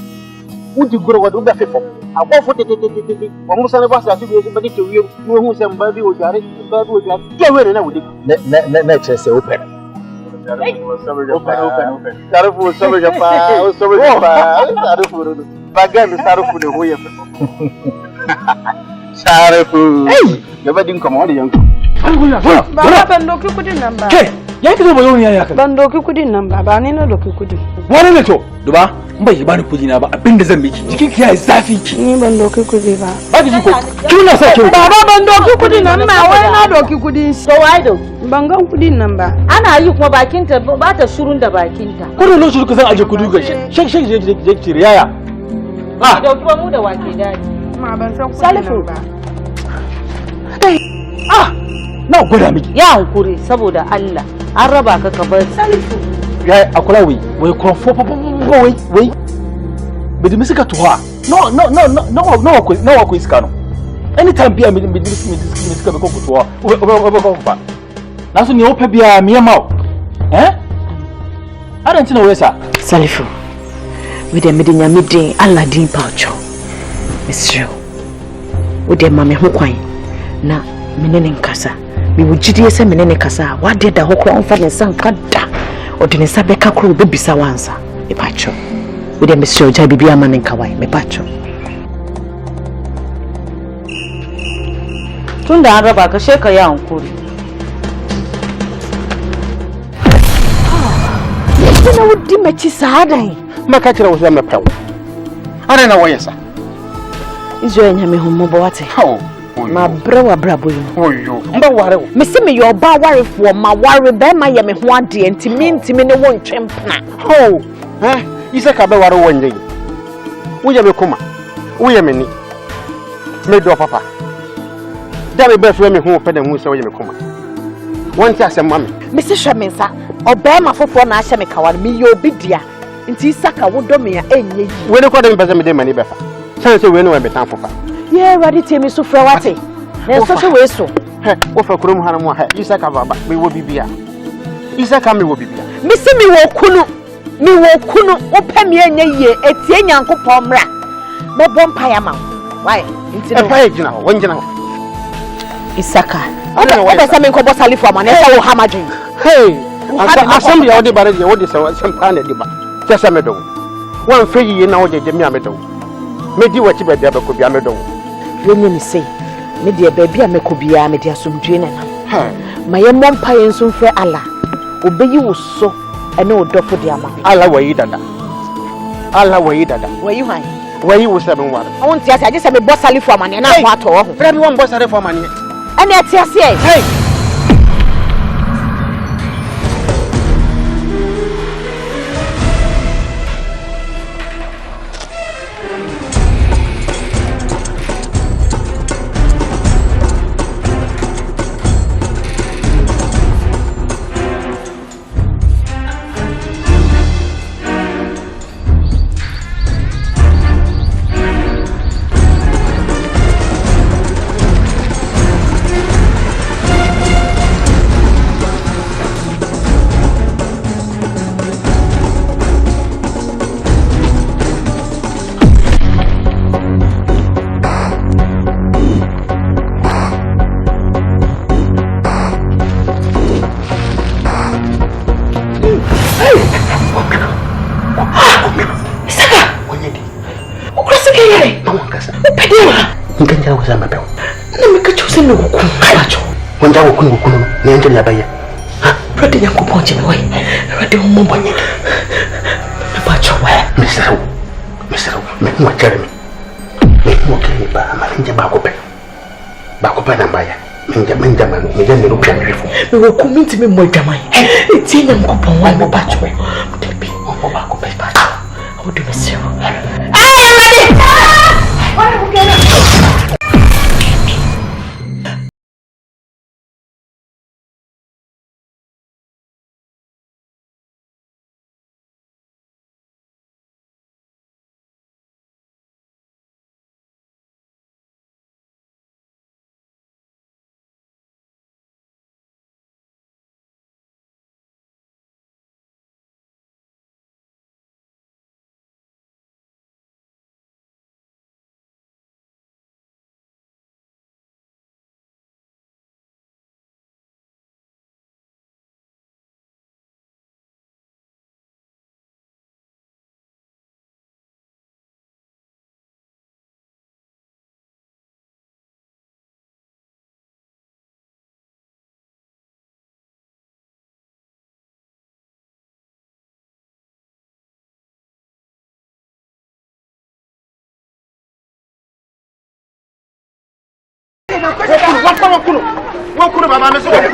uji gura wadu da fefo agbo fo tete wa musa ne ba sa su bi ba dike wiyo no hu sem ba bi o jare ke were na wudi na che se opena opena tarifu saboda pa tarifu bagan sarufu da hoye sarufu gaba din kuma wani yanku ba ban doki kudin nan ba ke ya ki zo ba yau ne ya ka ban doki kudin nan ba ne na doki kudin wani ne to duba in bai bani kudi na ba abinda zan miki cikin ki yayi zafi ki ni ban doki kudi ba ba ki ko kina sa ki baba ban doki kudin nan ma wai na doki kudin so wai doki ban gan kudin nan ba ana yi kuma bakinta ba ta shurun da bakinta kudin lokacin ka san aje kudu ga shan je ki yaya da kuma mu da wake daji ma ban san kudin ba na gwada miki ya hankuri saboda Allah an raba ka ka bar Salifu ya akula wai konfo wai bidi misika tuwa no ko iskano anytime bia me misika be ko tuwa o ba na so ni o pa bia me ma adan tina wesa Salifu we dey medenya medin Allah din paucho Mr. we dey mame ho kwan na menene nkasa mi wujidie se menene kasa wa de da hokro onfa ne sanka da odine sabe ka kro be bisa wansa e pacho we dey Mr. Oja bibia manen kawai me pacho tunda an raba ka sheka ya hankuri yana wudi mace sadan makachira wo se mepew ana na wo yesa Israel nyame homo bo wate ma brewa brabo yi oyo mba ware wo me se me yo ba ware fo ma ware be ma ye me ho ade ntimi ne wo ntwempna isa ka be ware wo nje wo ye me kuma wo ye me ni me do papa da be so me ho pe da hu se wo ye me kuma won ti asem ma me se hwe me nsa obe ma fofo na ahye me kawar me ye obidia nti isa ka wo do me ya enye yi we ne ko da me pese me de mani befa san se we ne we betan fofa ye ready temi so fra wate na so se we so wo fa kurom hana mo isa ka baba me wo bibia isa ka me wo bibia me se me wo kunu wo pa me enye ye etie nyankopon mra me bompa ya ma why nti no pa ejina ho wonjina ho Isaka oba se me nkobo sali for ma na se wo hamadwen asem ya odi bare je wodi se sempa na di ba tese me do wan fe yiye na wo jeje mi amedo me di wachi ba bia ba ko bia me do yenye ni sei me de ba bia me ko bia me de asomdwe na na ma ye mompa ye nso mfre ala obeyi wo so ene odofo de ama ala wayi dada wayi hwan wayi wo se ben ware won ti ase age se me bosali for ma na na ho ato ho fra bi won bosali for ma ne ene ti ase Wanja wo kunu ne nje ya baye Rodi yangu ponje me wai Rodi mo bonye me ba chowa misero me mo kere me mo kere ba ma nje ba ko pe na baye minja man me je me ru pia me fo me wo kuminti me mo dwaman eti yangu pon wai mo ba chowa debi mo ba ko pe ba wo do mesero Rodi wala bukena Wakuru baba me so wakuru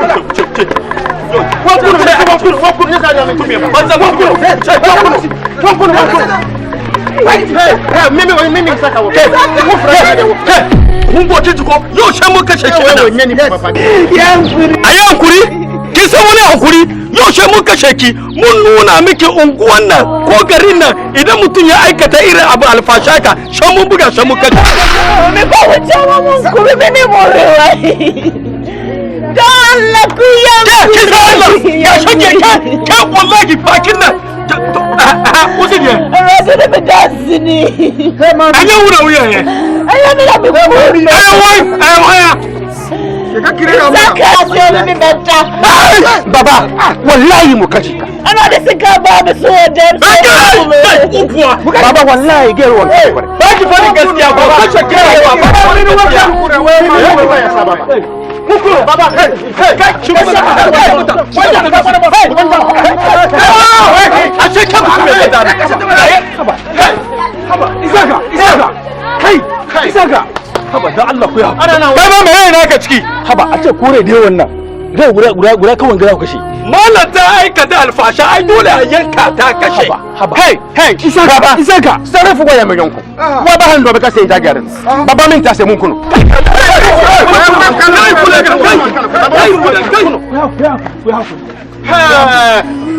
mimi saka wo Humbo tituko yo shemo kashe ayankuri kisa wani hakuri yo shemo kashe ki mun nuna miki unguwan nan ko garin nan idan mutun ya aikata irin abu alfashaka shan mun buga shan mun kashe me ba wuce mun kuri me ne morewa dalla ku ya shake ka wallahi bakin nan What's it here? I'm going to be dancing. I know what we are. I am going to be moving. Baba, wallahi mukashika. I'm not a cigar Baba so damn. Baba, wallahi get one. Thank you for the gaskiya Baba. Mukuru baba hey hey ma me ne ka ciki haba a ce kore dai wannan rai guda kawai gida kashe mallan ta aikata alfasha ai dole a yanka ta kashe haba hey isaka sarrafa goya mai yanku wa ba hando ba ka sai ta garin baba min ta sai mun kunu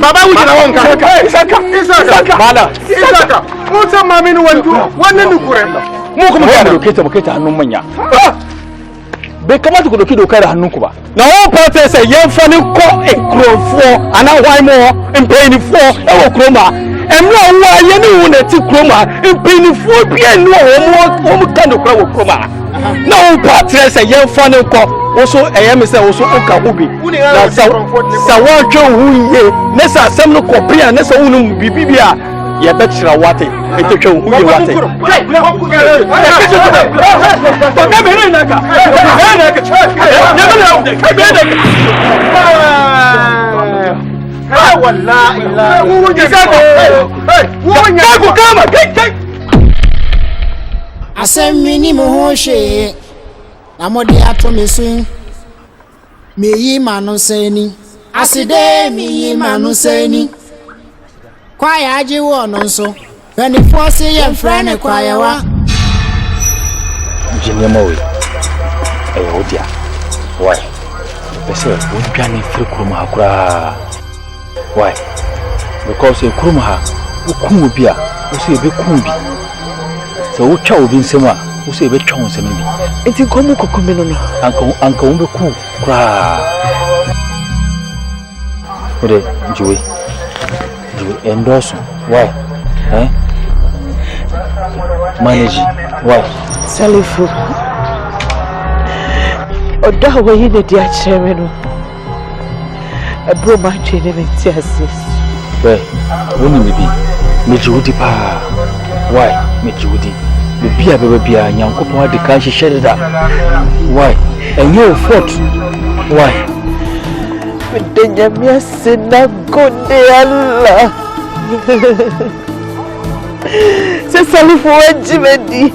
baba wuce na wanka isaka mala isaka mutan ma mini wandu wannan ni kure mu kuma mu kai ta hannun manya bai kamata ku doki doka da hannunku ba na won protest yan fani ko ekrofo ana why mo impeni fo e wo kroma emra wa ye ni wona ti kroma impeni fo bia ni wo mo kan do kra wo kroma na won protest yan fani ko oso eye me se oso o ka hobi na sa wa twa hu ye ne sa asem no ko bia ne sa wonu bibibia ya betchira wate etotwa hu ye wate Asemi mo ho hwe na mo de ato me sun me yi manu sani aside me yi manu sani kwaya aji wo no nso when force ye friend kwaya wa Engineer Mowe odia why pese wo dwane firi kuruma hakura why because e kuruma ha ukun obi a wo se be kun bi so wo twa obi nsem a wo se be twa nsem bi enti komu kokome no no anka wo be ku kura ode jiwe endorse why manage why Salifu oda wa yi ne dia chere no ebro ma twene me ti assist we woni me bi me jiwudi pa why me jiwudi me bia beba bia nyankopon ade kan hyehyere da why enyo fort why Denya miase na gode Allah se Salifu wajimedi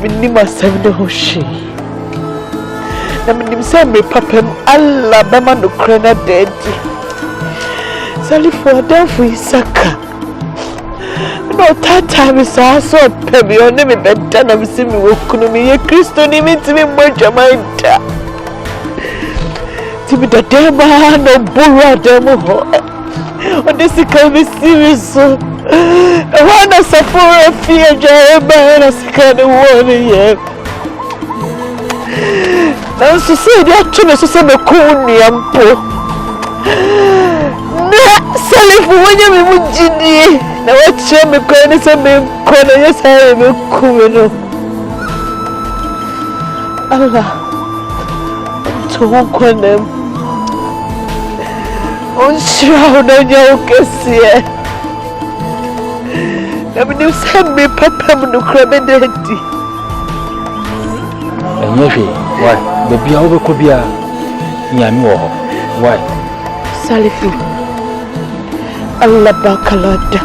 minima semde hoshi na minim se me papem Allah bema no krena dedi Salifu adanfu isaka no tata mi sa so pemi oni mi beda na misimi wokunu mi ye Kristo ni mitimi mmoja maida timi da dema no buru demo ho odisi ka mi siriso wana safura fia jaba na sikane woni ye na so dia tume so se me kuni ampo na Salifu wanya me mujidi na wache me kwani se me kona yesa me kumeno Allah to kona on shao na nyaukesie na mini sembe papa mu krabe dedi enyefe why the bia wo ko bia nyame wo ho why Salifu Allah bakalada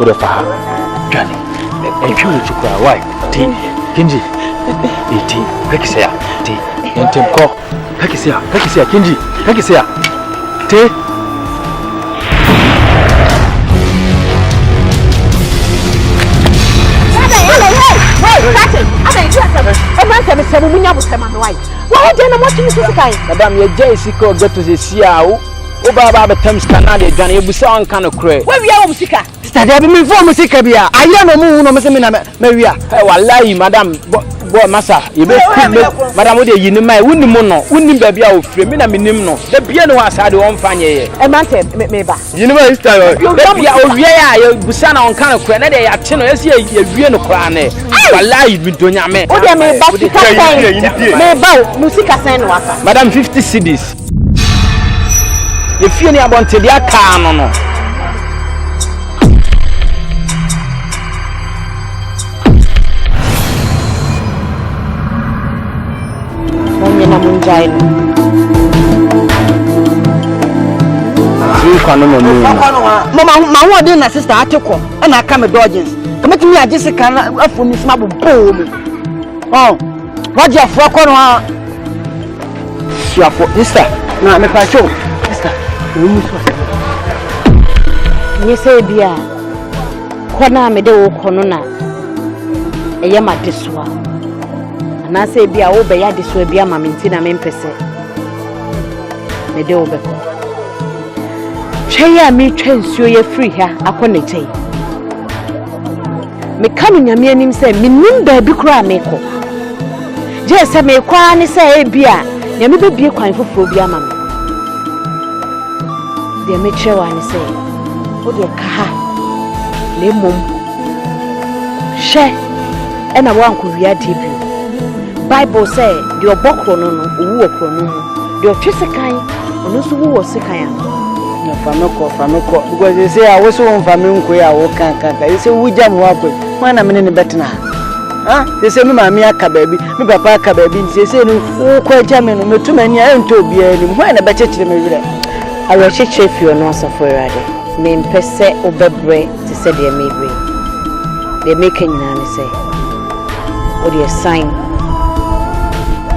ore faha dwane entwe wo chukwa why ti kinji iti kakisea ti entemko kakisea kinji kakisea ti Madam, you're Jessica, get to the Sia. O baba betam scanner de dwan ebusa on kan kure we wi a musika sister de me for musika bia aye no mu no me se me na me wi a wallahi madam bo masa ye be madam de yi ni mai wonni mu no wonni ba bia o fire me na menim no de bia no asade won fanye ye e mante me ba yi ni mai sister yo bia o wi ya ye busa na on kan kure na de ya che no ye se ye wi no kura na wallahi mi donya me o de me ba sika sen me ba musika sen no aka madam 50 cedis ye fie ni abonte dia ka no no monye na munjai no si kwa no no mama ma ho de na sister ateko e na aka me dodgings Come to me, I just can't from this map boom. Oh, Roger for a corner. Sure, for sister. Now, I'm a show. Sister, you say, Bia, corner me do corona. A yama diswa. And I say, Bia, obey ya diswa, Bia, Mamintina, Mempese. Me do obey. Chaya me trans you free here, a connecte. Me coming your meaning say, me nimba be cry meko. Just a me quani say, Bia, ya me be a quine for phobia, mamma. Dear Mitchell, and say, oh, dear Kaha, Lemon, share, and I want to read debut. Bible say, your bochrono, woo chrono, your chisakai, and also who was sick I am. Famoko, because they say I was on family, I walk and they say, we jam walk with one a minute better now. Huh? They say, Mamma, baby, me papa, baby, they say, no, quite jamming, no too many, I don't to be any, when a better to me. I will check if you are not so for ready. Me pese obebre to say they may be. They making nani say. What do you sign?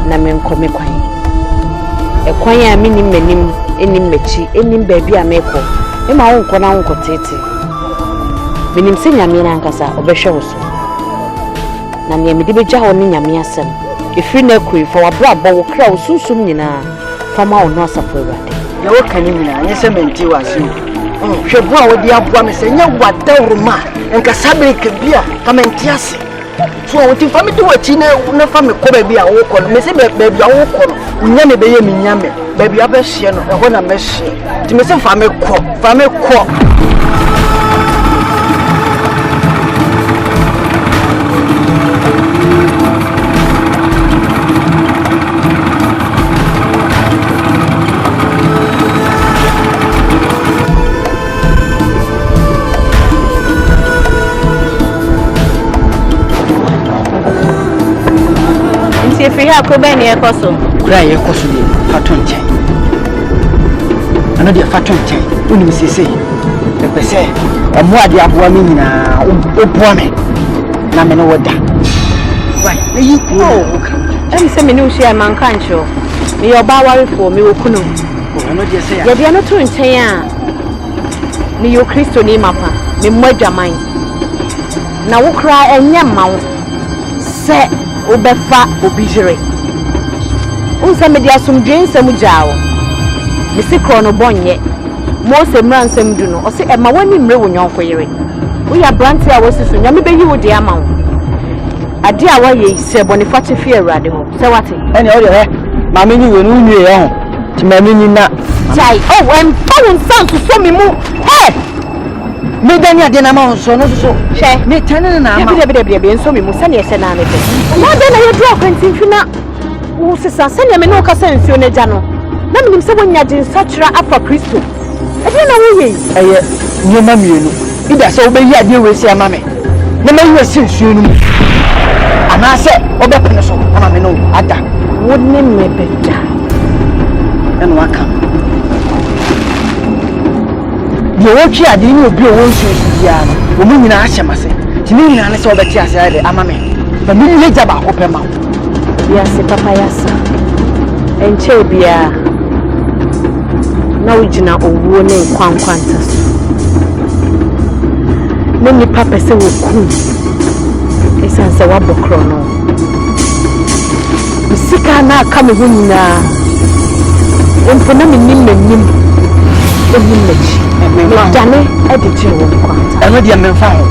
Na me nkome kwan. E kwan ya me nim menim enim mechi enim baby ameko. E ma won kona won kotete. Menim se nyame na nkasa obehwe wo so. Na ne me de beja wo ne nyame asem. Efiri na kuri for wa bra bo wo kra wo sunsum nyina. Fama wo no asafo awade. Na wo kan nyina anye se menti wase. Hwebo a wo di aboa me se nya wada roma enka sabe ke bia ka menti ase. So wo ti fa me de wachi na fa me ko ba bia wo ko no me se ba bia wo ko no nya me be ye me nya me ba bia ba hye no e ho na me hye. Ti me se fa me ko. If you have Kubeni a cosso, cry a cosso, Faton Chain. Another Faton Chain, when you say, the Pesse, a more diabuamina, Upuame, Namino Wada. Why, you go. And send me no share mancancho. Me your bower for me, Okuno. I know you say, you are not to Taya. Me your Christo name up, me murder mine. Now we cry and yam mount. Say. Obefa obijere unsa media sumdwen nsam jaawo me se krono bonye mo se mransam du no o se ema wani mre wonyon yere wo ya branti a wosisu nyame beyi wo de ama wo ade a wa ye se bonifa che fi awrade ho se wate ene o de he ma me nyi we no nwie ye ho ti ma me nyi na jai oh em phone sound so me mu eh me dani ade na ma so no so she me tane na ma be nso me mu sane ye se na me pe mo de na ye do akwantin fina wo se sa sane me no ka sansuo na ja no na me nim se wonya gin sachra afa Kristo e de na wo ye eye nyoma mienu ida se obeyi ade we se ama me na me yi sansuo no ana se obepene so ama me no ada wo ne me beda en waka yo wochi ade ni obi o won susu ya no wo mu nyina ahye mase ti ni nyina ne se obeti ase ade ama me ba mi ni ja ba ko pema ya se papa ya sa enche bia na ujina owo ne kwankwanta so no ni papa se wo ku esanse wa bokro no misika na aka me nyina onpo na me nim enim mechi dane edije wo kwanta eno dia me fa ho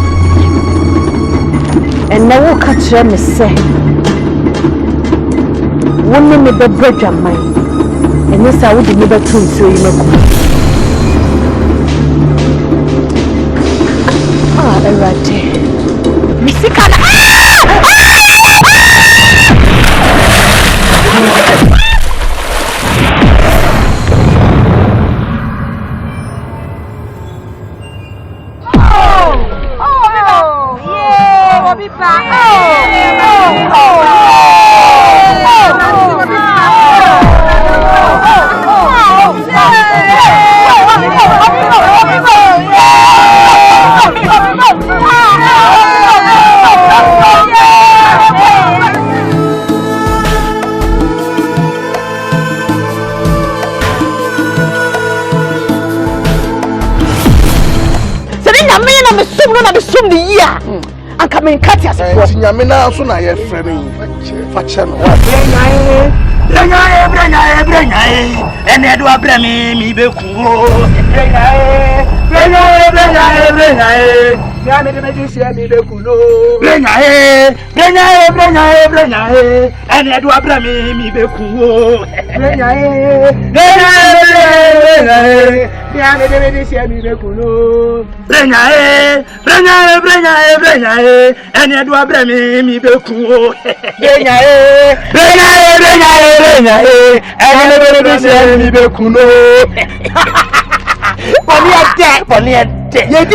enne wo ka kire me se wonne me bebredwa man enne sa wo de me betu nsuo yi mako erade misika na som the year. And come in cut us. Nyamina so na ye frame yi. Fa che no. Brenya ene do abra mi be ku. Brenya ya me de me di se mi be ku no. Brenya ene do abra mi be ku. Brenya ya me de me di se mi be ku no. Brenya ene do abra mi be ku. Brenya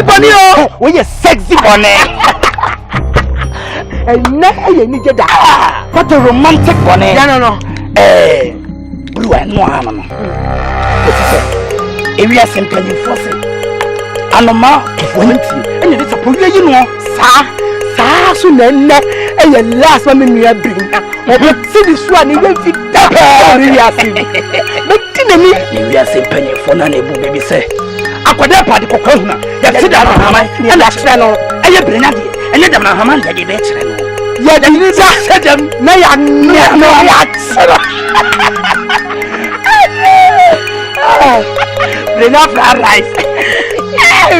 Bonnie, you sexy bonnet. And now you need that. What a romantic bonnet. No. Blue and one. If we are simply forcing, and a mark of 20, and it is a problem, you know, sir. So then, and your last one you are bringing up. See this one, even if but didn't we are saying penny for none of baby say. I could have party cocoa. You sit down, and that's channel, and you bring up, and you don't know how much you bet. Yeah, then you just said them, no, bring up our rice.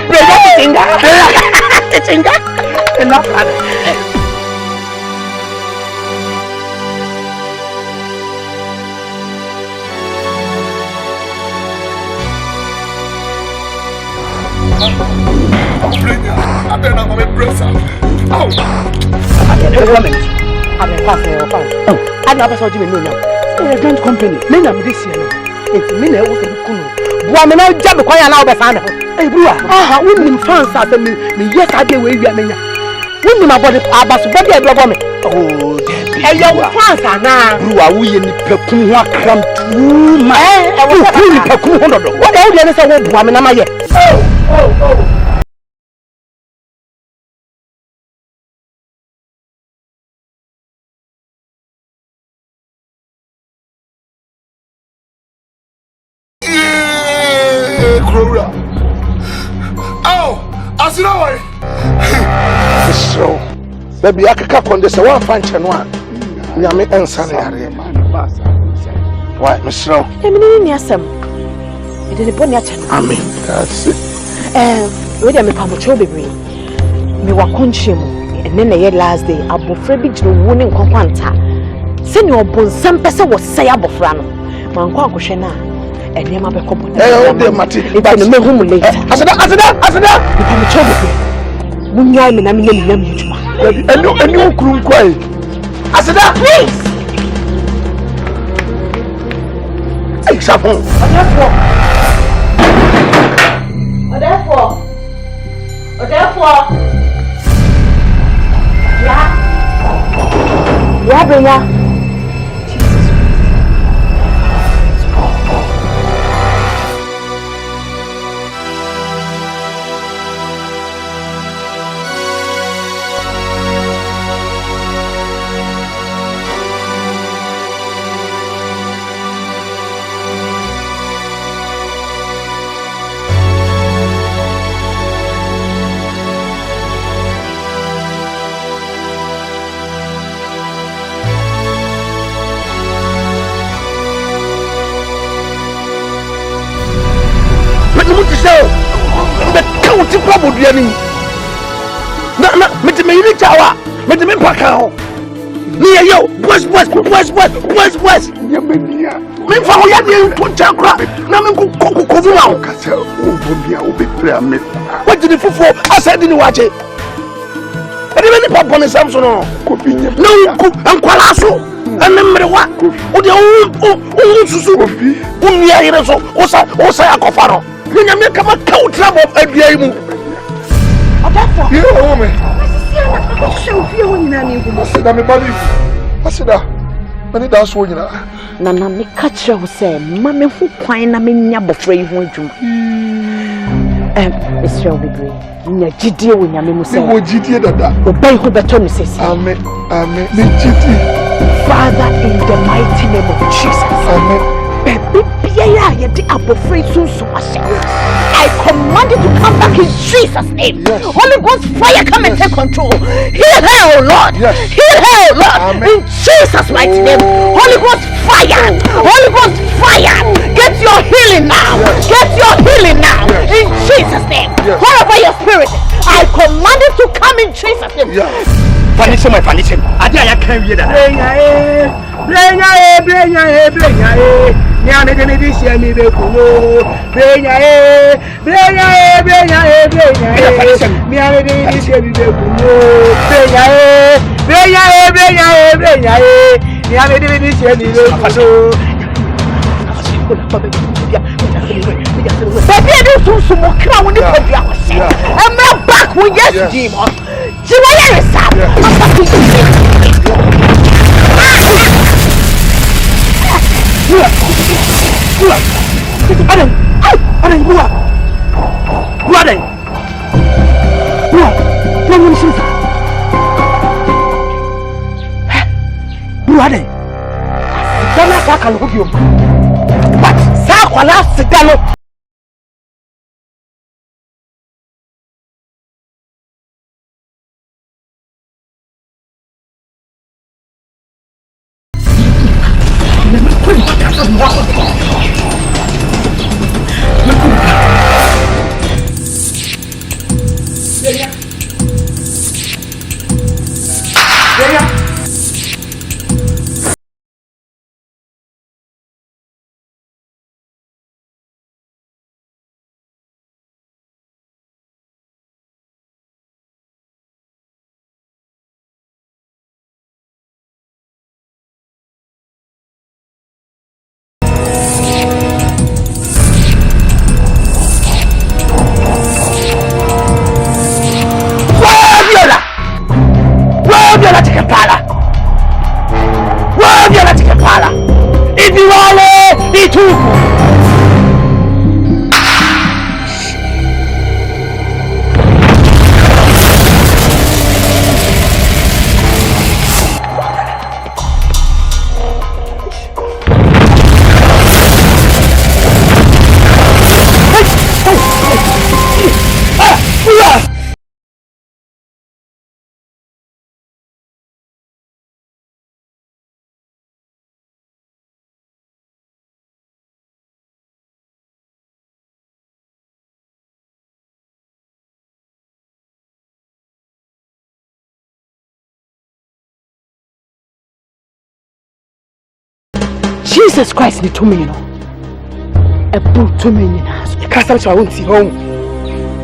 Bring up the finger. Enough, I don't know my brother. Oh, I never saw you in a joint company. Men of this year. It's Mina was a Kuno. Woman, I jump a quiet now. Hey, Bruwa, women fans are me. Yes, I do. We are men. Women about the Abbas, but they are women. Oh, and your fans are now. Bruwa, we in the Pekuma come to my. I was Pekuma. What else is a woman? Am I yet? Oh. So, baby, I can't on this one function one. Yami and Sunny. Why, Miss Row? It is a bonnet. I mean, that's it. Wait a minute, Pamucho baby. Me wa conchim, and then the last day, I will free to winning Conquanta. Send your bon, some person was say abofrano. Manqua Kushena, and Yama Becopo. Oh, dear Matty, it's in the room later. Asada, Pamucho baby. Munya me na me nyam yutuma. Enu kuru kwai. Asada, please. Hey, Sapon. Therefore. Yeah, Brenya. Me chawa, me de me pakao. Ni yo, west. Nyamenia. Me fa ho ya de poncha kra. Na me kovu ma o kasa obobia obepra me. What did the fufu? I said ni wache. E de me papa ne samso no. Kofi nyam. No ku ankwala so. Anemrewa. O de o susu. Kofi. Unia yire so. Osa akofa no. Nyamia kama ka utrabo adua mu. Odafo. Yo me. Asida me body. Asida. Mani da so nyina. Na me catch you say, "Mama fu kwan na me nya bofra yi ho adwuma." Israel bebre. Nya gidie wo nyame mu say. Wo gidie dada. Obai ho beto no sesi. Amen. Me gidie. Father, in the mighty name of Jesus. Amen. Baby, bia ya ye di abofra yi sunsu ashe. I command you to come back in Jesus' name. Yes. Holy Ghost fire, come and take control. Heal her, oh Lord. Yes. Heal her, oh Lord. Amen. In Jesus' mighty name. Holy Ghost fire. Holy Ghost fire. Get your healing now. Yes. Get your healing now. Yes. In Jesus' name. Yes. Wherever your spirit is, I command you to come in Jesus' name. Yes. Furnish my furnish. I can't hear that. Nyame de di sia mi be kuno brenya nyame de di sia mi be kuno brenya nyame de di sia mi be kuno baby do so mo kra woni padi akose am back we yes demon jiwa ya resa Adam, Bruwa. Kamu sini. Bruwa deh. Jangan saya kalau begitu. But saya kalau sedang. Jesus Christ ni to me, you know. A boot to me, you know. You can't say I won't see home.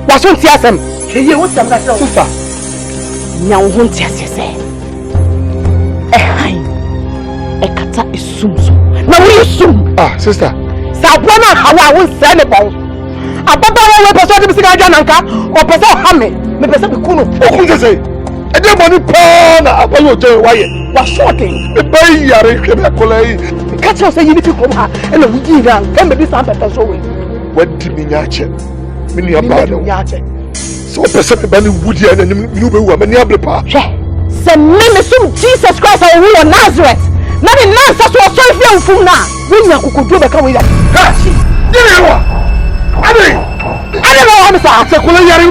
What's on TSM? Hey, what's the matter? Sister. Now, won't say. A kata is soon. Now, we soon. Ah, sister. Sabwana, how I won't send about. A papa will persuade the Sigajananka or persuade Hamme. Me persuade Kuno. What did you say? I don't want to pawn. I want to why. What's shorting? The baby are in Quebec. Catch us, you need to come here and we give them. Can be some better so. What did me yache? Mini about yache. So, Pacific Bunny Woody and you were many other parts. Some men assume Jesus Christ or we are Nazareth. Not in Nazareth, so sorry for you for now. We are could do the come with that. I don't know how to say, Kulayari.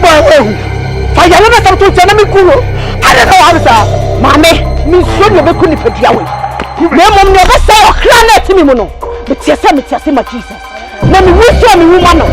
I never come to tell me Kulo. I don't know how to say, Mammy, Miss Sonia, we couldn't put you away. Mom never say or clan to me, Mono. But yes, I'm Jesus. Let me wish you a woman.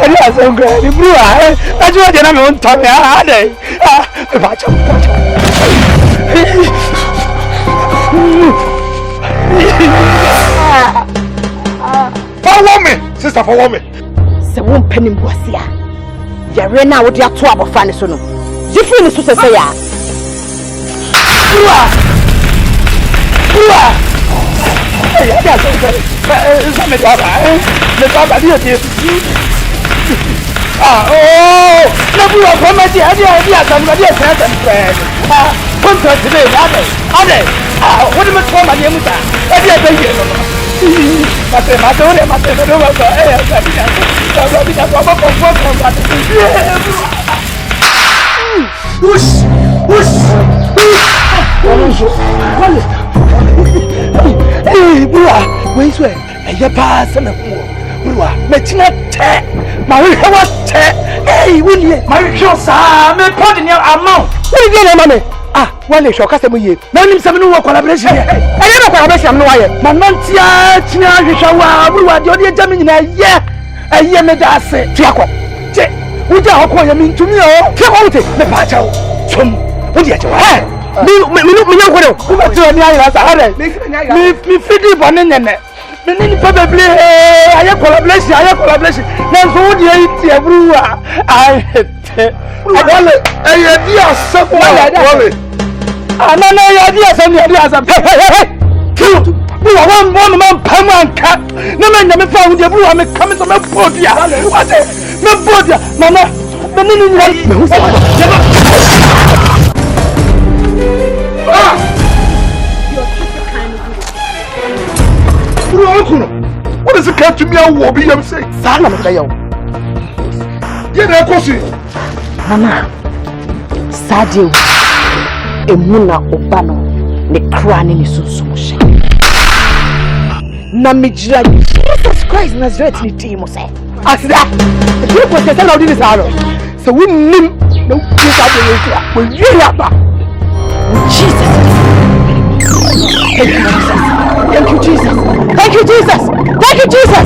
Yes, I'm glad you blew out. That's what I'm on top of. Follow me, sister, follow me. So, one penny was here. You're now with your 12 of Fanny Sono. You feel this to say, oh, no, we are from my dear, contract today, Ade. What am I talking about? Hey, Bruwa, where's where? You pass and Bruwa, Metina te, Marie Hawas te, hey, William, Marie Shosa, me put in your amount. What is your money? Well, it's your customer. No need some new collaboration. I never collaboration. No, I am. Mantia, Tina, Shawa, Bruwa, the other Jamina, a year made us say, Tiaco. Would you acquire me to me? Tiaco, the Pacho. Chum, would you? Me, Fidi Bonnet. Many probably I collaboration. Now, who do you Bruwa? I one man permanent cat. No man never found the blue. I'm coming to my body. What? My body, Mama. What is it come to me? I will be saying, Son of a Mama, Sadio, Emuna Obano, the cranny is so much. Namijra, Jesus Christ, Nazareth, Timo say. As that, the people was the son of this arrow. So we knew no place out of when you are back. Jesus. Thank you, Jesus. Thank you, Jesus. Thank you, Jesus.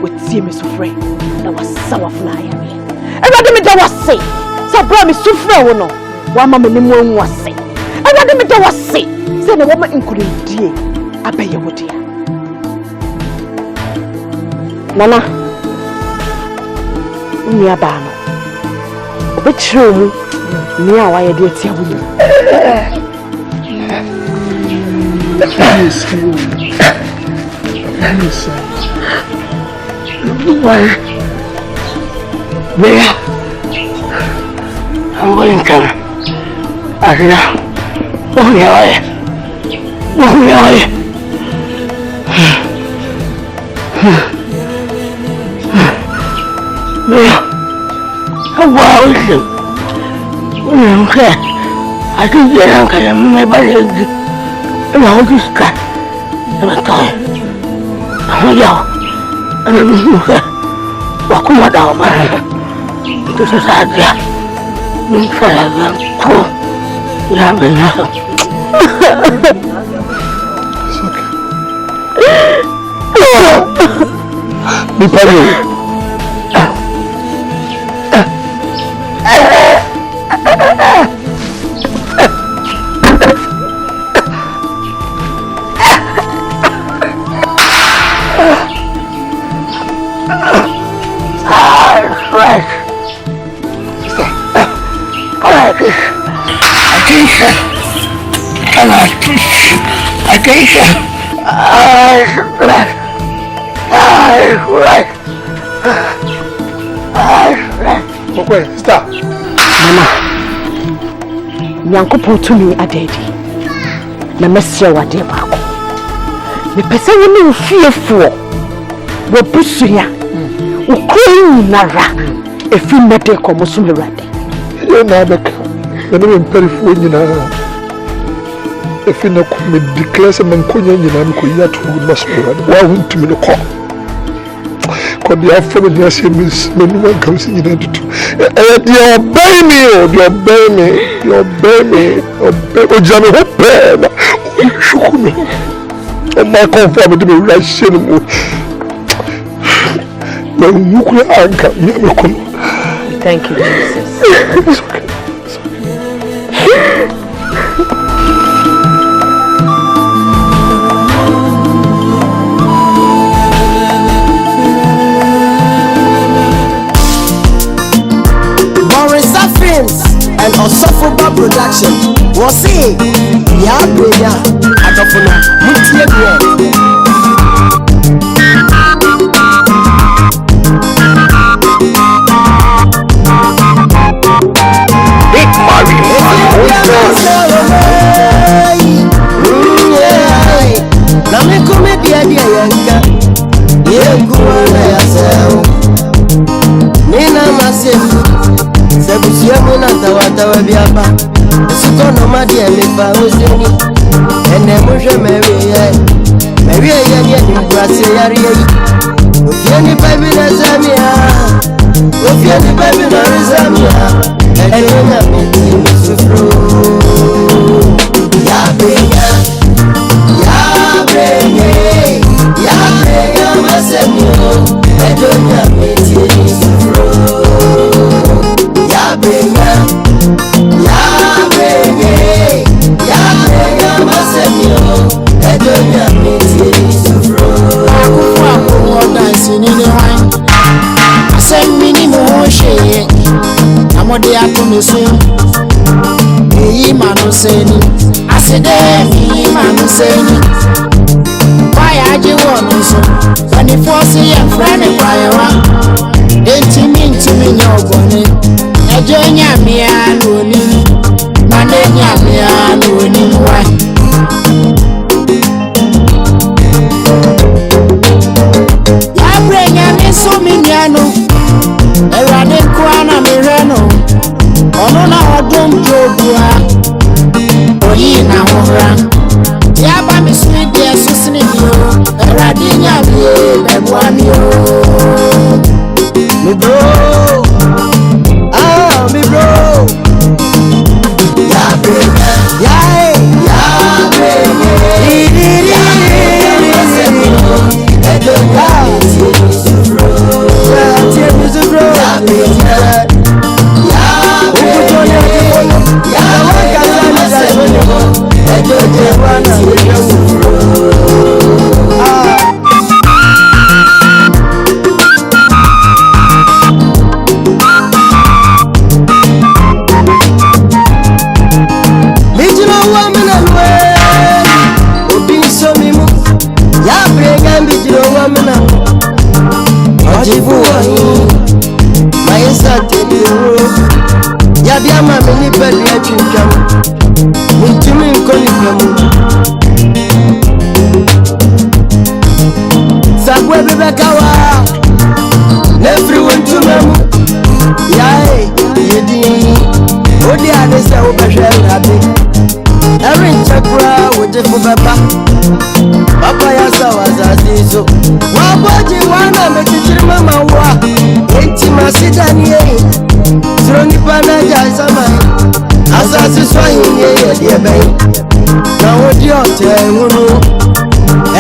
With me so free, that was sour fly. And what did I say? So, brought me so free, no. One moment, no one was say. And what did I say? Said the woman in Korea, I pay you what dear. Nana, we are bano. But true, now I did tell you. Why? There. I'm going to come. Akyere. Won't you? There. How are you? I think you're not going to make my leg. And I'll just cut. And I tell you. Wakuma daw ba to sa sadya min talagang ko labi na mi pare Okay, stop. Mama, Nyarko to me a daddy. Na messia wa de baako. Me pese wo ne fearful. Wo busuya. Wo koyi nara. Efi mede komo so merade. Ye na beka. Na me mperifo nyina. Efi na ko me declare se man konya nyina me koyi atu no so merade. Wa huntumi no ko. Ko dia fa me dia se me no wan kam se nyina tutu. Dia obey me. O jame ho pe na. Shukumi. O ma conform to me right shame. Na wukure anka me ko. Thank you, Jesus. It's okay. And Osofo production was saying, "Ya Brenya, Atofuna, Mutie Bro." Big Mary, na me comedy idea yanka, ye kuana ya seo, nina masemu. Sebusia muna tawatawa biaba Sukono madi emipa uzini Ene muje meriye Meriye yenye nimbrase yariye Ufieni baby na zamia Ufieni baby na rizamia Ene na miti misufru Ya brenya Ya brenya Ya brenya masemyo Edo na miti misufru Yabrenya, masemyo, edonya miti sufro. Akufu dancing in the wine. Asem mini mo she. Amode akomeso. Eyi manu seni. Asede mi manu seni. Why aje wonu so? Ani force ye friend kwayewa. Enti nyobone. Ejonya mianu ni manenya mianu ni wa ya brenya mi so minyano erade kwana mireno ono na odom jobua oyi na hora ya ba mi sweet dia so sinimio erade nya mi bebua mi o mi bro. Me bro, ya brenya, ya brenya, Papa ya sawa zazizo Waboji wana mechichiri mama wa Enti masidani yei Sironi panaja isamai Asasi swahi yei diebei Na wodi ote hunu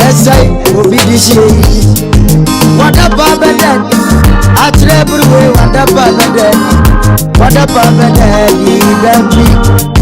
Esai obidishi yei Wadapa beden Atre burwe wadapa beden Wadapa beden Ibebi